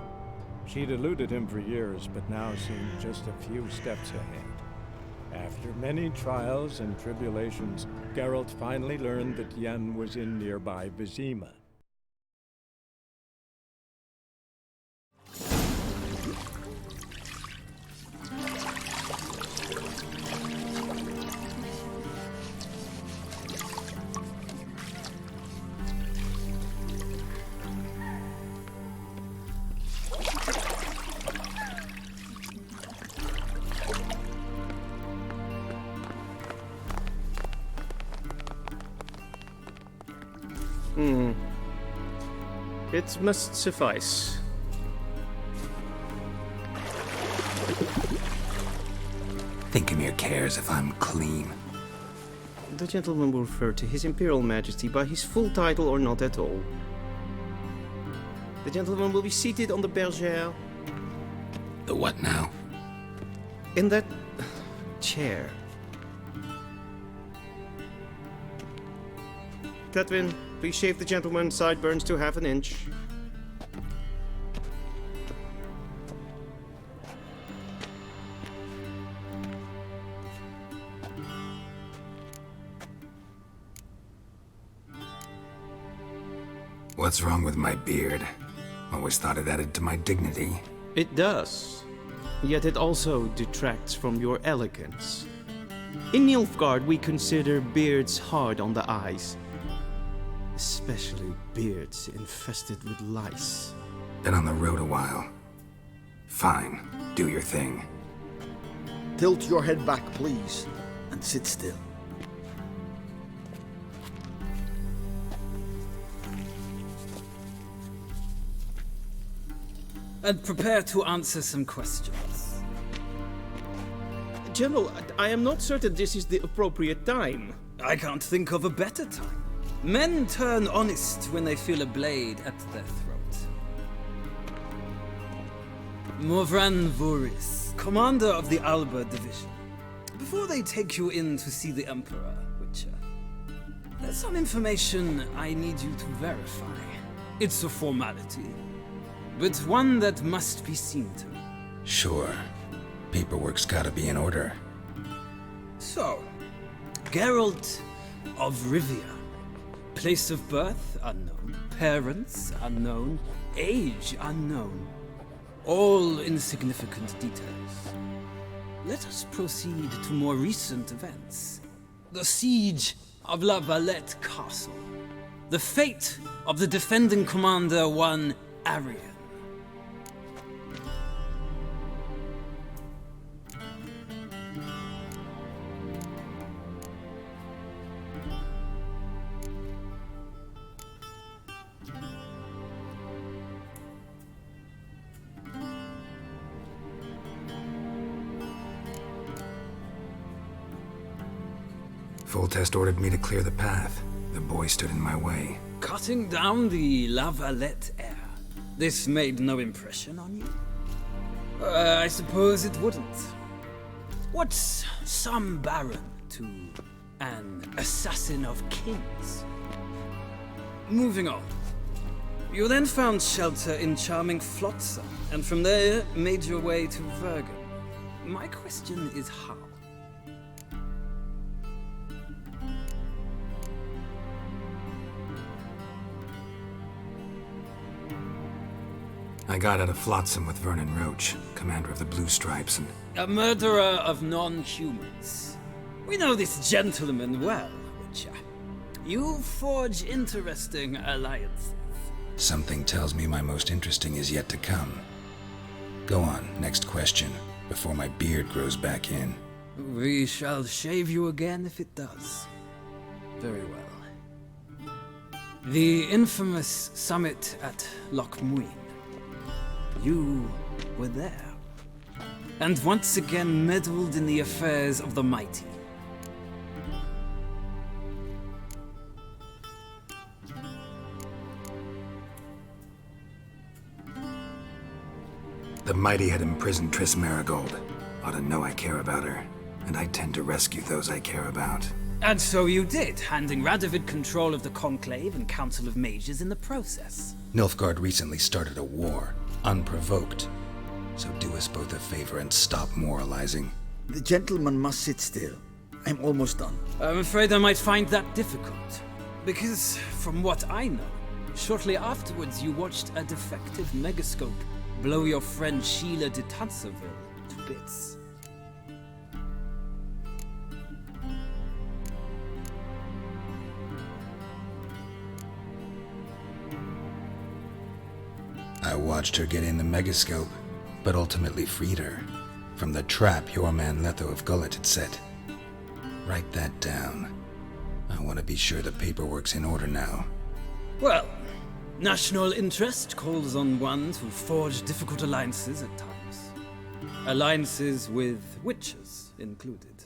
She'd eluded him for years, but now seemed just a few steps ahead. After many trials and tribulations, Geralt finally learned that Yen was in nearby Vizima. It must suffice. Thinkamere cares if I'm clean. The gentleman will refer to His Imperial Majesty by his full title or not at all. The gentleman will be seated on the bergère. The what now? In that chair. Tatwin, please shave the gentleman's sideburns to half an inch. What's wrong with my beard? Always thought it added to my dignity. It does. Yet it also detracts from your elegance. In Nilfgaard, we consider beards hard on the eyes. Especially beards infested with lice. Been on the road a while. Fine, do your thing. Tilt your head back, please, and sit still. And prepare to answer some questions. General, I am not certain this is the appropriate time. I can't think of a better time. Men turn honest when they feel a blade at their throat. Morvran Voris, commander of the Alba Division. Before they take you in to see the Emperor, Witcher, there's some information I need you to verify. It's a formality, but one that must be seen to. Sure. Paperwork's gotta be in order. So, Geralt of Rivia. Place of birth unknown, parents unknown, age unknown. All insignificant details. Let us proceed to more recent events. The siege of La Valette Castle. The fate of the defending commander, one Arian. Foltest ordered me to clear the path. The boy stood in my way. Cutting down the La Valette heir. This made no impression on you? I suppose it wouldn't. What's some baron to an assassin of kings? Moving on. You then found shelter in charming Flotsam, and from there made your way to Vergen. My question is how? I got out of Flotsam with Vernon Roach, commander of the Blue Stripes, and... A murderer of non-humans. We know this gentleman well, Witcher. You forge interesting alliances. Something tells me my most interesting is yet to come. Go on, next question, before my beard grows back in. We shall shave you again if it does. Very well. The infamous summit at Loch Muin. You were there, and once again meddled in the affairs of the mighty. The mighty had imprisoned Triss Marigold. Ought to know I care about her. and I tend to rescue those I care about. And so you did, handing Radovid control of the Conclave and Council of Mages in the process. Nilfgaard recently started a war, unprovoked. So do us both a favor and stop moralizing. The gentleman must sit still. I'm almost done. I'm afraid I might find that difficult. Because, from what I know, shortly afterwards you watched a defective megascope blow your friend Sheila de Tanserville to bits. I watched her get in the megascope, but ultimately freed her from the trap your man Letho of Gullet had set. Write that down. I want to be sure the paperwork's in order now. Well, national interest calls on one to forge difficult alliances at times. Alliances with witches included.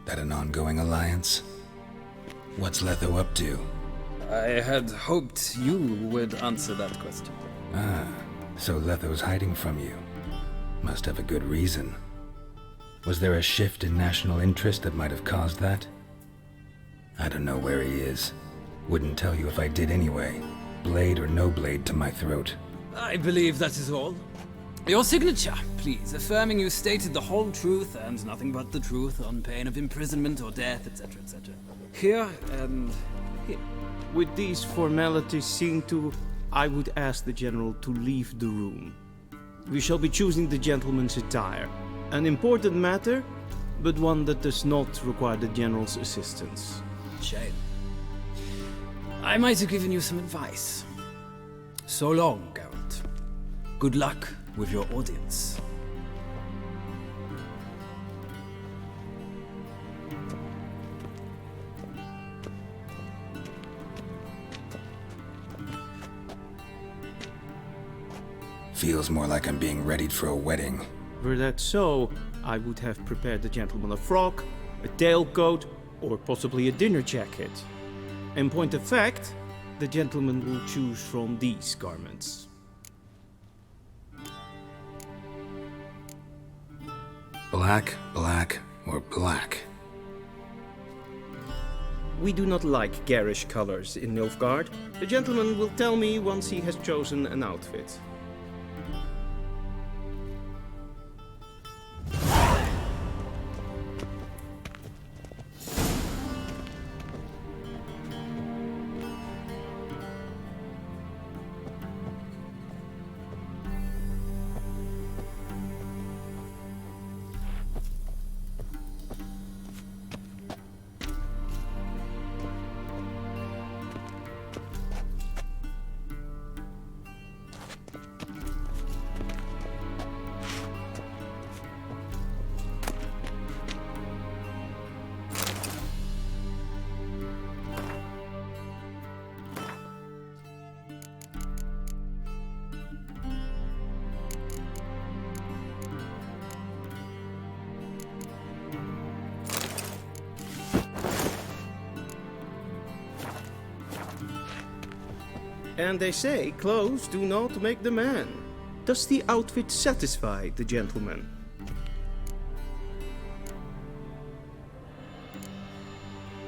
That an ongoing alliance? What's Letho up to? I had hoped you would answer that question. Ah, so Letho's hiding from you. Must have a good reason. Was there a shift in national interest that might have caused that? I don't know where he is. Wouldn't tell you if I did anyway. Blade or no blade to my throat. I believe that is all. Your signature, please, affirming you stated the whole truth and nothing but the truth on pain of imprisonment or death, etc., etc. Here and here. With these formalities seen to, I would ask the General to leave the room. We shall be choosing the gentleman's attire. An important matter, but one that does not require the General's assistance. Shame. I might have given you some advice. So long, Geralt. Good luck with your audience. Feels more like I'm being readied for a wedding. Were that so, I would have prepared the gentleman a frock, a tailcoat, or possibly a dinner jacket. In point of fact, the gentleman will choose from these garments. Black, black, or black? We do not like garish colors in Nilfgaard. The gentleman will tell me once he has chosen an outfit. And they say clothes do not make the man. Does the outfit satisfy the gentleman?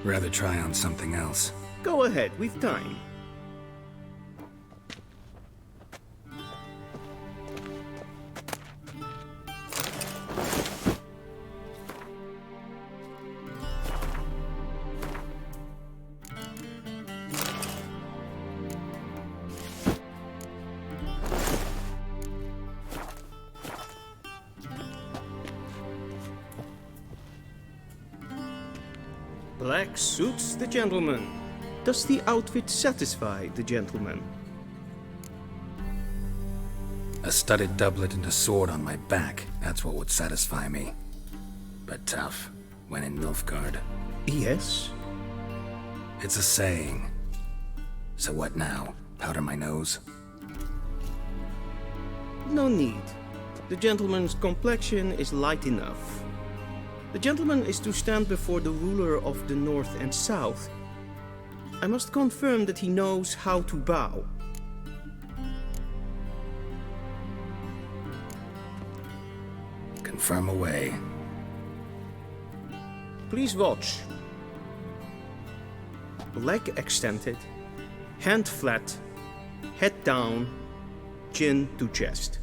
Rather try on something else. Go ahead, we've time. Black suits the gentleman. Does the outfit satisfy the gentleman? A studded doublet and a sword on my back, that's what would satisfy me. But tough, when in Nilfgaard. Yes? It's a saying. So what now? Powder my nose? No need. The gentleman's complexion is light enough. The gentleman is to stand before the ruler of the North and South. I must confirm that he knows how to bow. firm away. Please watch. Leg extended, hand flat, head down, chin to chest.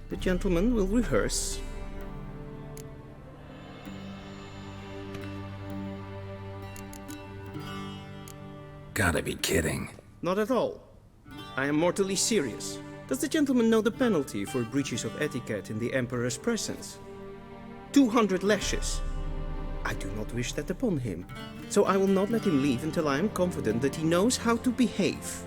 The gentleman will rehearse. Gotta be kidding. Not at all. I am mortally serious. Does the gentleman know the penalty for breaches of etiquette in the Emperor's presence? 200 lashes. I do not wish that upon him, so I will not let him leave until I am confident that he knows how to behave.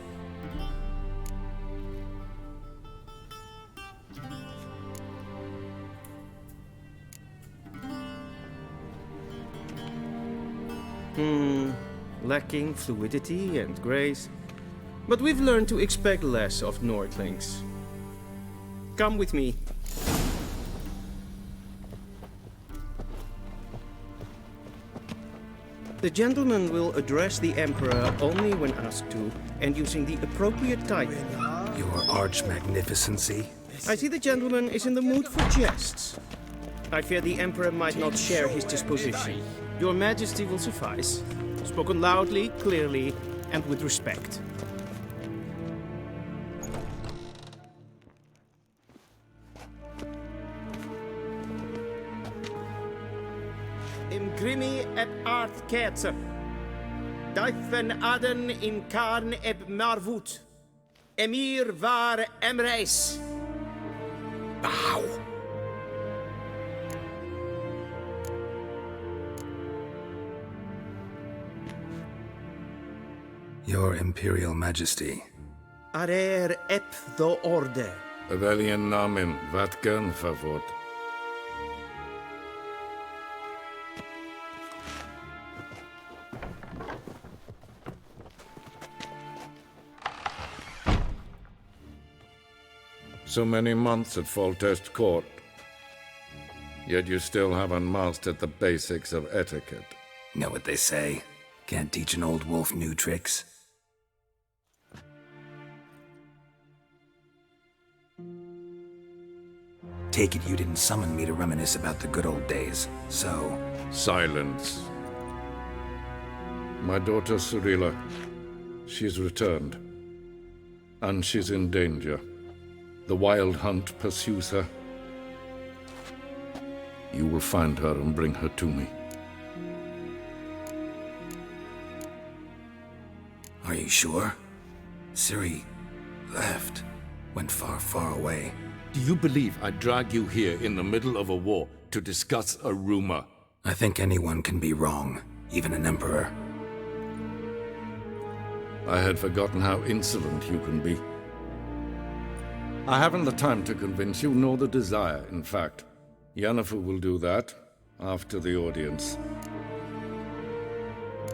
Lacking fluidity and grace. But we've learned to expect less of Nordlings. Come with me. The gentleman will address the Emperor only when asked to, and using the appropriate title. Your Arch-Magnificency? I see the gentleman is in the mood for jests. I fear the Emperor might not share his disposition. Your Majesty will suffice. Spoken loudly, clearly, and with respect. Imgrimi et art ketzer. Duifen aden in karn eb marvut. Emir var emreis. Bow. Your Imperial Majesty. Arer ep do orde. Rebellion namen, vatgen favort. So many months at Foltest Court. Yet you still haven't mastered the basics of etiquette. Know what they say? Can't teach an old wolf new tricks. Take it you didn't summon me to reminisce about the good old days, so... Silence. My daughter Cyrilla, she's returned. And she's in danger. The Wild Hunt pursues her. You will find her and bring her to me. Are you sure? Ciri left. Went far, far away. Do you believe I'd drag you here in the middle of a war to discuss a rumor? I think anyone can be wrong, even an emperor. I had forgotten how insolent you can be. I haven't the time to convince you, nor the desire, in fact. Yennefer will do that after the audience.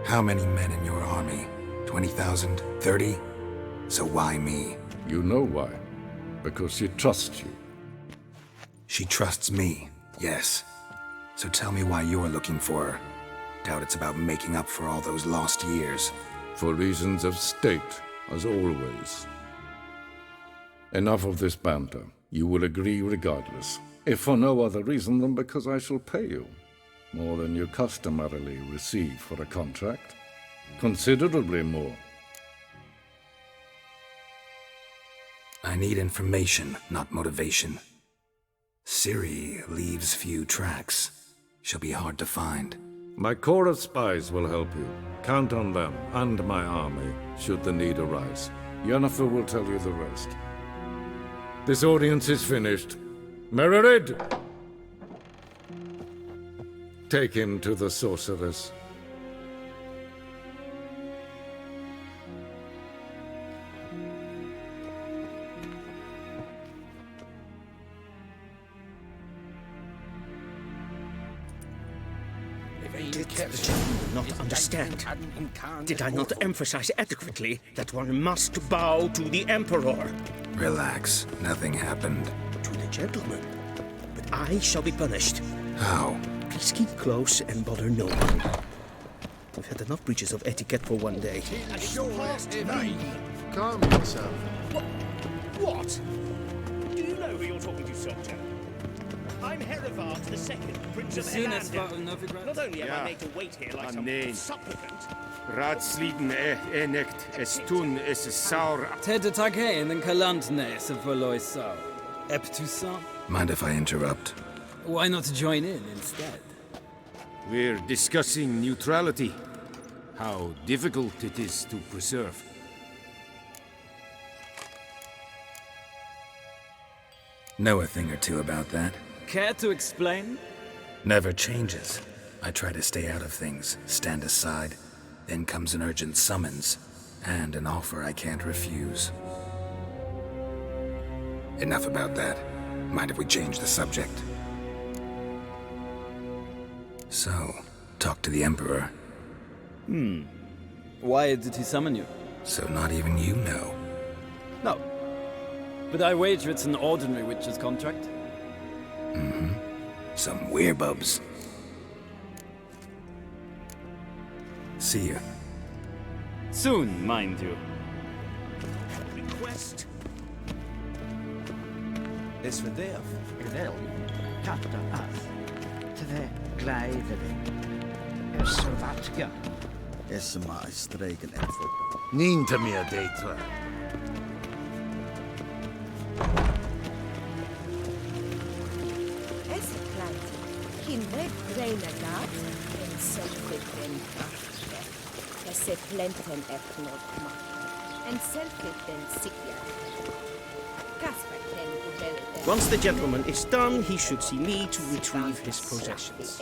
How many men in your army? 20,000? 30? So why me? You know why. Because she trusts you. She trusts me, yes. So tell me why you're looking for her. Doubt it's about making up for all those lost years. For reasons of state, as always. Enough of this banter. You will agree regardless. If for no other reason than because I shall pay you. More than you customarily receive for a contract. Considerably more. I need information, not motivation. Ciri leaves few tracks. She'll be hard to find. My corps of spies will help you. Count on them, and my army, should the need arise. Yennefer will tell you the rest. This audience is finished. Mererid! Take him to the sorceress. Did the gentleman not understand? Did I not emphasize adequately that one must bow to the Emperor? Relax. Nothing happened. To the gentleman. But I shall be punished. How? Please keep close and bother no one. We've had enough breaches of etiquette for one day. Calm yourself. What? Do you know who you're talking to, soldier? I'm Herivard II, Prince of Soon as far Elandel. Novigrad. Not only am Ja. I made to wait here like some nee. supplicant, Raadsliden echt es tun is saur. Ted tag heen en kalant nes of Valoisau. Ep Toussaint. Mind if I interrupt? Why not join in instead? We're discussing neutrality. How difficult it is to preserve. Know a thing or two about that? Care to explain? Never changes. I try to stay out of things, stand aside. Then comes an urgent summons, and an offer I can't refuse. Enough about that. Mind if we change the subject? So, talk to the Emperor. Why did he summon you? So not even you know. No. But I wager it's an ordinary witch's contract. Mm-hmm. Some werebubs. See ya. Soon, mind you. request. Is we der geweld katten af. Twee glijden. Is wat ja. Is maar streken en voor. Niente meer detra. Es kleid. Kindred renegat en selfiten krachte. Esse plenten eknot mak. En selfiten sikja. Kasperten ubelde. Once the gentleman is done, he should see me to retrieve his possessions.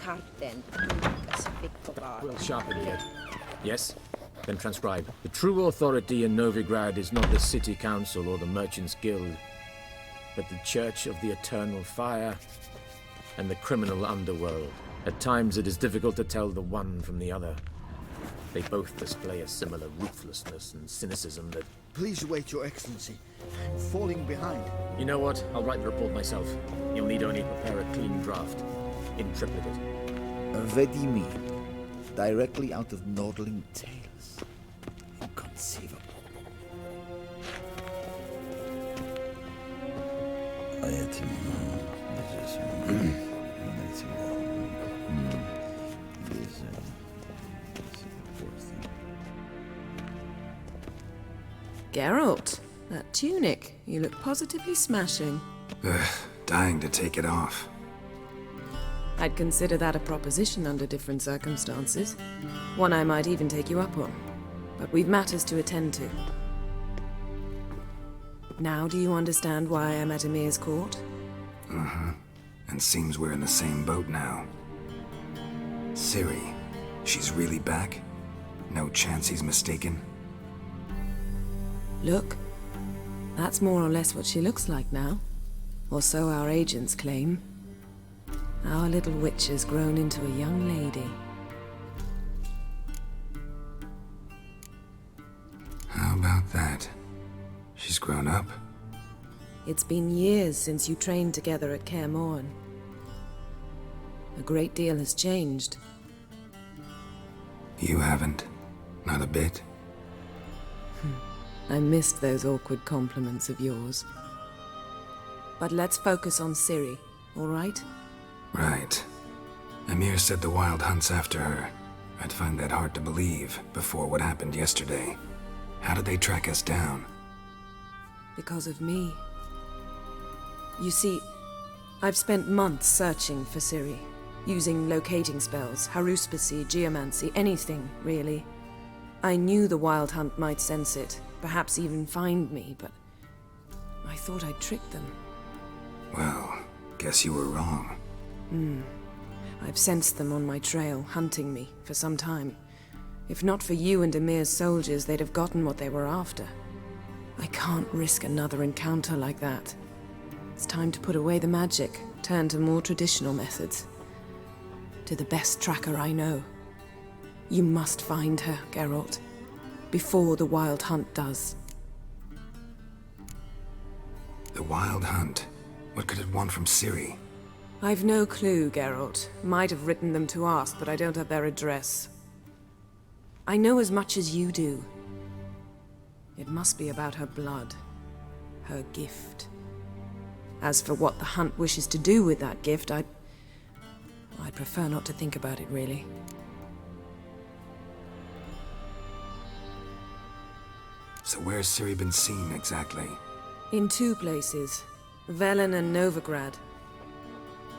Karten. Well sharpened yet. Yes? Then transcribe. The true authority in Novigrad is not the city council or the merchants' guild, but the Church of the Eternal Fire and the criminal underworld. At times it is difficult to tell the one from the other. They both display a similar ruthlessness and cynicism that... Please wait, Your Excellency. I'm falling behind. You know what? I'll write the report myself. You'll need only prepare a clean draft. In triplicate. Vedimi. Directly out of Nordling Tales. Inconceivable. Geralt, that tunic. You look positively smashing. Ugh, dying to take it off. I'd consider that a proposition under different circumstances. One I might even take you up on. But we've matters to attend to. Now do you understand why I'm at Emir's court? Uh-huh. And seems we're in the same boat now. Ciri, she's really back? No chance he's mistaken? Look, that's more or less what she looks like now. Or so our agents claim. Our little witch has grown into a young lady. How about that? She's grown up. It's been years since you trained together at Kaer Morhen. A great deal has changed. You haven't. Not a bit. I missed those awkward compliments of yours. But let's focus on Ciri, all right? Right. Emir said the Wild Hunt's after her. I'd find that hard to believe before what happened yesterday. How did they track us down? Because of me. You see, I've spent months searching for Ciri, using locating spells, haruspicy, geomancy, anything, really. I knew the Wild Hunt might sense it, perhaps even find me, but I thought I'd tricked them. Well, guess you were wrong. I've sensed them on my trail, hunting me, for some time. If not for you and Emir's soldiers, they'd have gotten what they were after. I can't risk another encounter like that. It's time to put away the magic, turn to more traditional methods. To the best tracker I know. You must find her, Geralt. Before the Wild Hunt does. The Wild Hunt? What could it want from Ciri? I've no clue, Geralt. Might have written them to ask, but I don't have their address. I know as much as you do. It must be about her blood. Her gift. As for what the hunt wishes to do with that gift, I'd prefer not to think about it, really. So where's Ciri been seen, exactly? In 2 places, Velen and Novigrad.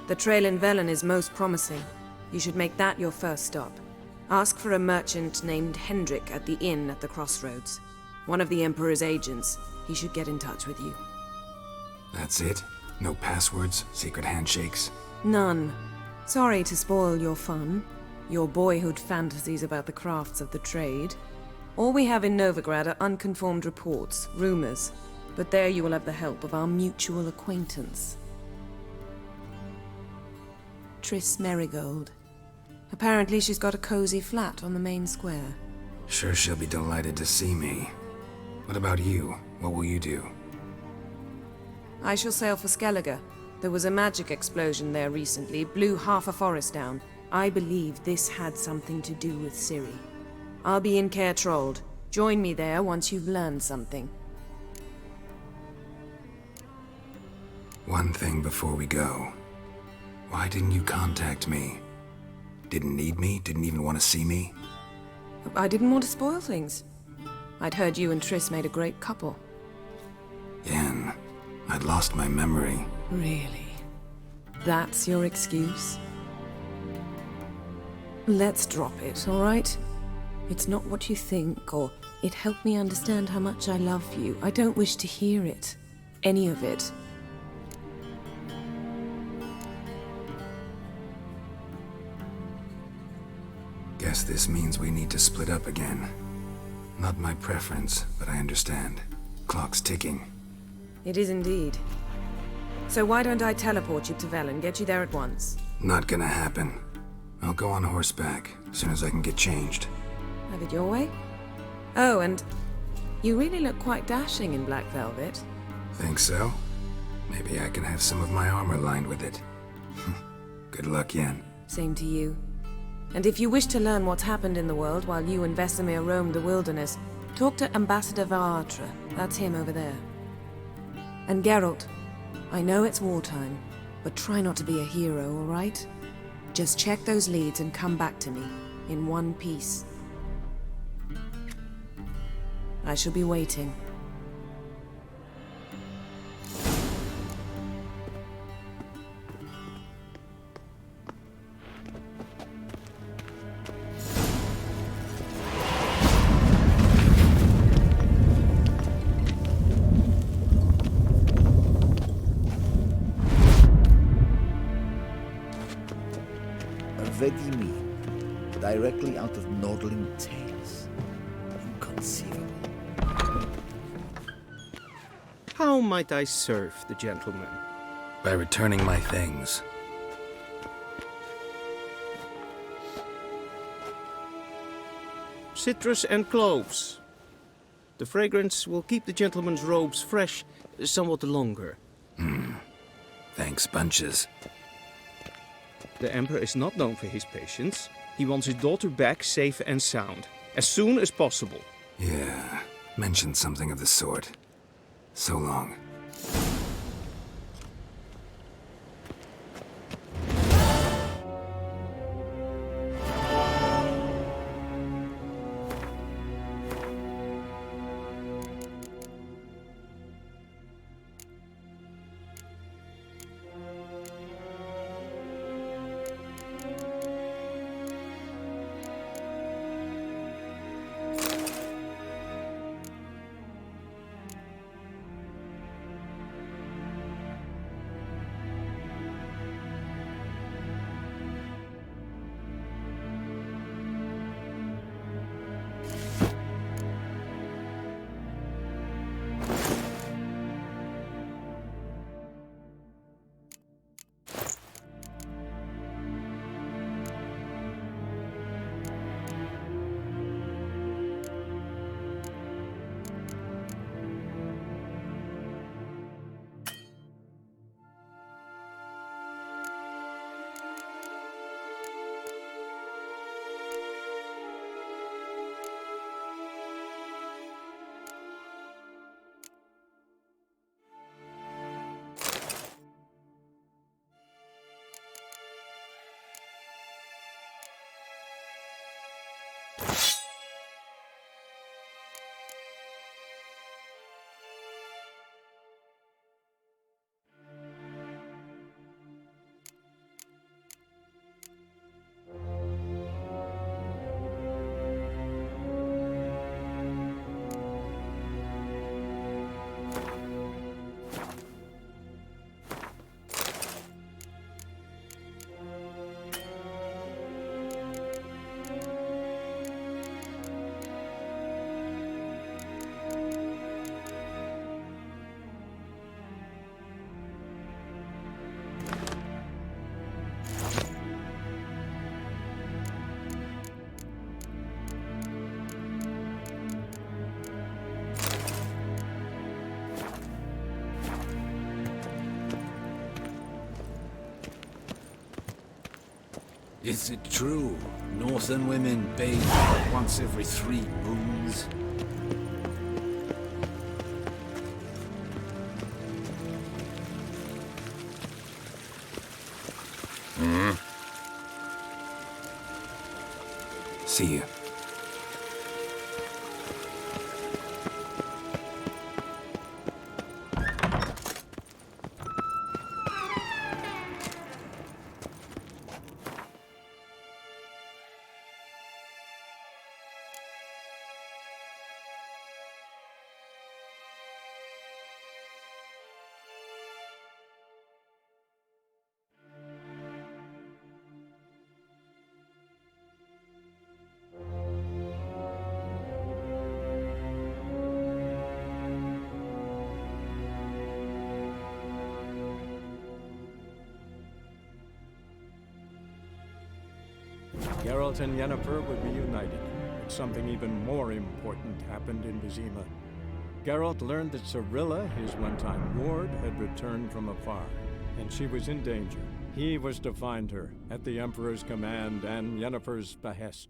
The trail in Velen is most promising. You should make that your first stop. Ask for a merchant named Hendrik at the inn at the crossroads. One of the Emperor's agents. He should get in touch with you. That's it? No passwords, secret handshakes? None. Sorry to spoil your fun, your boyhood fantasies about the crafts of the trade. All we have in Novigrad are unconfirmed reports, rumors. But there you will have the help of our mutual acquaintance. Triss Merigold. Apparently she's got a cozy flat on the main square. Sure she'll be delighted to see me. What about you? What will you do? I shall sail for Skellige. There was a magic explosion there recently, blew half a forest down. I believe this had something to do with Ciri. I'll be in Caer Trold. Join me there once you've learned something. One thing before we go. Why didn't you contact me? Didn't need me? Didn't even want to see me? I didn't want to spoil things. I'd heard you and Triss made a great couple. Yen, I'd lost my memory. Really? That's your excuse? Let's drop it, all right? It's not what you think, or it helped me understand how much I love you. I don't wish to hear it. Any of it. Guess this means we need to split up again. Not my preference, but I understand. Clock's ticking. It is indeed. So why don't I teleport you to Velen, get you there at once? Not gonna happen. I'll go on horseback, as soon as I can get changed. Have it your way? Oh, and you really look quite dashing in black velvet. Think so? Maybe I can have some of my armor lined with it. Good luck, Yen. Same to you. And if you wish to learn what's happened in the world while you and Vesemir roamed the wilderness, talk to Ambassador Varatra. That's him over there. And Geralt, I know it's wartime, but try not to be a hero, all right? Just check those leads and come back to me, in one piece. I shall be waiting. Vedimi, directly out of Nordling tales. Inconceivable. How might I serve the gentleman? By returning my things. Citrus and cloves. The fragrance will keep the gentleman's robes fresh somewhat longer. Thanks, bunches. The Emperor is not known for his patience. He wants his daughter back safe and sound, as soon as possible. Yeah, mentioned something of the sort. So long. Is it true? Northern women bathe once every 3 moons? See you. Geralt and Yennefer would be united, but something even more important happened in Vizima. Geralt learned that Cirilla, his one-time ward, had returned from afar, and she was in danger. He was to find her, at the Emperor's command and Yennefer's behest.